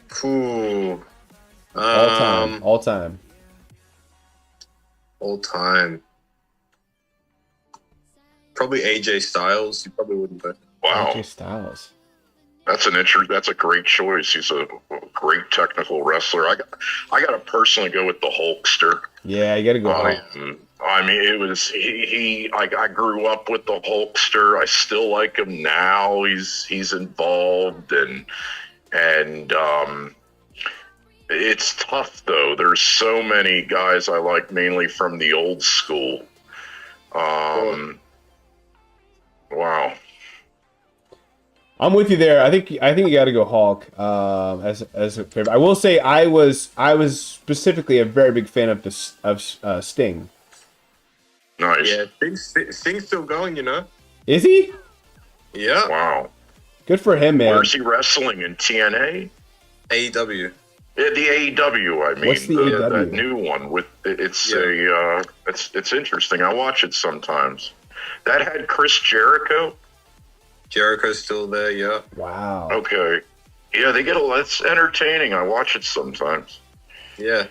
Cool. All time. Probably AJ Styles. You probably wouldn't know. Wow. AJ Styles. That's a great choice. He's a great technical wrestler. I got to personally go with the Hulkster. Yeah, you got to go Hulk. I mean, it was I grew up with the Hulkster. I still like him now. He's involved and it's tough though. There's so many guys I like, mainly from the old school. Wow. I'm with you there. I think you got to go Hulk as a favorite. I will say I was specifically a very big fan of Sting. Nice. Yeah, Sting's still going, you know. Is he? Yeah. Wow. Good for him, man. Where's he wrestling, in TNA? AEW. Yeah, the AEW. I mean, what's the AEW? That new one with it's interesting. I watch it sometimes. That had Chris Jericho. Jericho's still there, yeah. Wow. Okay. Yeah, they get it's entertaining. I watch it sometimes. Yeah.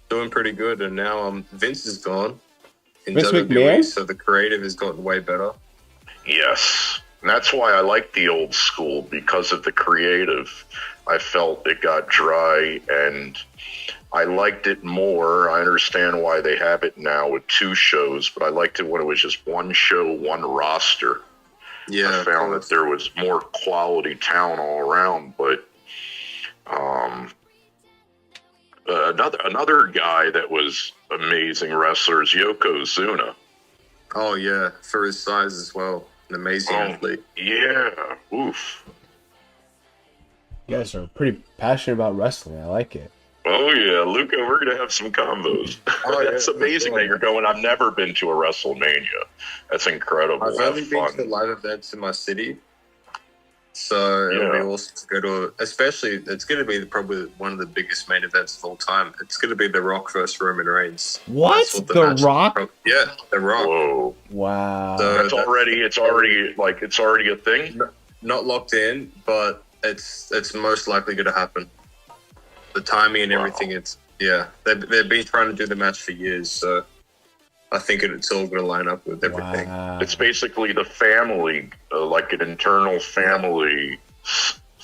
Doing pretty good, and now Vince is gone in Vince WWE, McMahon? so the creative has gotten way better. Yes. And that's why I like the old school, because of the creative. I felt it got dry, and I liked it more. I understand why they have it now with 2 shows, but I liked it when it was just 1 show, 1 roster. Yeah, I found that there was more quality talent all around, but another guy that was amazing wrestler is Yokozuna. Oh yeah, for his size as well, an amazing athlete. Yeah, oof. You guys are pretty passionate about wrestling. I like it. Oh yeah, Luca, we're gonna have some combos. That's amazing that you're going. I've never been to a WrestleMania. That's incredible. I've only been to live events in my city, so it'll be awesome to go to. Especially, it's going to be probably one of the biggest main events of all time. It's going to be The Rock versus Roman Reigns. What? The Rock? Yeah, The Rock. Whoa! Wow. So it's already a thing. Not locked in, but it's most likely going to happen. The timing and everything, they've been trying to do the match for years, so I think it's all going to line up with everything. Wow. It's basically the family, like an internal family,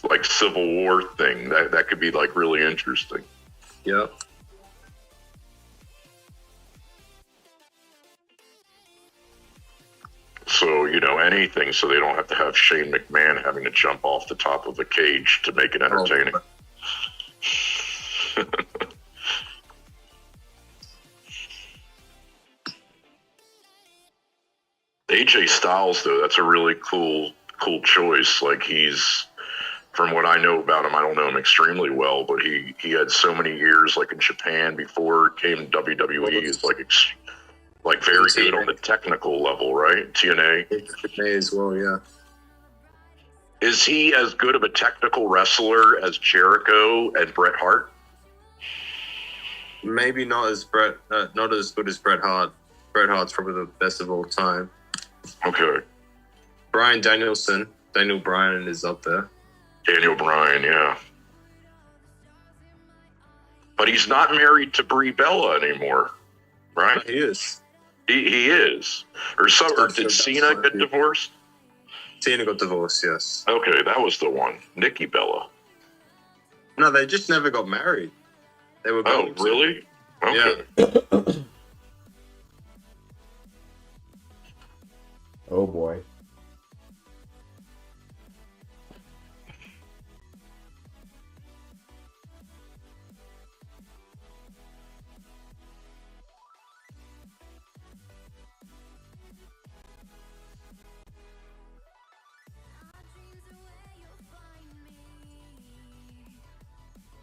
like Civil War thing. That could be like really interesting. Yeah. So, anything so they don't have to have Shane McMahon having to jump off the top of a cage to make it entertaining. AJ Styles, though, that's a really cool choice. Like, he's, from what I know about him, I don't know him extremely well, but he had so many years, like in Japan before it came to WWE. He's like very good on the technical level, right? TNA. TNA as well, yeah. Is he as good of a technical wrestler as Jericho and Bret Hart? Maybe not as good as Bret Hart. Bret Hart's probably the best of all time. Okay. Daniel Bryan is up there. Daniel Bryan, yeah. But he's not married to Brie Bella anymore. right? He is. He is. Or did Cena get divorced? Cena got divorced, yes. Okay, that was the one. Nikki Bella. No, they just never got married. They were going to. Really? Okay. Yeah. Oh boy.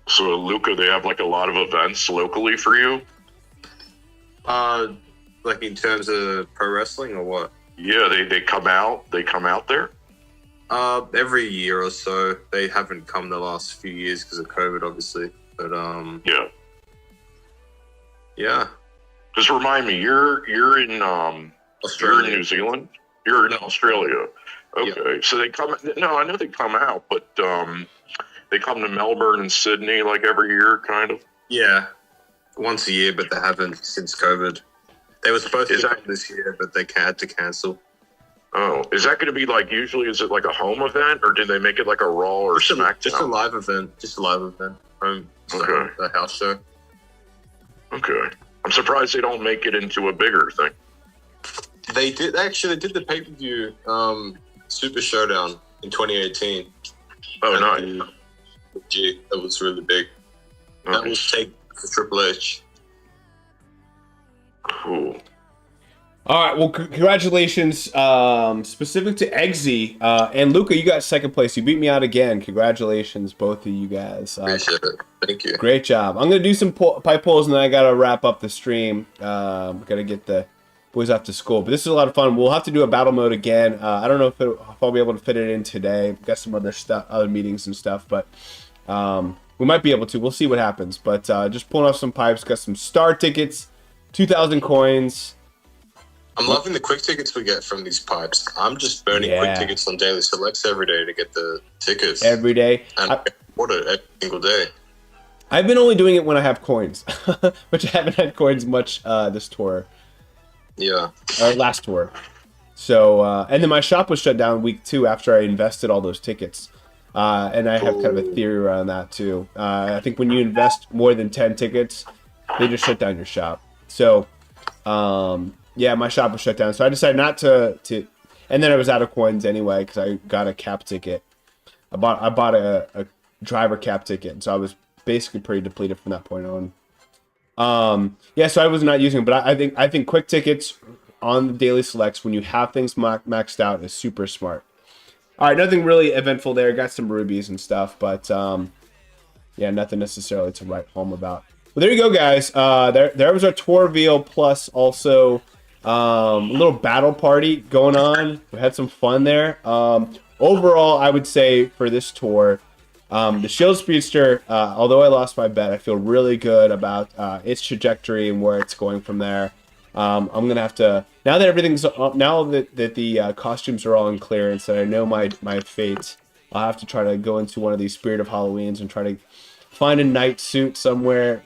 So, Luca, they have like a lot of events locally for you? Like in terms of pro wrestling or what? Yeah, they come out. They come out there. Every year or so. They haven't come the last few years because of COVID, obviously. But yeah. Yeah. Just remind me, you're in Australia. You're in New Zealand. You're in Australia. Okay, yeah. So they come. No, I know they come out, but they come to Melbourne and Sydney like every year, kind of. Yeah, once a year, but they haven't since COVID. They were supposed to come this year, but they had to cancel. Oh, is that going to be like, usually, is it like a home event, or did they make it like a Raw or SmackDown? Just a live event. Okay. A house show. Okay. I'm surprised they don't make it into a bigger thing. They did the pay-per-view Super Showdown in 2018. Oh, nice. That was really big. Nice. That was taken for Triple H. Cool. All right. Well, congratulations, specific to Eggsy and Luca. You got second place. You beat me out again. Congratulations, both of you guys. Appreciate it. Thank you. Great job. I'm gonna do some pipe polls, and then I gotta wrap up the stream. Gotta get the boys off to school. But this is a lot of fun. We'll have to do a battle mode again. I don't know if I'll be able to fit it in today. We've got some other stuff, other meetings and stuff, but we might be able to. We'll see what happens. But just pulling off some pipes. Got some star tickets, 2,000 coins. I'm loving the quick tickets we get from these pipes. I'm just burning quick tickets on daily selects every day to get the tickets. Every day. And I order it every single day. I've been only doing it when I have coins, which I haven't had coins much this tour. Yeah. Or last tour. So, and then my shop was shut down week 2 after I invested all those tickets. And I have kind of a theory around that too. I think when you invest more than 10 tickets, they just shut down your shop. So, yeah, my shop was shut down. So I decided not to and then I was out of coins anyway because I got a cap ticket. I bought a driver cap ticket, and so I was basically pretty depleted from that point on. Yeah, so I was not using it, but I think quick tickets on the daily selects when you have things maxed out is super smart. All right, nothing really eventful there. Got some rubies and stuff, but yeah, nothing necessarily to write home about. Well, there you go, guys. There was our tour reveal, plus also a little battle party going on. We had some fun there. Overall, I would say for this tour, the Shield Speedster, although I lost my bet, I feel really good about its trajectory and where it's going from there. I'm gonna have to, now that everything's now that the costumes are all in clearance and I know my fate, I'll have to try to go into one of these Spirit of Halloweens and try to find a night suit somewhere.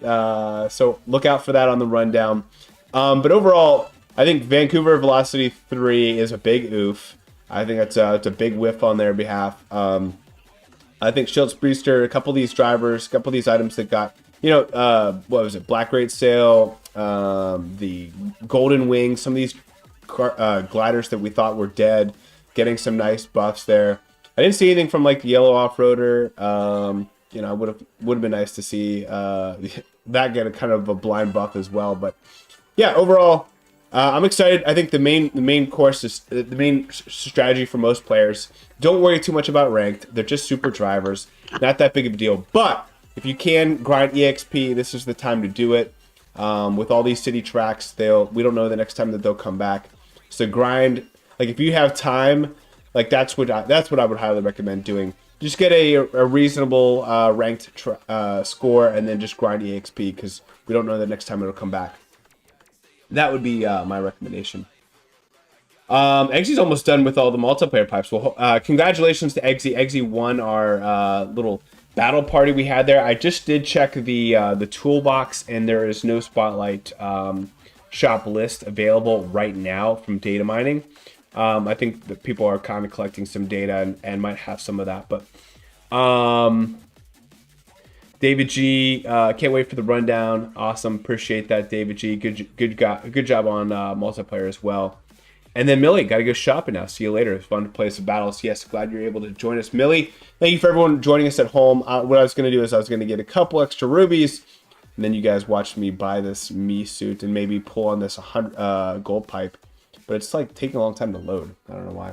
So look out for that on the rundown. But overall, I think Vancouver Velocity 3 is a big oof. I think it's a big whiff on their behalf. I think Shield Speedster, a couple of these drivers, a couple of these items that got, what was it, Black Rate Sale, the Golden Wing, some of these gliders that we thought were dead, getting some nice buffs there. I didn't see anything from like the Yellow Off-Roader. Would have been nice to see that get a kind of a blind buff as well. But yeah, overall, I'm excited. I think the main course is the main strategy for most players. Don't worry too much about ranked. They're just super drivers, not that big of a deal. But if you can grind EXP, this is the time to do it. With all these city tracks, we don't know the next time that they'll come back. So grind, like if you have time, like that's what I would highly recommend doing. Just get a reasonable ranked score and then just grind EXP because we don't know the next time it'll come back. That would be my recommendation. Eggsy's almost done with all the multiplayer pipes. Well, congratulations to Eggsy. Eggsy won our little battle party we had there. I just did check the toolbox, and there is no spotlight shop list available right now from data mining. I think that people are kind of collecting some data and might have some of that. But David G, can't wait for the rundown. Awesome, appreciate that, David G. Good job on multiplayer as well. And then Millie, got to go shopping now. See you later. It's fun to play some battles. Yes, glad you're able to join us, Millie. Thank you for everyone joining us at home. What I was going to do is I was going to get a couple extra rubies, and then you guys watched me buy this me suit and maybe pull on this 100 gold pipe. But it's like taking a long time to load. I don't know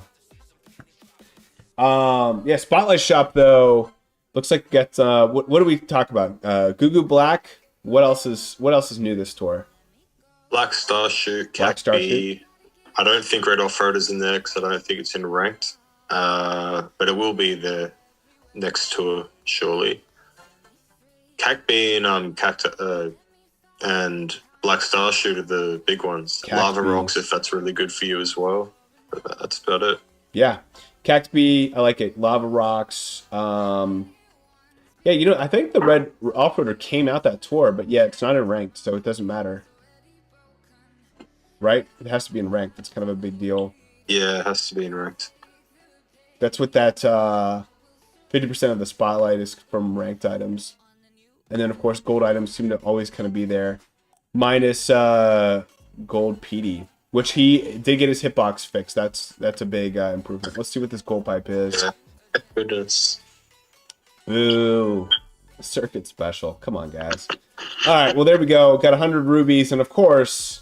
why. Yeah, Spotlight Shop though looks like gets what do we talk about? Goo Black. What else is new this tour? Black Star Shoot, Black Star Shoot. I don't think Red Off-Road is in there because I don't think it's in ranked. But it will be the next tour, surely. CACB and Black Star Shoot are the big ones. CACB. Lava Rocks, if that's really good for you as well. But that's about it. Yeah. CACB, I like it. Lava Rocks. Yeah, you know, I think the Red Off-Roader came out that tour, but yeah, it's not in ranked, so it doesn't matter. Right? It has to be in ranked. It's kind of a big deal. Yeah, it has to be in ranked. That's what that 50% of the spotlight is from ranked items. And then, of course, gold items seem to always kind of be there. Minus gold PD, which he did get his hitbox fixed. That's a big improvement. Let's see what this gold pipe is. Yeah. Goodness. Ooh. Circuit special. Come on, guys. All right, well, there we go. Got 100 rubies, and of course...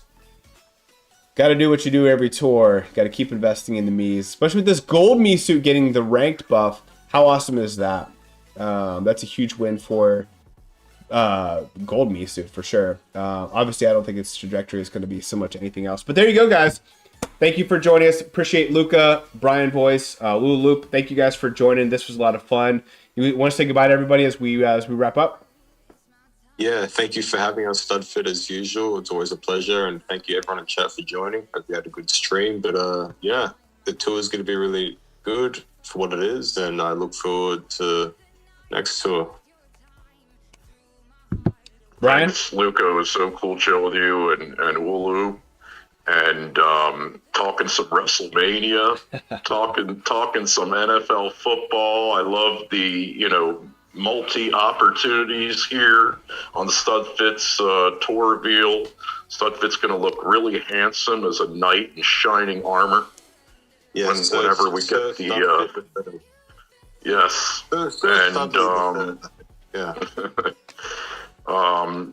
Got to do what you do every tour. Got to keep investing in the Miis. Especially with this gold Mii suit getting the ranked buff. How awesome is that? That's a huge win for gold Mii suit for sure. Obviously, I don't think its trajectory is going to be so much anything else. But there you go, guys. Thank you for joining us. Appreciate Luca, Brian Voice, Lulu Loop. Thank you guys for joining. This was a lot of fun. You want to say goodbye to everybody as we wrap up? Yeah, thank you for having us, Studfit, as usual. It's always a pleasure, and thank you everyone in chat for joining. Hope you had a good stream. But yeah, the tour is going to be really good for what it is, and I look forward to next tour. Brian? Thanks, Luca. It was so cool chill with you and Wulu. And talking some WrestleMania, talking some NFL football. I love the, multi opportunities here on the Studfit's tour reveal. Studfit's going to look really handsome as a knight in shining armor. Yes, whenever we get the yes, and yeah,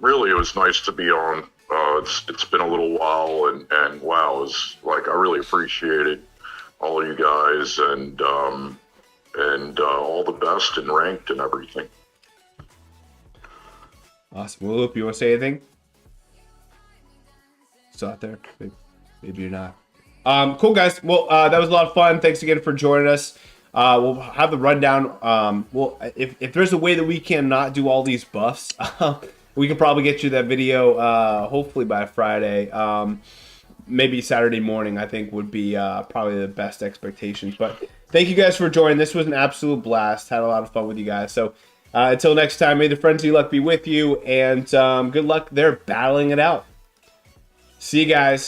really, it was nice to be on. It's been a little while, and wow, it was like I really appreciated all of you guys, and all the best and ranked and everything. Awesome. Well, Loop, you want to say anything? Still out there? Maybe you're not. Cool, guys. Well, that was a lot of fun. Thanks again for joining us. We'll have the rundown. Well, if there's a way that we can not do all these buffs, we can probably get you that video hopefully by Friday. Maybe Saturday morning, I think, would be probably the best expectations. But thank you guys for joining. This was an absolute blast. Had a lot of fun with you guys. So until next time, may the frenzy luck be with you. And good luck there battling it out. See you guys.